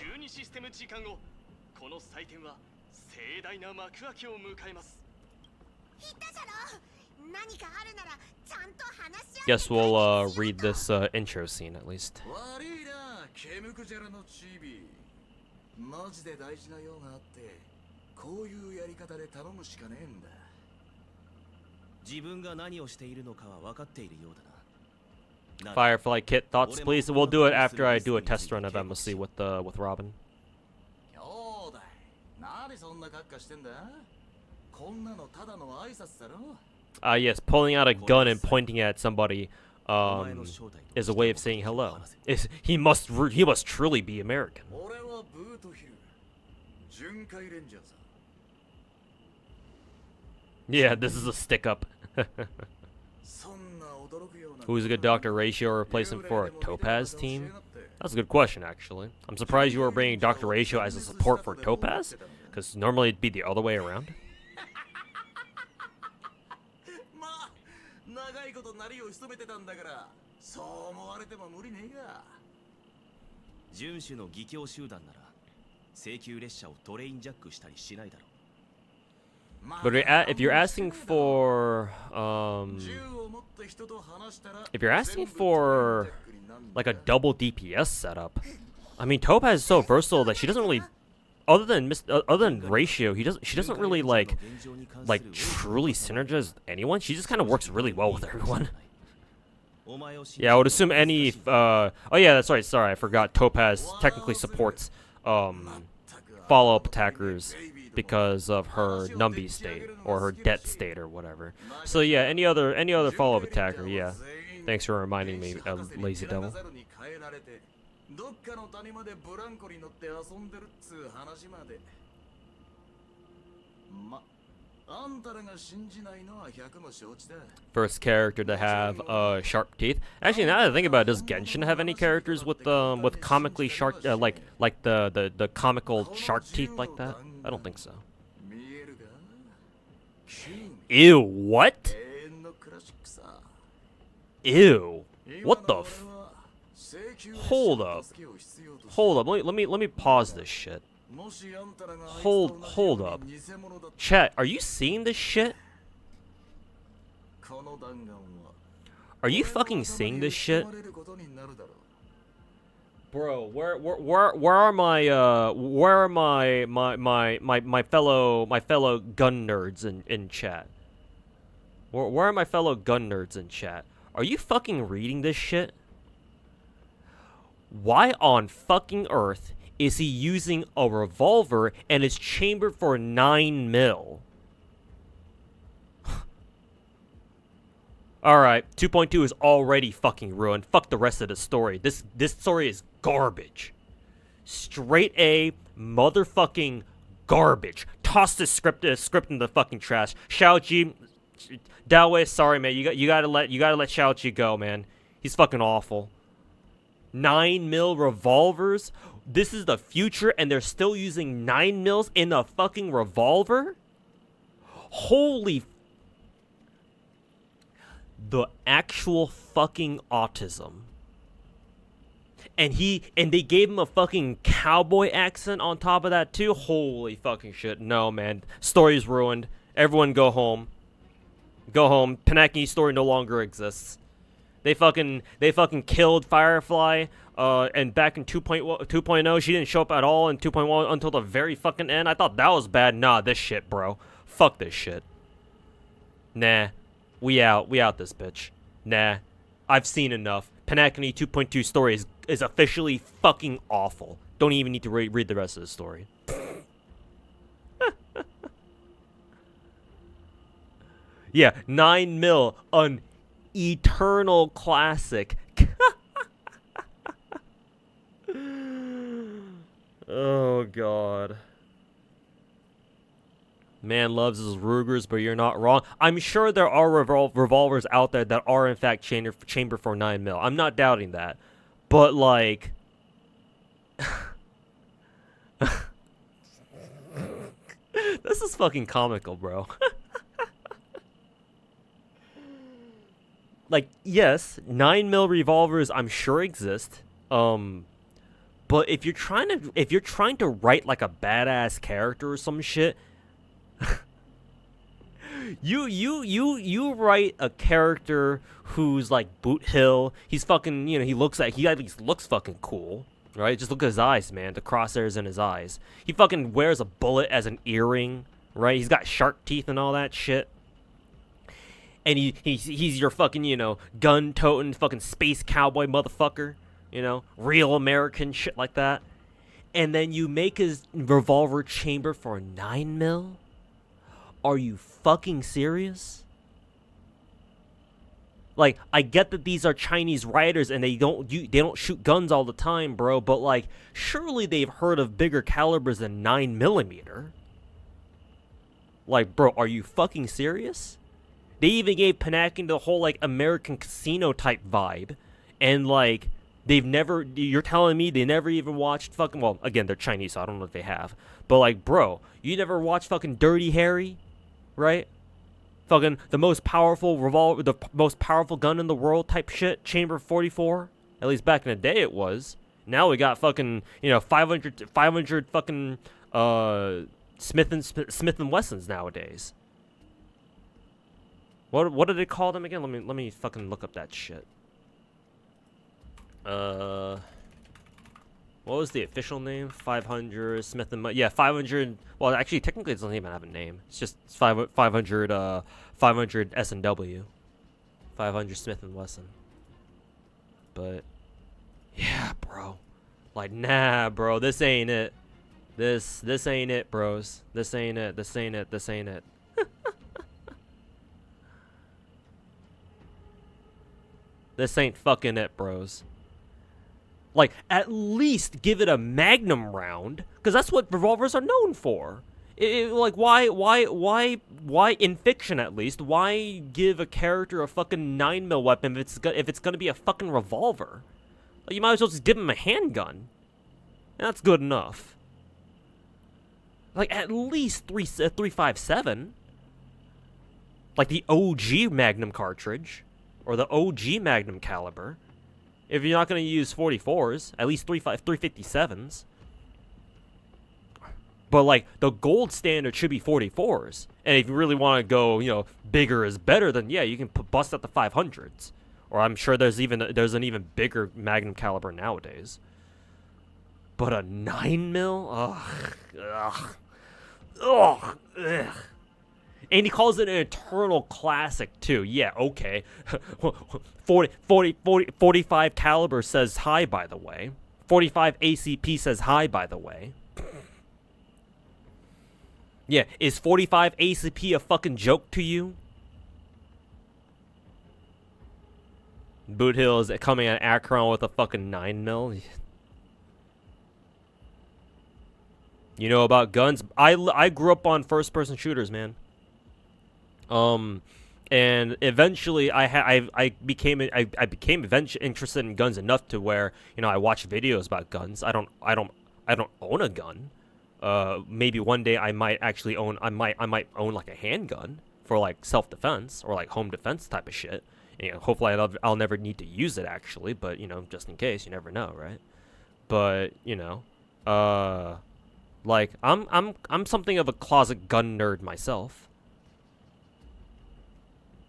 Guess we'll read this intro scene at least. Firefly kit thoughts, please. We'll do it after I do a test run of MOC with Robin. Yes, pulling out a gun and pointing at somebody is a way of saying hello. He must truly be American. Yeah, this is a stick-up. Who's a good Dr. Ratio replacement for a Topaz team? That's a good question, actually. I'm surprised you were bringing Dr. Ratio as a support for Topaz, because normally it'd be the other way around. But if you're asking for like a double DPS setup, I mean, Topaz is so versatile that she doesn't really other than ratio, she doesn't really like truly synergize with anyone. She just kind of works really well with everyone. Yeah, I would assume any oh yeah, that's right. Sorry, I forgot. Topaz technically supports follow-up attackers because of her Numby state or her debt state or whatever. So yeah, any other follow-up attacker, yeah. Thanks for reminding me, Lazy Devil. First character to have sharp teeth. Actually, now that I think about it, does Genshin have any characters with comically sharp like the comical shark teeth like that? I don't think so. Ew, what? Ew. What the f— Hold up. Let me pause this shit. Hold up. Chat, are you seeing this shit? Are you fucking seeing this shit? Bro, where are my fellow gun nerds in chat? Where are my fellow gun nerds in chat? Are you fucking reading this shit? Why on fucking earth is he using a revolver and it's chambered for 9 mil? Alright, 2.2 is already fucking ruined. Fuck the rest of the story. This story is garbage. Straight A motherfucking garbage. Toss this script in the fucking trash. Xiaoji, Daowei, sorry man, you gotta let Xiaoji go, man. He's fucking awful. 9 mil revolvers? This is the future and they're still using 9 mils in a fucking revolver? Holy— the actual fucking autism. And they gave him a fucking cowboy accent on top of that too? Holy fucking shit. No, man. Story's ruined. Everyone go home. Go home. Penacony story no longer exists. They fucking killed Firefly, and back in 2.0, she didn't show up at all in 2.1 until the very fucking end. I thought that was bad. Nah, this shit, bro. Fuck this shit. Nah. We out this bitch. Nah. I've seen enough. Penacony 2.2 story is officially fucking awful. Don't even need to read the rest of the story. Yeah, 9 mil, an eternal classic. Oh god. Man loves his Rugers, but you're not wrong. I'm sure there are revolvers out there that are in fact chambered for 9 mil. I'm not doubting that. But like this is fucking comical, bro. Like, yes, 9 mil revolvers I'm sure exist. But if you're trying to write like a badass character or some shit, you write a character who's like Boot Hill. He's fucking, he at least looks fucking cool, right? Just look at his eyes, man. The crosshairs in his eyes. He fucking wears a bullet as an earring, right? He's got shark teeth and all that shit. And he's your fucking, gun-toting fucking space cowboy motherfucker, real American shit like that. And then you make his revolver chamber for 9 mil? Are you fucking serious? Like, I get that these are Chinese writers and they don't shoot guns all the time, bro, but like, surely they've heard of bigger calibers than 9mm. Like, bro, are you fucking serious? They even gave Penacony the whole, like, American casino type vibe. And, like, you're telling me they never even watched fucking, well, again, they're Chinese, so I don't know if they have. But, like, bro, you never watched fucking Dirty Harry, right? Fucking the most powerful revolver, the most powerful gun in the world type shit, Chamber 44. At least back in the day it was. Now we got fucking, 500 fucking, Smith and Wessons nowadays. What did they call them again? Let me fucking look up that shit. What was the official name? 500 Smith and yeah, 500. Well, actually, technically, it doesn't even have a name. It's just 500 500 S&W, 500 Smith and Wesson. But yeah, bro, like nah, bro, this ain't it. This ain't it, bros. This ain't it. This ain't it. This ain't it. This ain't fucking it, bros. Like, at least give it a magnum round, because that's what revolvers are known for. Like, why in fiction at least, why give a character a fucking 9mm weapon if it's gonna be a fucking revolver? Like, you might as well just give him a handgun. That's good enough. Like, at least 357. Like the OG Magnum cartridge, or the OG Magnum caliber. If you're not going to use 44s, at least 357s. But, like, the gold standard should be 44s. And if you really want to go, you know, bigger is better, then, yeah, you can bust out the 500s. Or I'm sure there's an even bigger Magnum caliber nowadays. But a 9mm? Ugh. Ugh. Ugh. And he calls it an eternal classic, too. Yeah, okay. 45 caliber says hi, by the way. 45 ACP says hi, by the way. Yeah, is 45 ACP a fucking joke to you? Boot Hill is coming at Akron with a fucking 9mm. You know about guns? I grew up on first-person shooters, man. And eventually I became interested in guns enough to where, you know, I watch videos about guns. I don't own a gun. Maybe one day I might actually own like a handgun for like self-defense or like home defense type of shit. You know, hopefully I'll never need to use it actually, but you know, just in case, you never know, right? But, you know, like I'm something of a closet gun nerd myself.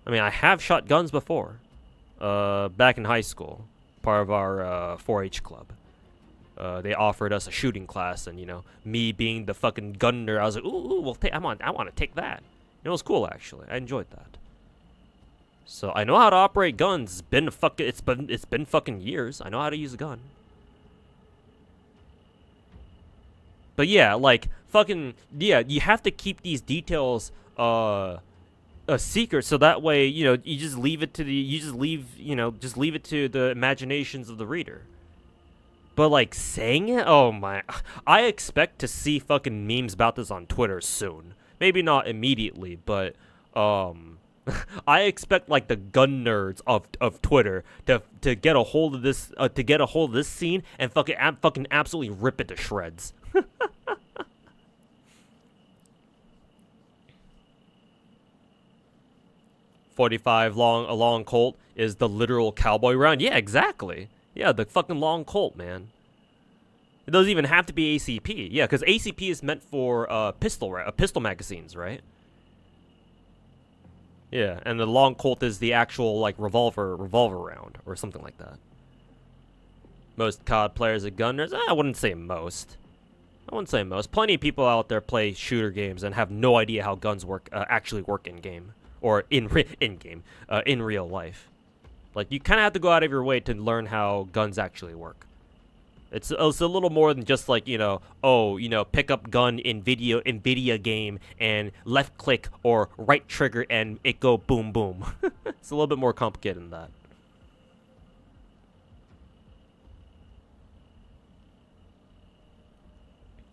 I mean, I have shot guns before. Back in high school, part of our 4-H club. They offered us a shooting class, and you know, me being the fucking gun nerd, I was like, ooh, well, I want to take that. It was cool actually. I enjoyed that. So I know how to operate guns. It's been fucking years. I know how to use a gun. But yeah, like fucking yeah, you have to keep these details a secret, so that way, you know, you just leave it to the imaginations of the reader. But like saying it, oh my, I expect to see fucking memes about this on Twitter soon. Maybe not immediately, but I expect like the gun nerds of Twitter to get a hold of this scene and fucking absolutely rip it to shreds. 45 a long Colt is the literal cowboy round. Yeah, exactly. Yeah, the fucking long Colt, man. It doesn't even have to be ACP. Yeah, because ACP is meant for pistol magazines, right? Yeah, and the long Colt is the actual like revolver round or something like that. Most COD players are gunners. I wouldn't say most. Plenty of people out there play shooter games and have no idea how guns actually work in game. Or in real life. Like, you kind of have to go out of your way to learn how guns actually work. It's a little more than just like, you know, oh, you know, pick up gun in video game and left click or right trigger and it go boom boom. It's a little bit more complicated than that.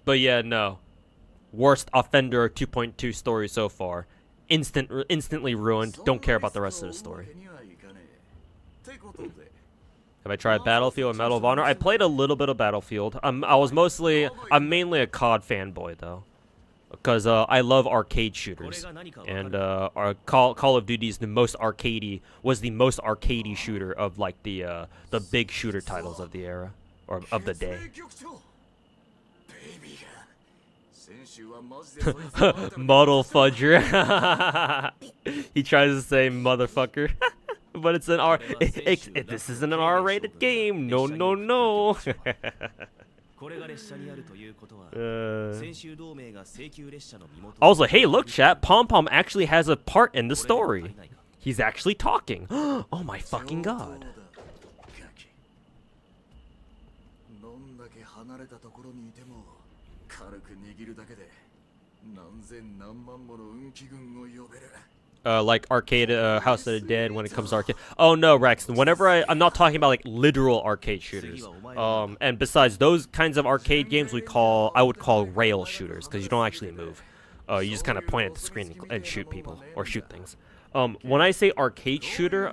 But yeah, no. Worst Offender 2.2 story so far. Instantly ruined. Don't care about the rest of the story. Have I tried Battlefield and Medal of Honor? I played a little bit of Battlefield. I'm mainly a COD fanboy though, because I love arcade shooters, and our Call of Duty is the most arcadey shooter of like the big shooter titles of the era or of the day. Model fudger. He tries to say motherfucker. But it's an this isn't an R-rated game. No. Also, hey, look, chat. Pom Pom actually has a part in the story. He's actually talking. Oh my fucking god. Like arcade House of the Dead when it comes to arcade. Oh no, Rex. Whenever I'm not talking about like literal arcade shooters. And besides those kinds of arcade games, I would call rail shooters because you don't actually move. You just kind of point at the screen and shoot people or shoot things. When I say arcade shooter,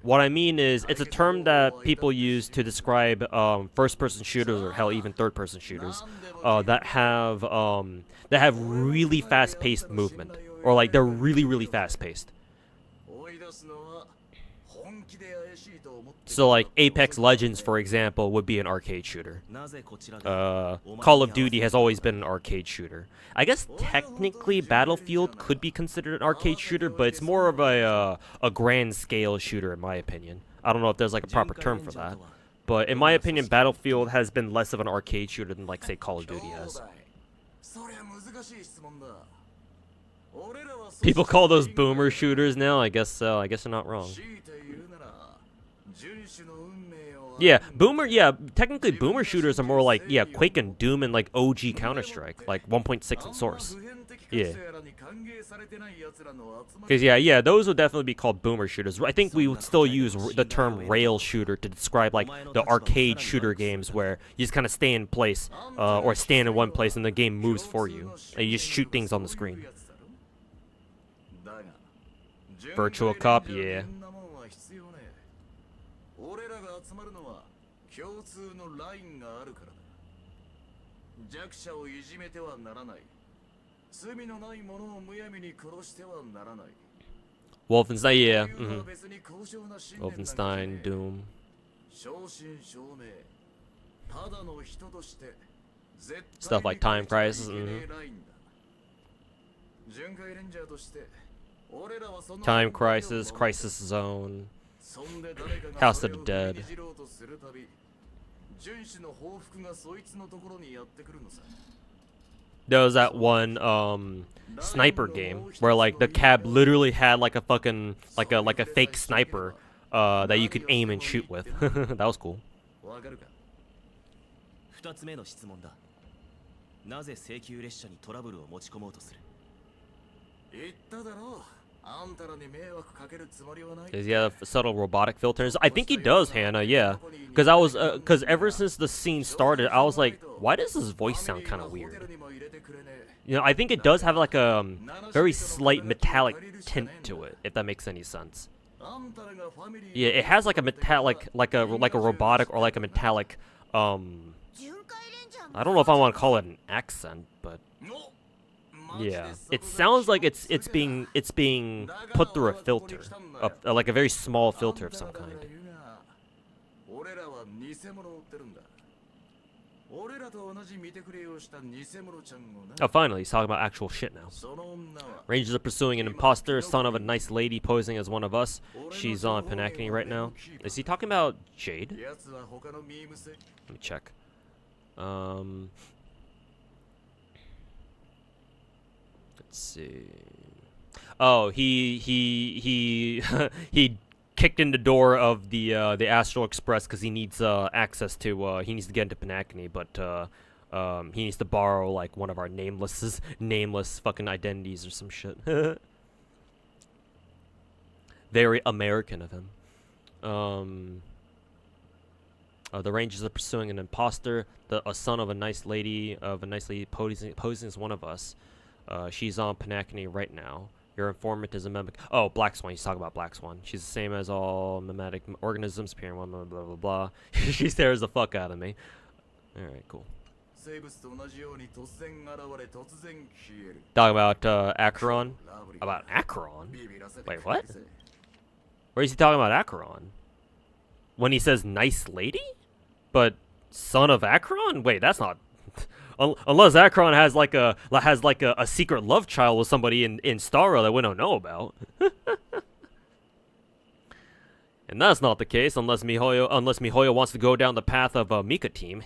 what I mean is it's a term that people use to describe first-person shooters or hell even third-person shooters that have really fast-paced movement. Or like they're really fast-paced. So like Apex Legends, for example, would be an arcade shooter. Call of Duty has always been an arcade shooter. I guess technically Battlefield could be considered an arcade shooter, but it's more of a grand scale shooter in my opinion. I don't know if there's like a proper term for that. But in my opinion, Battlefield has been less of an arcade shooter than like say Call of Duty has. People call those boomer shooters now. I guess so. I guess they're not wrong. Yeah, technically boomer shooters are more like, Quake and Doom and like OG Counter-Strike, like 1.6 in Source. Yeah. Because those would definitely be called boomer shooters. I think we would still use the term rail shooter to describe like the arcade shooter games where you just kind of stay in place or stand in one place and the game moves for you. And you just shoot things on the screen. Virtual Cop, yeah. Wolfenstein, yeah. Wolfenstein, Doom. Stuff like Time Crisis. Time Crisis, Crisis Zone, House of the Dead. There was that one sniper game where like the cab literally had like a fucking like a fake sniper that you could aim and shoot with. That was cool. Does he have subtle robotic filters? I think he does, Hannah, yeah. Because ever since the scene started, I was like, why does his voice sound kind of weird? You know, I think it does have like a very slight metallic tint to it, if that makes any sense. Yeah, it has like a metallic, like a robotic or like a metallic, I don't know if I want to call it an accent, but yeah, it sounds like it's being put through a filter, like a very small filter of some kind. Oh, finally, he's talking about actual shit now. Rangers are pursuing an imposter, son of a nice lady posing as one of us. She's on Penacony right now. Is he talking about Jade? Let me check. Let's see. Oh, he he kicked in the door of the Astral Express because he needs access to he needs to get into Penacony, but he needs to borrow like one of our nameless fucking identities or some shit. Very American of him. The Rangers are pursuing an imposter, a son of a nice lady posing as one of us. She's on Penacony right now. Your informant is a mimic. Oh, Black Swan. He's talking about Black Swan. She's the same as all mimetic organisms. Appearing one, blah, blah, blah, blah. She stares the fuck out of me. Alright, cool. Talking about Acheron? About Acheron? Wait, what? Where is he talking about Acheron? When he says nice lady? But son of Acheron? Wait, that's not... Unless Acheron has like a secret love child with somebody in Starro that we don't know about. And that's not the case unless Mihoyo wants to go down the path of a Mika team.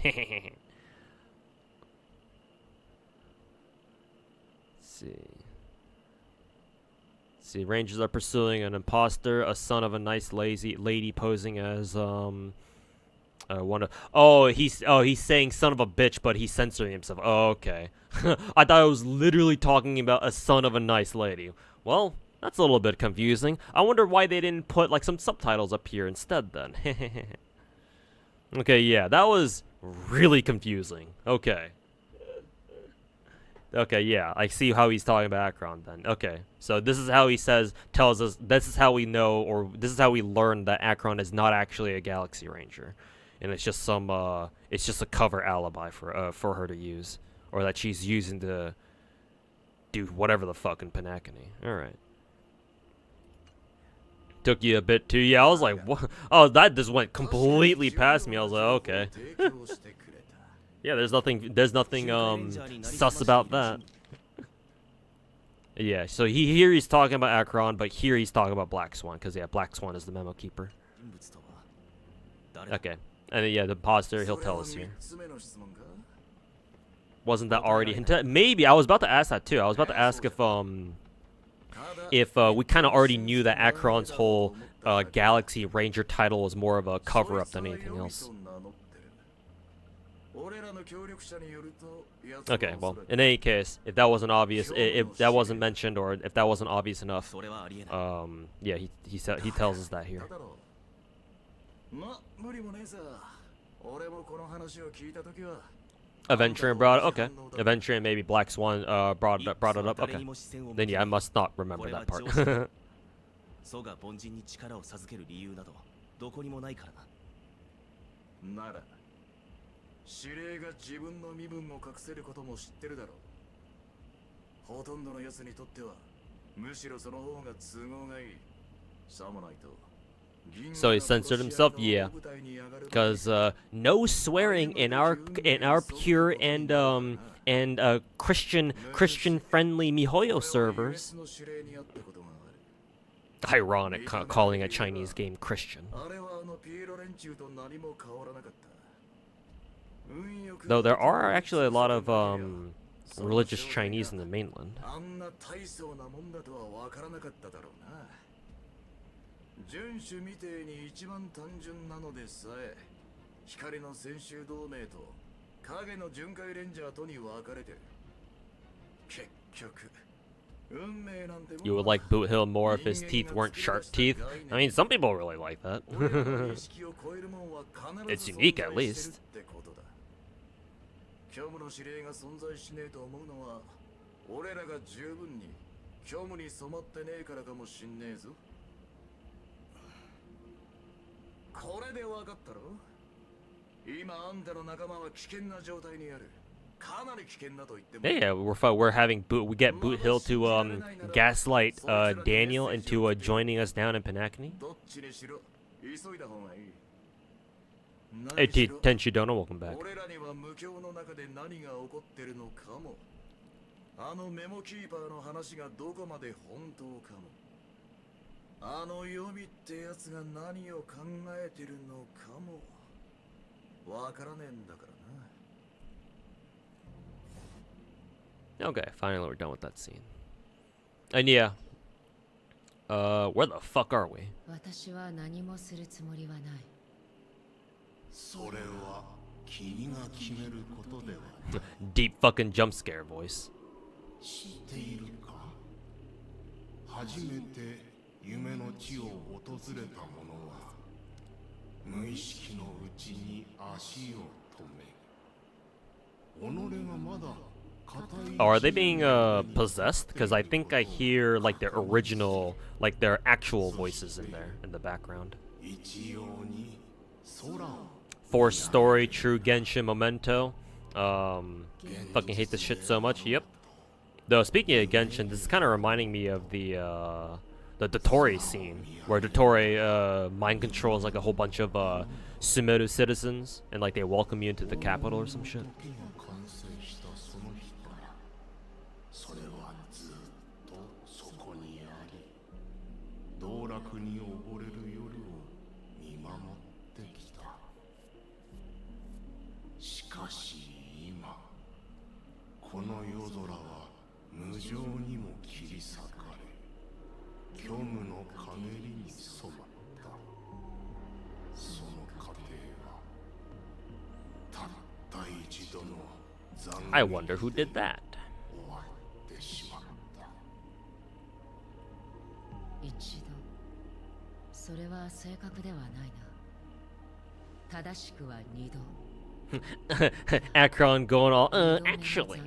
See, Rangers are pursuing an imposter, a son of a nice lazy lady posing as one of. He's saying son of a bitch, but he's censoring himself. Oh, okay. I thought I was literally talking about a son of a nice lady. Well, that's a little bit confusing. I wonder why they didn't put like some subtitles up here instead then. Okay, yeah, that was really confusing. Okay. Okay, yeah, I see how he's talking about Akron then. Okay, so this is how he tells us, this is how we know, or this is how we learn that Akron is not actually a Galaxy Ranger. And it's just it's just a cover alibi for her to use. Or that she's using to do whatever the fuck in Penacony. Alright. Took you a bit too, yeah, I was like, what? Oh, that just went completely past me, I was like, okay. Yeah, there's nothing sus about that. Yeah, so here he's talking about Akron, but here he's talking about Black Swan, because yeah, Black Swan is the memo keeper. Okay, and then, yeah, the imposter, he'll tell us here. Wasn't that already hinted? Maybe, I was about to ask that too. I was about to ask if we kind of already knew that Akron's whole Galaxy Ranger title was more of a cover-up than anything else. Okay, well, in any case, if that wasn't obvious, if that wasn't mentioned, or if that wasn't obvious enough, yeah, he tells us that here. Aventurian brought it. Okay, Aventurian maybe Black Swan brought it up. Okay, then yeah, I must not remember that part. So he censored himself, yeah, because no swearing in our pure and Christian friendly MiHoYo servers. Ironic calling a Chinese game Christian. Though there are actually a lot of religious Chinese in the mainland. You would like Boot Hill more if his teeth weren't shark teeth? I mean, some people really like that. It's unique, at least. Yeah, we're having we get Boot Hill to gaslight Daniel into joining us down in Penacony. Hey, Tenchidono, welcome back. Okay, finally we're done with that scene. And yeah, where the fuck are we? Deep fucking jump scare voice. Oh, are they being possessed? Because I think I hear like their original, like their actual voices in there in the background. Force story, true Genshin memento. Fucking hate this shit so much. Yep. Though speaking of Genshin, this is kind of reminding me of the Dottore scene where Dottore mind controls like a whole bunch of Sumeru citizens and like they welcome you into the capital or some shit. I wonder who did that. 一度それは正確ではないな。正しくは二度。Akron going all, actually.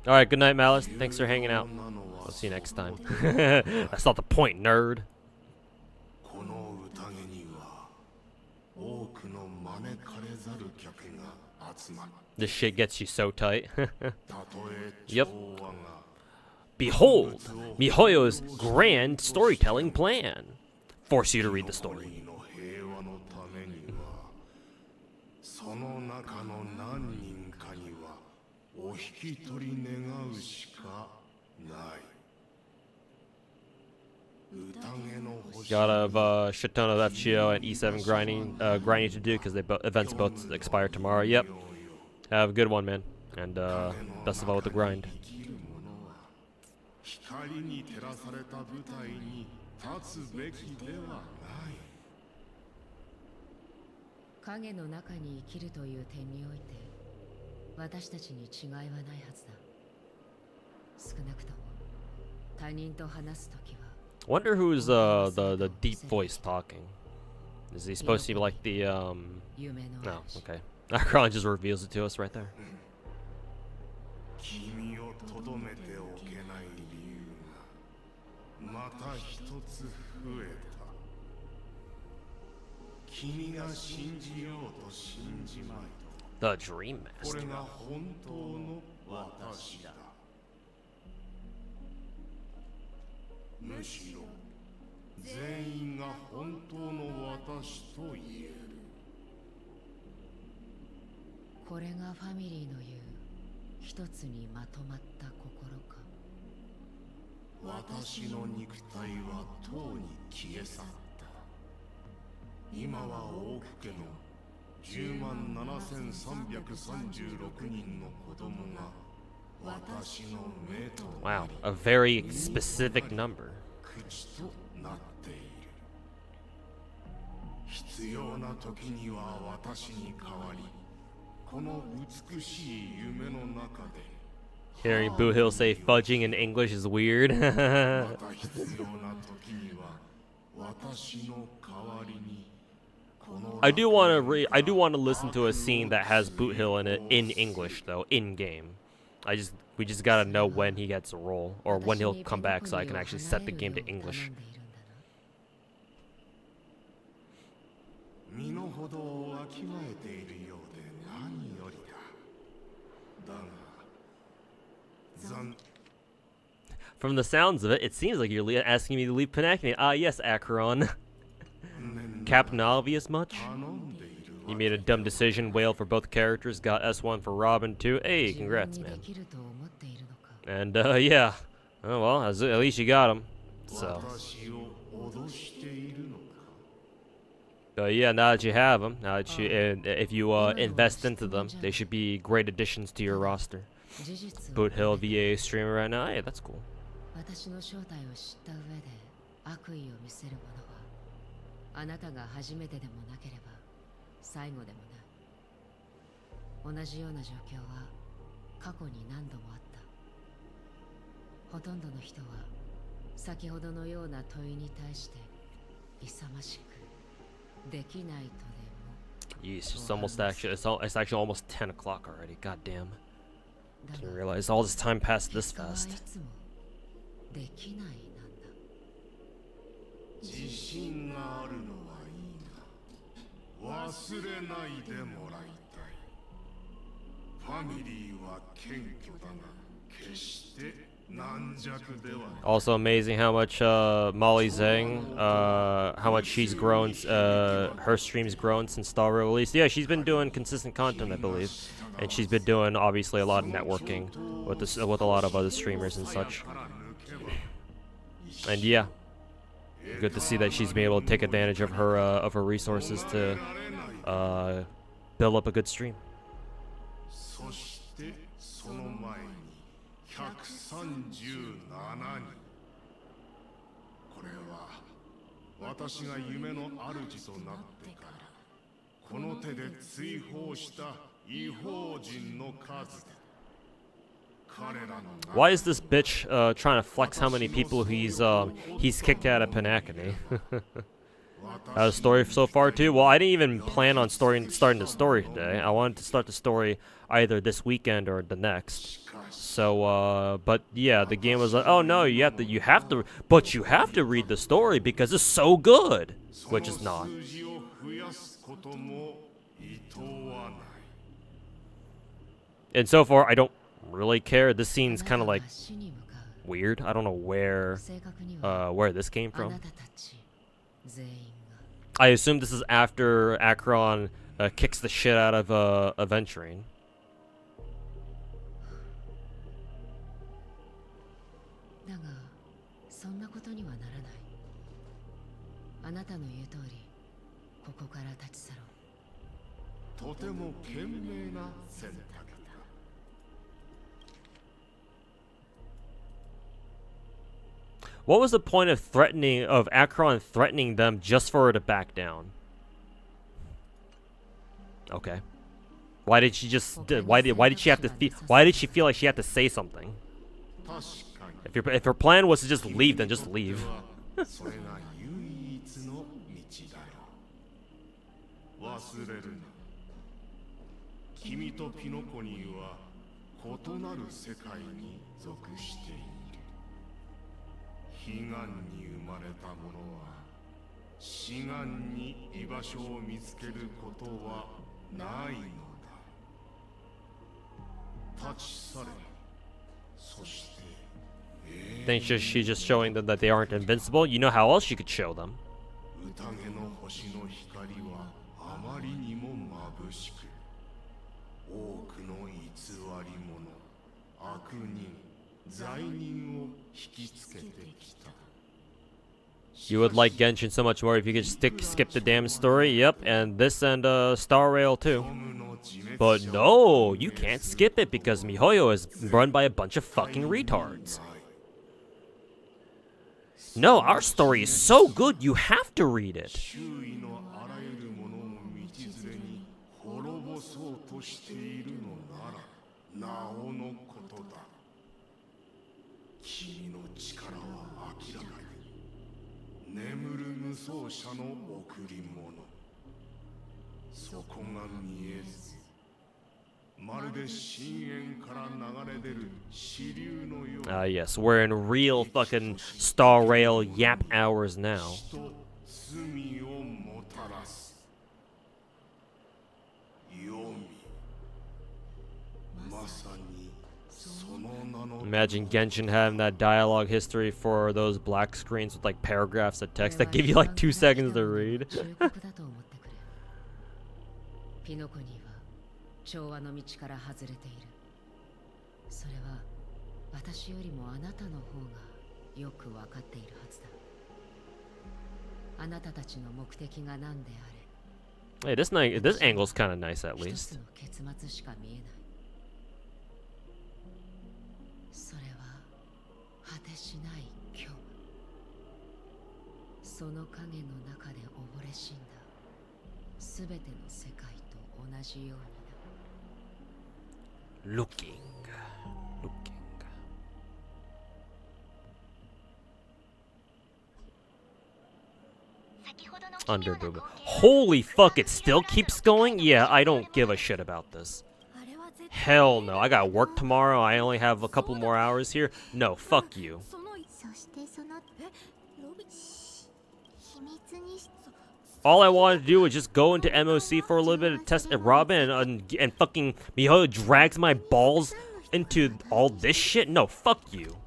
Alright, good night, Malice. Thanks for hanging out. I'll see you next time. That's not the point, nerd. This shit gets you so tight. Yep. Behold, Mihoyo's grand storytelling plan. Force you to read the story. Got a shit ton of FGO and E7 grinding to do because events both expire tomorrow. Yep. Have a good one, man, and best of all with the grind. 光に照らされた舞台に立つべきではない。影の中に生きるという点において私たちに違いはないはずだ。少なくとも他人と話すときは。Wonder who's the deep voice talking. Is he supposed to be like the No, okay. Akron just reveals it to us right there. 君をとどめておけない理由がまた一つ増えた。君が信じようと信じまいと。 The Dream こ Master. れが本当の私だ。むしろ全員が本当の私と言える。これがファミリーの言う一つにまとまった心か。私の肉体はとうに消え去った。今は王家の10万7336人の子供が私の目とな Wow, り a very specific number. 口となっている。必要な時には私に代わり、この美しい夢の中で Hearing Boo Hill say fudging in English is weird. また必要な時には私の代わりに I do want to listen to a scene that has Boot Hill in it in English though, in game. We just gotta know when he gets a role or when he'll come back so I can actually set the game to English. 身の程をわきまえているようで何よりだ。だが、From the sounds of it, it seems like you're asking me to leave Penacony. Ah, yes, Akron. Captain Obvious much? You made a dumb decision, wail for both characters, got S1 for Robin too. Hey, congrats, man. And, yeah. Oh, well, at least you got him. So. But yeah, now that you have them, now that if you invest into them, they should be great additions to your roster. Boot Hill VA streamer right now. Hey, that's cool. 私の正体を知った上で悪意を見せる者はあなたが初めてでもなければ最後でもない。同じような状況は過去に何度もあった。ほとんどの人は先ほどのような問いに対して勇ましくできないとでも。 Yeesh, it's actually almost 10 o'clock already. God damn. Didn't realize all this time passed this fast. できないなんだ。自信があるのはいいが忘れないでもらいたい。ファミリーは謙虚だが決して軟弱ではない。 Also amazing how much Molly Zhang, how much she's grown, her stream's grown since Star release. Yeah, she's been doing consistent content, I believe, and she's been doing obviously a lot of networking with a lot of other streamers and such. And yeah, Good to see that she's been able to take advantage of her resources to build up a good stream. そしてその前に137人。これは私が夢の主となってからこの手で追放した異邦人の数だ。 Why is this bitch trying to flex how many people he's kicked out of Penacony? A story so far too? Well, I didn't even plan on starting the story today. I wanted to start the story either this weekend or the next. So, but yeah, the game was like, oh no, you have to read the story because it's so good, which is not. And so far, I don't really care. This scene's kind of like weird. I don't know where this came from. I assume this is after Akron kicks the shit out of Aventurine. だがそんなことにはならない。あなたの言う通り、ここから立ち去ろう。とても賢明な選択だ。 What was the point of Akron threatening them just for her to back down? Okay. Why did she just why did she have to why did she feel like she had to say something? If her plan was to just leave, then just leave. 君とピノコニーは異なる世界に属している。悲願に生まれた者は死願に居場所を見つけることはないのだ。立ち去れ。そして Think she's just showing them that they aren't invincible? You know how else she could show them. 宴の星の光はあまりにも眩しく、多くの偽り者、悪人、罪人を引きつけてきた。 You would like Genshin so much more if you could skip the damn story. Yep, and this and Star Rail too. But no, you can't skip it because MiHoYo is run by a bunch of fucking retards. No, our story is so good, you have to read it. 周囲のあらゆるものを道連れに滅ぼそうとしているのならなおのことだ。君の力は明らかに眠る無双者の贈り物。そこが見えず、まるで深淵から流れ出る支流のよう。Yes, we're in real fucking Star Rail yap hours now. 罪をもたらす。読み。まさにその名の。 Imagine Genshin having that dialogue history for those black screens with like paragraphs of text that give you like 2 seconds to read. ピノコニーは調和の道から外れている。それは私よりもあなたの方がよくわかっているはずだ。あなたたちの目的が何であれ。 Hey, this angle's kind of nice at 一 least. つの結末しか見えない。それは果てしない今日。その影の中で溺れ死んだ。すべての世界と同じように。 Looking. Underboob. Holy fuck, it still keeps going? Yeah, I don't give a shit about this. Hell no, I got work tomorrow, I only have a couple more hours here. No, fuck you. All I wanted to do was just go into MOC for a little bit of test Robin and fucking MiHoYo drags my balls into all this shit? No, fuck you.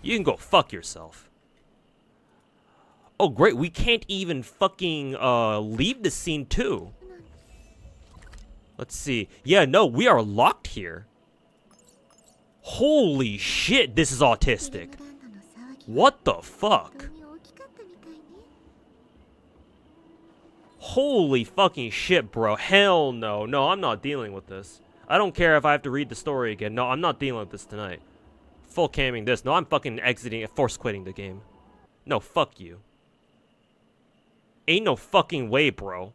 You can go fuck yourself. Oh great, we can't even fucking leave the scene too. Let's see. Yeah, no, we are locked here. Holy shit, this is autistic. What the fuck? Holy fucking shit, bro. Hell no. No, I'm not dealing with this. I don't care if I have to read the story again. No, I'm not dealing with this tonight. Full camming this. No, I'm fucking exiting, force quitting the game. No, fuck you. Ain't no fucking way, bro.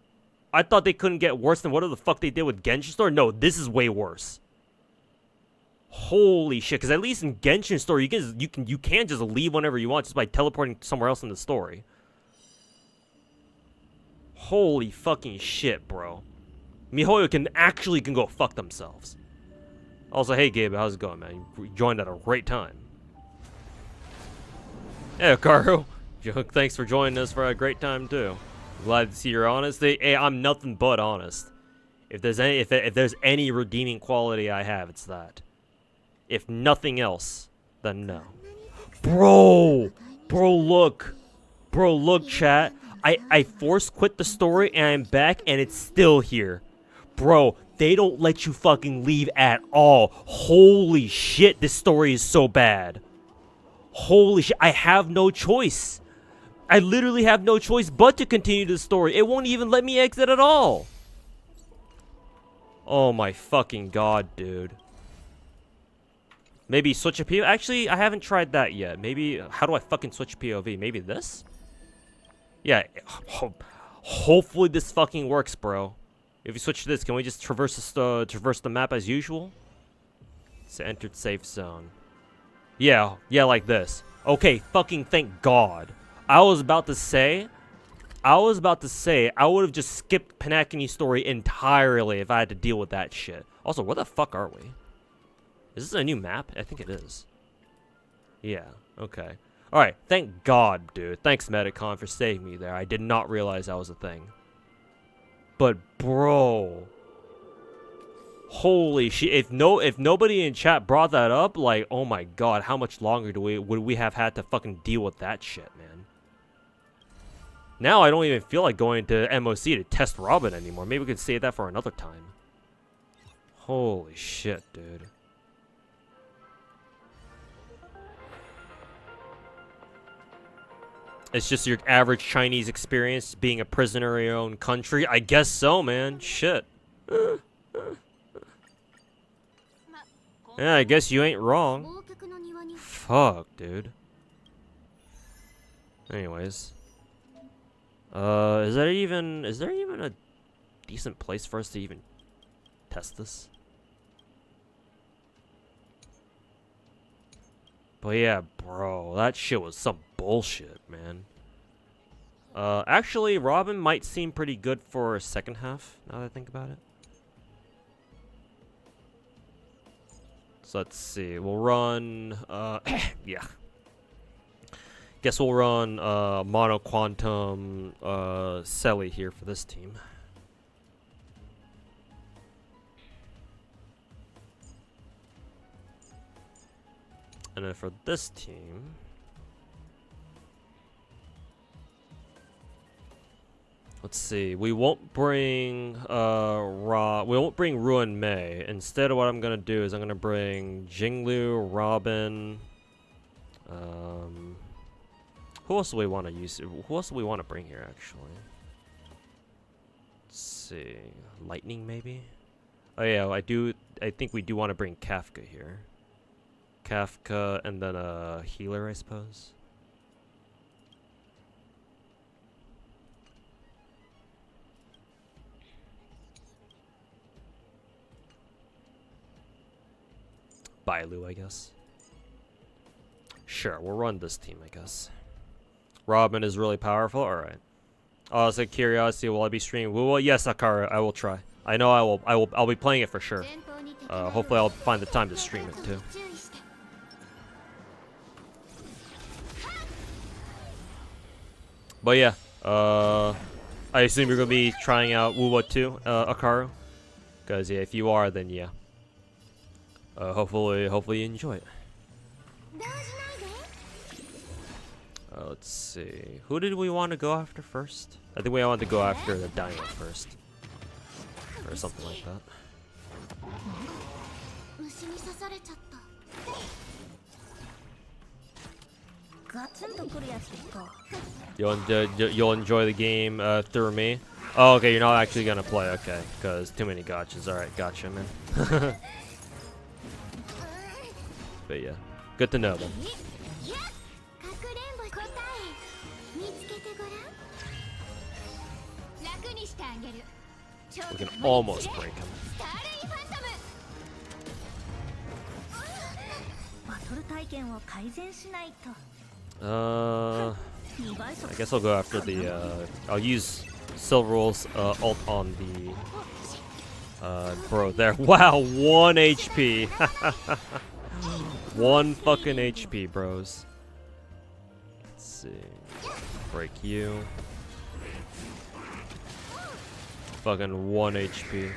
I thought they couldn't get worse than whatever the fuck they did with Genshin Story. No, this is way worse. Holy shit! Because at least in Genshin Story, you can just leave whenever you want just by teleporting somewhere else in the story. Holy fucking shit, bro. MiHoYo can go fuck themselves. Also, hey Gabe, how's it going, man? You joined at a great time. Hey, Karu. Thanks for joining us for a great time too. Glad to see your honesty. Hey, I'm nothing but honest. If there's any redeeming quality I have, it's that. If nothing else, then no. Bro, look, chat. I force quit the story and I'm back and it's still here. Bro, they don't let you fucking leave at all. Holy shit, this story is so bad. Holy shit, I have no choice. I literally have no choice but to continue the story. It won't even let me exit at all. Oh my fucking god, dude. Maybe switch a POV? Actually, I haven't tried that yet. Maybe, how do I fucking switch POV? Maybe this? Yeah, hopefully this fucking works, bro. If you switch to this, can we just traverse the map as usual? It's entered safe zone. Yeah, like this. Okay, fucking thank God. I was about to say I would have just skipped Penacony story entirely if I had to deal with that shit. Also, where the fuck are we? Is this a new map? I think it is. Yeah, okay. Alright, thank God, dude. Thanks, Metacon, for saving me there. I did not realize that was a thing. But, bro. Holy shit. If nobody in chat brought that up, like, oh my god, how much longer would we have had to fucking deal with that shit, man? Now I don't even feel like going to MOC to test Robin anymore. Maybe we could save that for another time. Holy shit, dude. It's just your average Chinese experience being a prisoner in your own country? I guess so, man. Shit. Yeah, I guess you ain't wrong. Fuck, dude. Anyways. Is there even a decent place for us to even test this? But yeah, bro, that shit was some bullshit, man. Actually, Robin might seem pretty good for a second half, now that I think about it. So let's see, we'll run, yeah. Guess we'll run, Mono Quantum, Selly here for this team. And then for this team, let's see. We won't bring Ruin Mei. Instead of what I'm gonna do is I'm gonna bring Jinglu, Robin. Who else do we want to use? Who else do we want to bring here? Actually, let's see. Lightning maybe. Oh yeah, I think we do want to bring Kafka here. Kafka, and then a healer, I suppose. Bailu, I guess. Sure, we'll run this team, I guess. Robin is really powerful. All right. Oh, it's a curiosity. Will I be streaming? Well, yes, Akara, I will try. I know I will. I'll be playing it for sure. Hopefully, I'll find the time to stream it too. But yeah, I assume you're gonna be trying out Wuwa too, Akaru. Cause yeah, if you are, then yeah. Hopefully you enjoy it. Let's see. Who did we want to go after first? I think we want to go after the Dino first, or something like that. You'll enjoy the game through me. Oh, okay, you're not actually gonna play. Okay, because too many gotchas. All right, gotcha, man. But yeah, good to know then. We can almost break him. I guess I'll go after the. I'll use Silverwolf's ult on the. Bro, there. Wow, 1 HP. 1 fucking HP, bros. Let's see. Break you. Fucking 1 HP.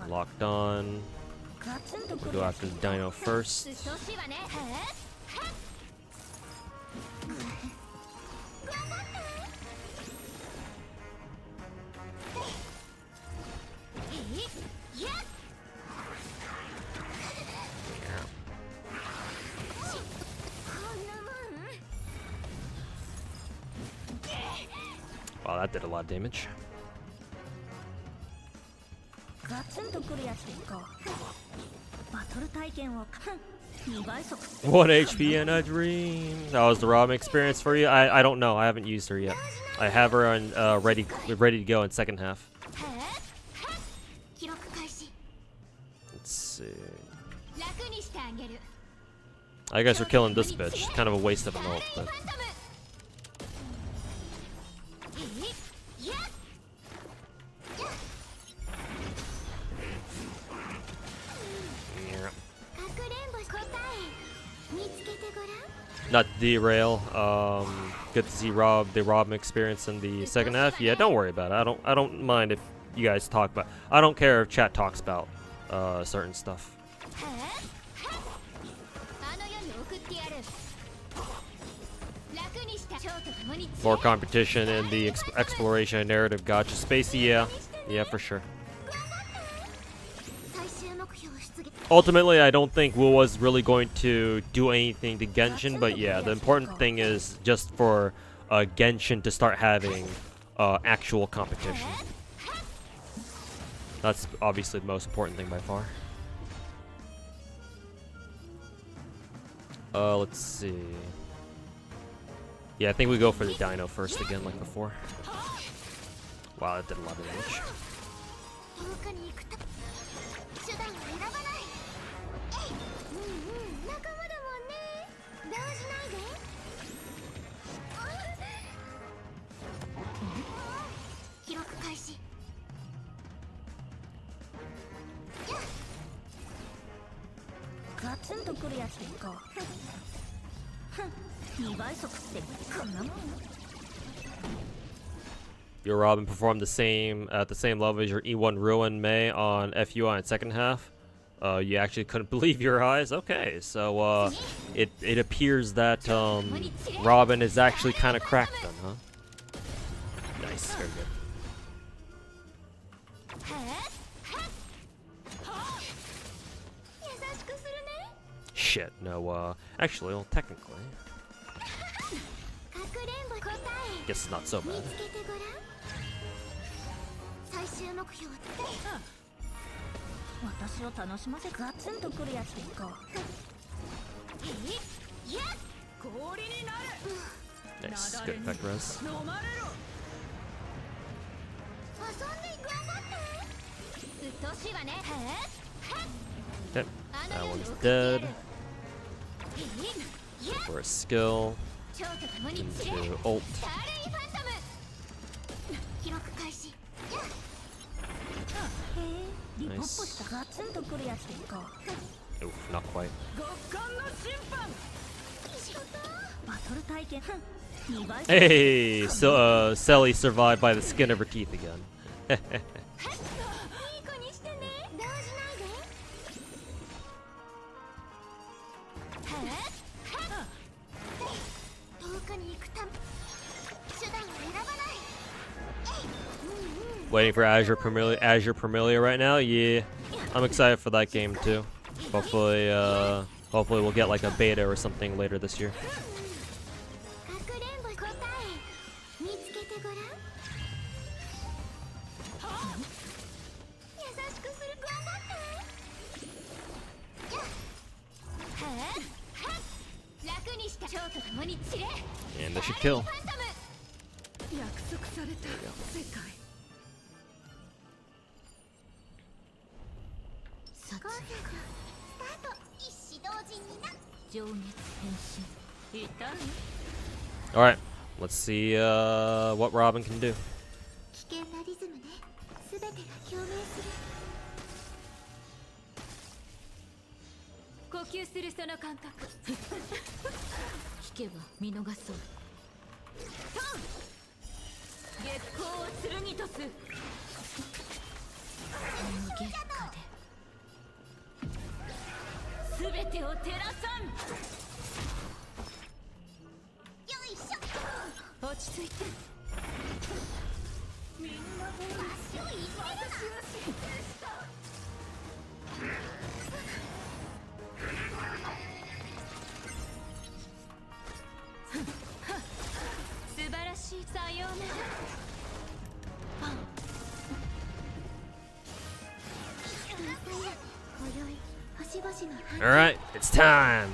Locked on. We'll go after the dino first. Wow, that did a lot of damage. 1 HP and a dream. That was the Robin experience for you. I don't know. I haven't used her yet. I have her on ready to go in second half. Let's see. I guess we're killing this bitch. Kind of a waste of an ult, but. Not to derail. Good to see the Robin experience in the second half. Yeah, don't worry about it. I don't mind if you guys talk about. I don't care if chat talks about certain stuff. More competition in the exploration and narrative gacha space. Yeah, for sure. Ultimately, I don't think Wu was really going to do anything to Genshin, but yeah, the important thing is just for Genshin to start having actual competition. That's obviously the most important thing by far. Let's see. Yeah, I think we go for the dino first again, like before. Wow, that did a lot of damage. Your Robin performed at the same level as your E1 Ruin Mei on FUI in second half. You actually couldn't believe your eyes. Okay, so it appears that Robin is actually kind of cracked then, huh? Nice, very good. Shit, no, actually, well, technically. Guess it's not so bad. Nice, good effect res. Okay, that one's dead. For a skill. Into ult. Nice. Oof, not quite. Hey, so Selly survived by the skin of her teeth again. Waiting for Azure Premilia right now. Yeah, I'm excited for that game too. Hopefully Hopefully we'll get like a beta or something later this year. かくれんぼ答え見つけてごらん。優しくする頑張って。はっ楽にした蝶と共に散れ。 And this should kill. 約束された世界。コンセントスタート。一子同時にな。情熱変身。いたの？ Alright, let's see what Robin can do. 危険なリズムで全てが共鳴する。呼吸するその感覚。聞けば見逃そう。月光を剣とす。この月下で全てを照らさん。よいしょ。落ち着いて。みんなで足を入れるな。素晴らしい。さようなら。パン。今宵星々の反 Alright, it's time.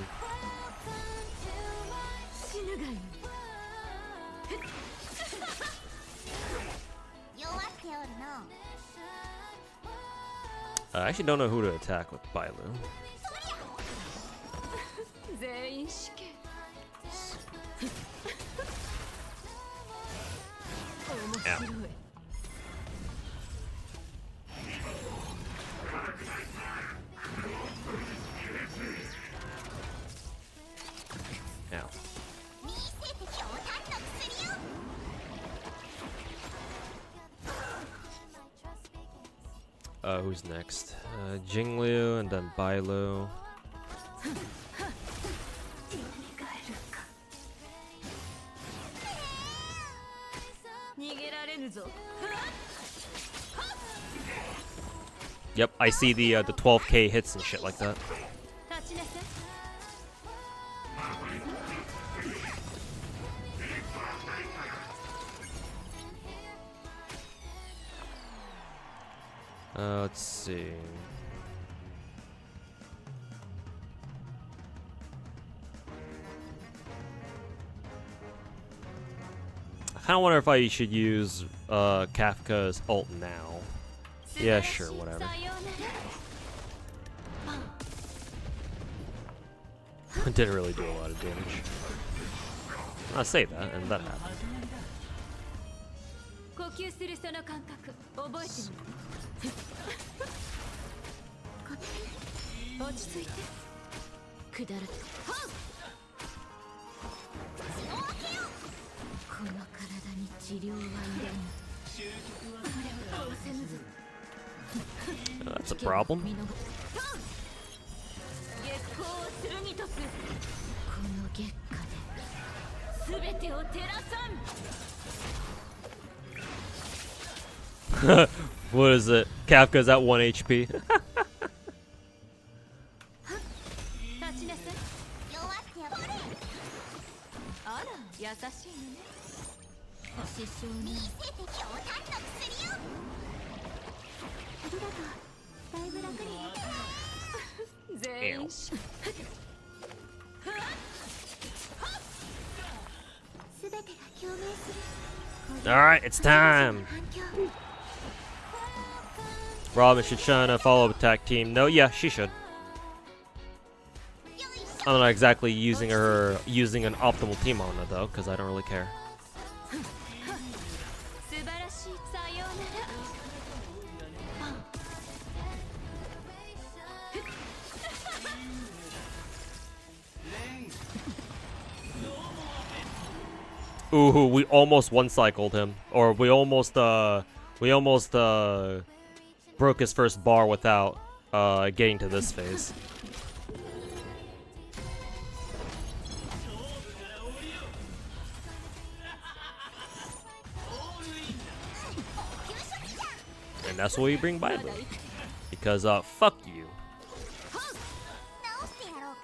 死ぬがいい。弱っておるの。 I actually don't know who to attack with Bailu. 全員死刑。面白い。Now, 見せて強炭の薬よ。 who's next? Jinglu and then Bailu. 逃げられぬぞ。 Yep, I see the 12k hits and shit like that. 立ちなさい。 Let's see. I kind of wonder if I should use Kafka's ult now. Yeah, sure, whatever. Didn't really do a lot of damage. I'll say that, and that happened. 呼吸するその感覚覚えてみる。落ち着いて。くだら。この体に治療はいらぬ。殺せぬぞ。 That's a problem. 月光を剣とす。この月下で全てを照らさん。 What is it? Kafka's at 1 HP. 立ちなさい。弱っておれ。あら、優しいのね。師匠見に。せて強炭の薬よ。ありがとう。だいぶ楽になった。全員死。全てが共鳴する。 Alright, it's time. Robin should shine a follow-up attack team. No, yeah, she should. I'm not exactly using an optimal team on her though, because I don't really care. 素晴らしい。さようなら。 Ooh, we almost one-cycled him, or we almost broke his first bar without getting to this phase. And that's why we bring Bible. Because fuck you. 直してやろうか。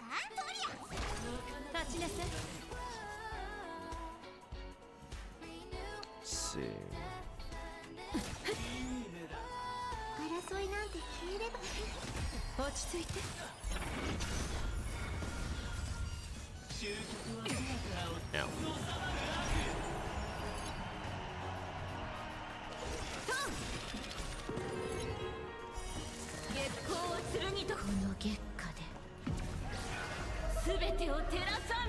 Let's see. 争いなんて消えれば落ち着いて Now. 月光は剣とこの月下で全てを照らさん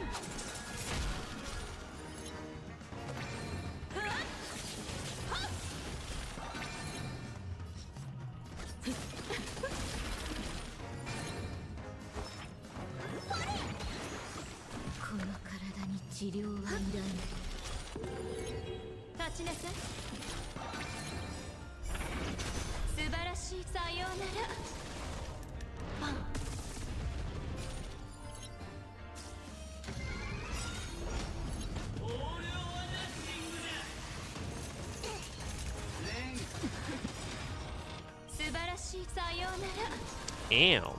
この体に治療はいらない立ちなさい素晴らしいさようならパン素晴らしいさようなら Damn.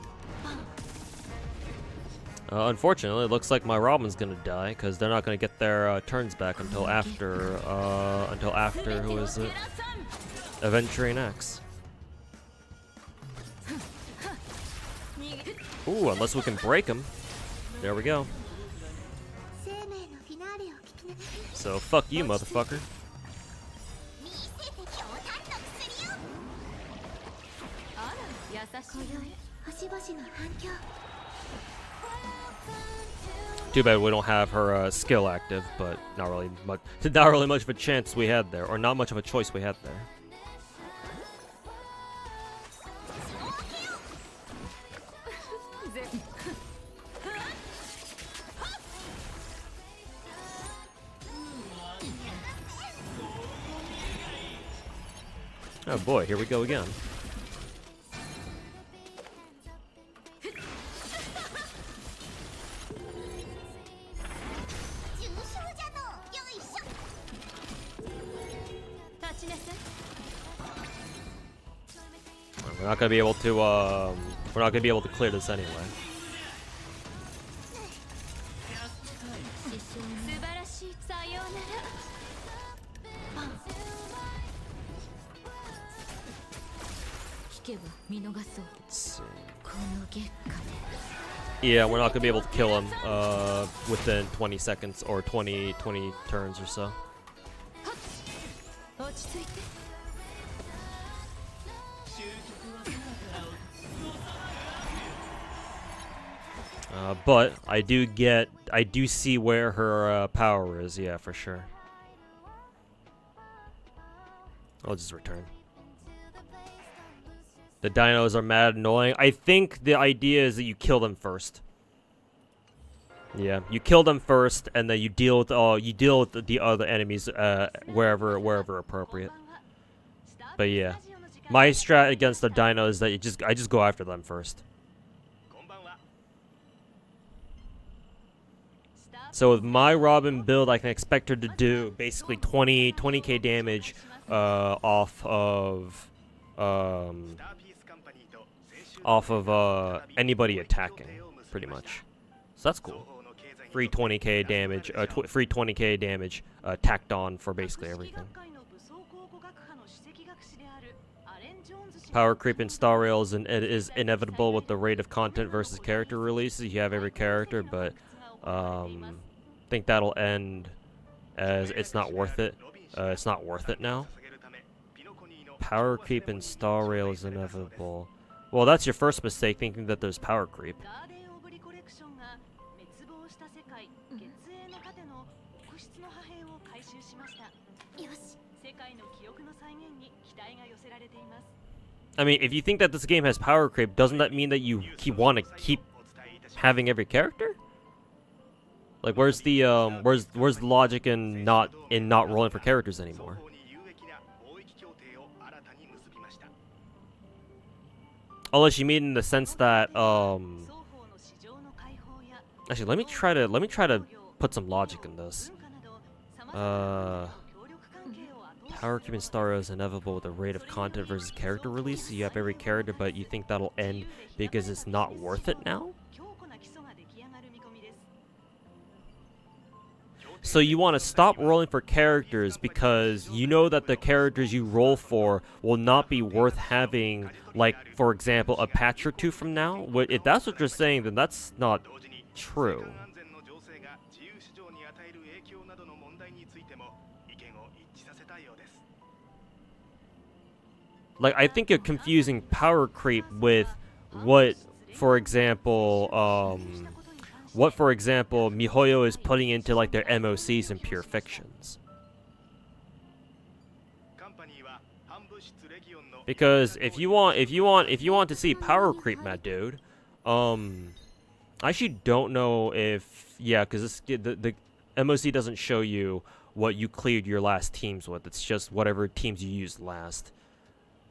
Unfortunately, it looks like my Robin's gonna die because they're not gonna get their turns back until after who is it? Aventurine X. Ooh, unless we can break him. There we go. 生命のフィナーレを聞きながら So fuck you, motherfucker. 見せて強弾の薬をあら優しいね星々の反響 Too bad we don't have her skill active, but not really much of a chance we had there, or not much of a choice we had there. Oh boy, here we go again. 重症じゃのよいしょ 立ちなさい We're not gonna be able to clear this anyway. 素晴らしいさようならパン聞けば見逃そう Let's see. この月下で Yeah, we're not gonna be able to kill him within 20 seconds or 20 turns or so. 落ち着いて But I do see where her power is. Yeah, for sure. I'll just return. The dinos are mad annoying. I think the idea is that you kill them first. Yeah, you kill them first, and then you deal with the other enemies wherever appropriate. But yeah, my strat against the dinos is that I just go after them first. So with my Robin build, I can expect her to do basically 20k damage off of anybody attacking, pretty much. So that's cool. Free 20k damage, free 20k damage tacked on for basically everything. Power creep in Star Rail is inevitable with the rate of content versus character releases. You have every character, but I think that'll end as it's not worth it. It's not worth it now. Power creep in Star Rail is inevitable. Well, that's your first mistake, thinking that there's power creep. I mean, if you think that this game has power creep, doesn't that mean that you want to keep having every character? Like, where's the logic in not rolling for characters anymore? Unless you mean in the sense that actually, let me try to put some logic in this. Power creep in Star Rail is inevitable with the rate of content versus character release. You have every character, but you think that'll end because it's not worth it now? So you want to stop rolling for characters because you know that the characters you roll for will not be worth having, like, for example, a patch or two from now? If that's what you're saying, then that's not true. Like, I think you're confusing power creep with what, for example, MiHoYo is putting into like their MOCs and pure fictions. Because if you want to see power creep, my dude, I actually don't know if, yeah, because the MOC doesn't show you what you cleared your last teams with. It's just whatever teams you used last.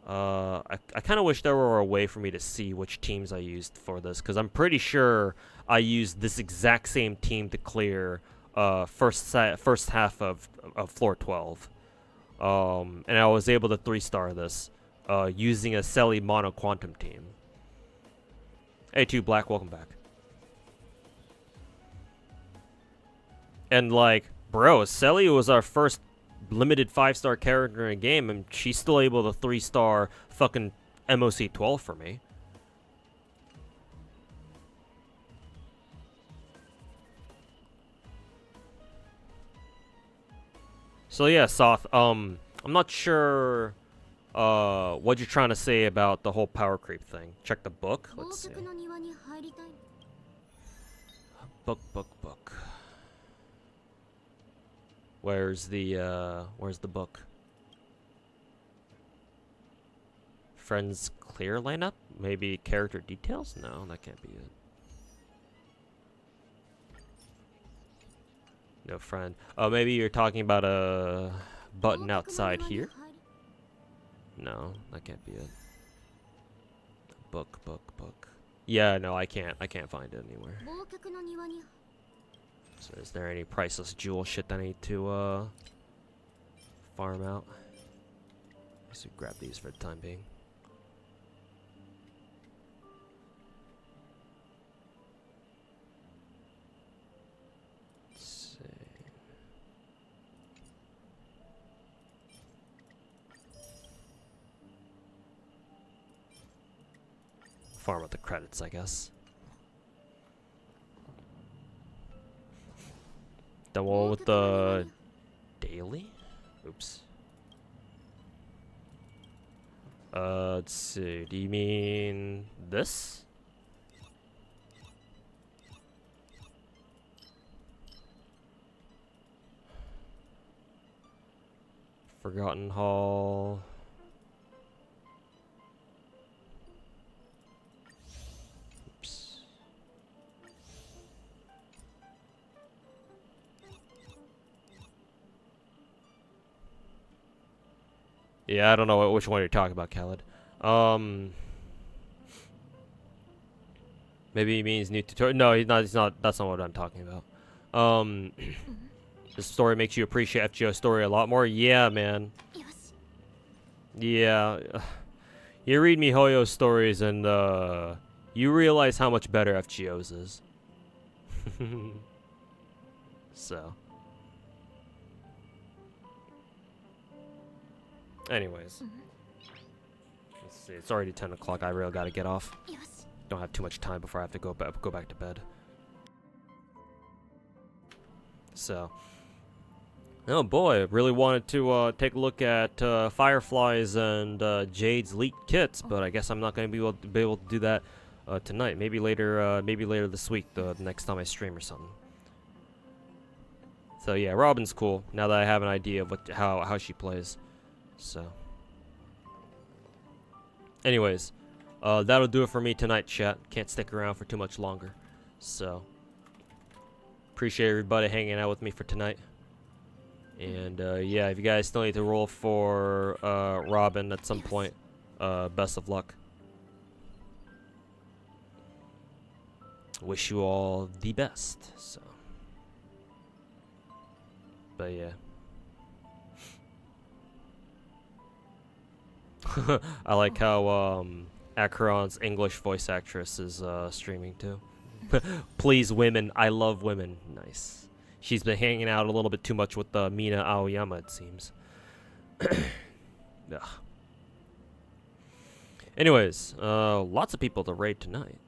I kind of wish there were a way for me to see which teams I used for this, because I'm pretty sure I used this exact same team to clear first half of floor 12. And I was able to 3-star this using a Selly mono quantum team. A2 Black, welcome back. And like, bro, Selly was our first limited 5-star character in a game, and she's still able to 3-star fucking MOC 12 for me. So yeah, Soth, I'm not sure what you're trying to say about the whole power creep thing. Check the book. Let's see. Book. Where's the book? Friends clear lineup? Maybe character details? No, that can't be it. No friend. Oh, maybe you're talking about a button outside here? No, that can't be it. Book. Yeah, no, I can't find it anywhere. So is there any priceless jewel shit that I need to farm out? So grab these for the time being. Let's see. Farm out the credits, I guess. The one with the daily? Oops. Let's see. Do you mean this? Forgotten Hall. Oops. Yeah, I don't know which one you're talking about, Khaled. Maybe he means new tutorial. No, he's not. That's not what I'm talking about. This story makes you appreciate FGO story a lot more. Yeah, man. Yeah. You read MiHoYo stories and you realize how much better FGO's is. So. Anyways. Let's see. It's already 10 o'clock. I really gotta get off. Don't have too much time before I have to go back to bed. So. Oh boy, really wanted to take a look at Firefly's and Jade's leaked kits, but I guess I'm not going to be able to do that tonight. Maybe later this week, the next time I stream or something. So yeah, Robin's cool. Now that I have an idea of how she plays. So. Anyways, that'll do it for me tonight, chat. Can't stick around for too much longer. So. Appreciate everybody hanging out with me for tonight. And yeah, if you guys still need to roll for Robin at some point, best of luck. Wish you all the best. So, but yeah, I like how Acheron's English voice actress is streaming too. Please, women, I love women. Nice. She's been hanging out a little bit too much with Mina Aoyama, it seems. Ugh. Anyways, lots of people to raid tonight.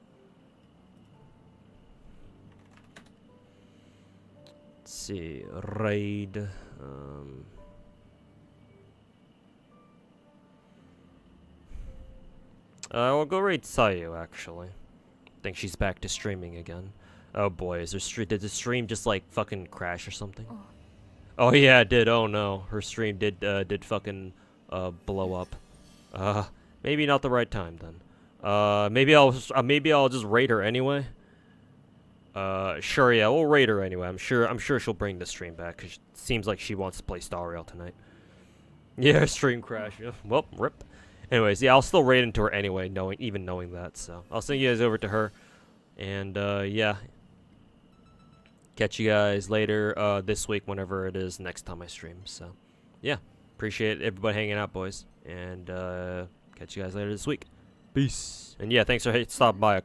Let's see, raid. We'll go raid Sayu, actually. Think she's back to streaming again. Oh boy, did the stream just like fucking crash or something? Oh yeah, it did. Oh no, her stream did fucking blow up. Maybe not the right time then. Maybe I'll just raid her anyway. Sure, yeah, we'll raid her anyway. I'm sure she'll bring the stream back, 'cause it seems like she wants to play Star Rail tonight. Yeah, stream crash. Yeah. Well, rip. Anyways, yeah, I'll still raid into her anyway, even knowing that. So I'll send you guys over to her, and yeah, catch you guys later this week, whenever it is next time I stream. So yeah, appreciate everybody hanging out, boys, and catch you guys later this week. Peace. And yeah, thanks for stopping by.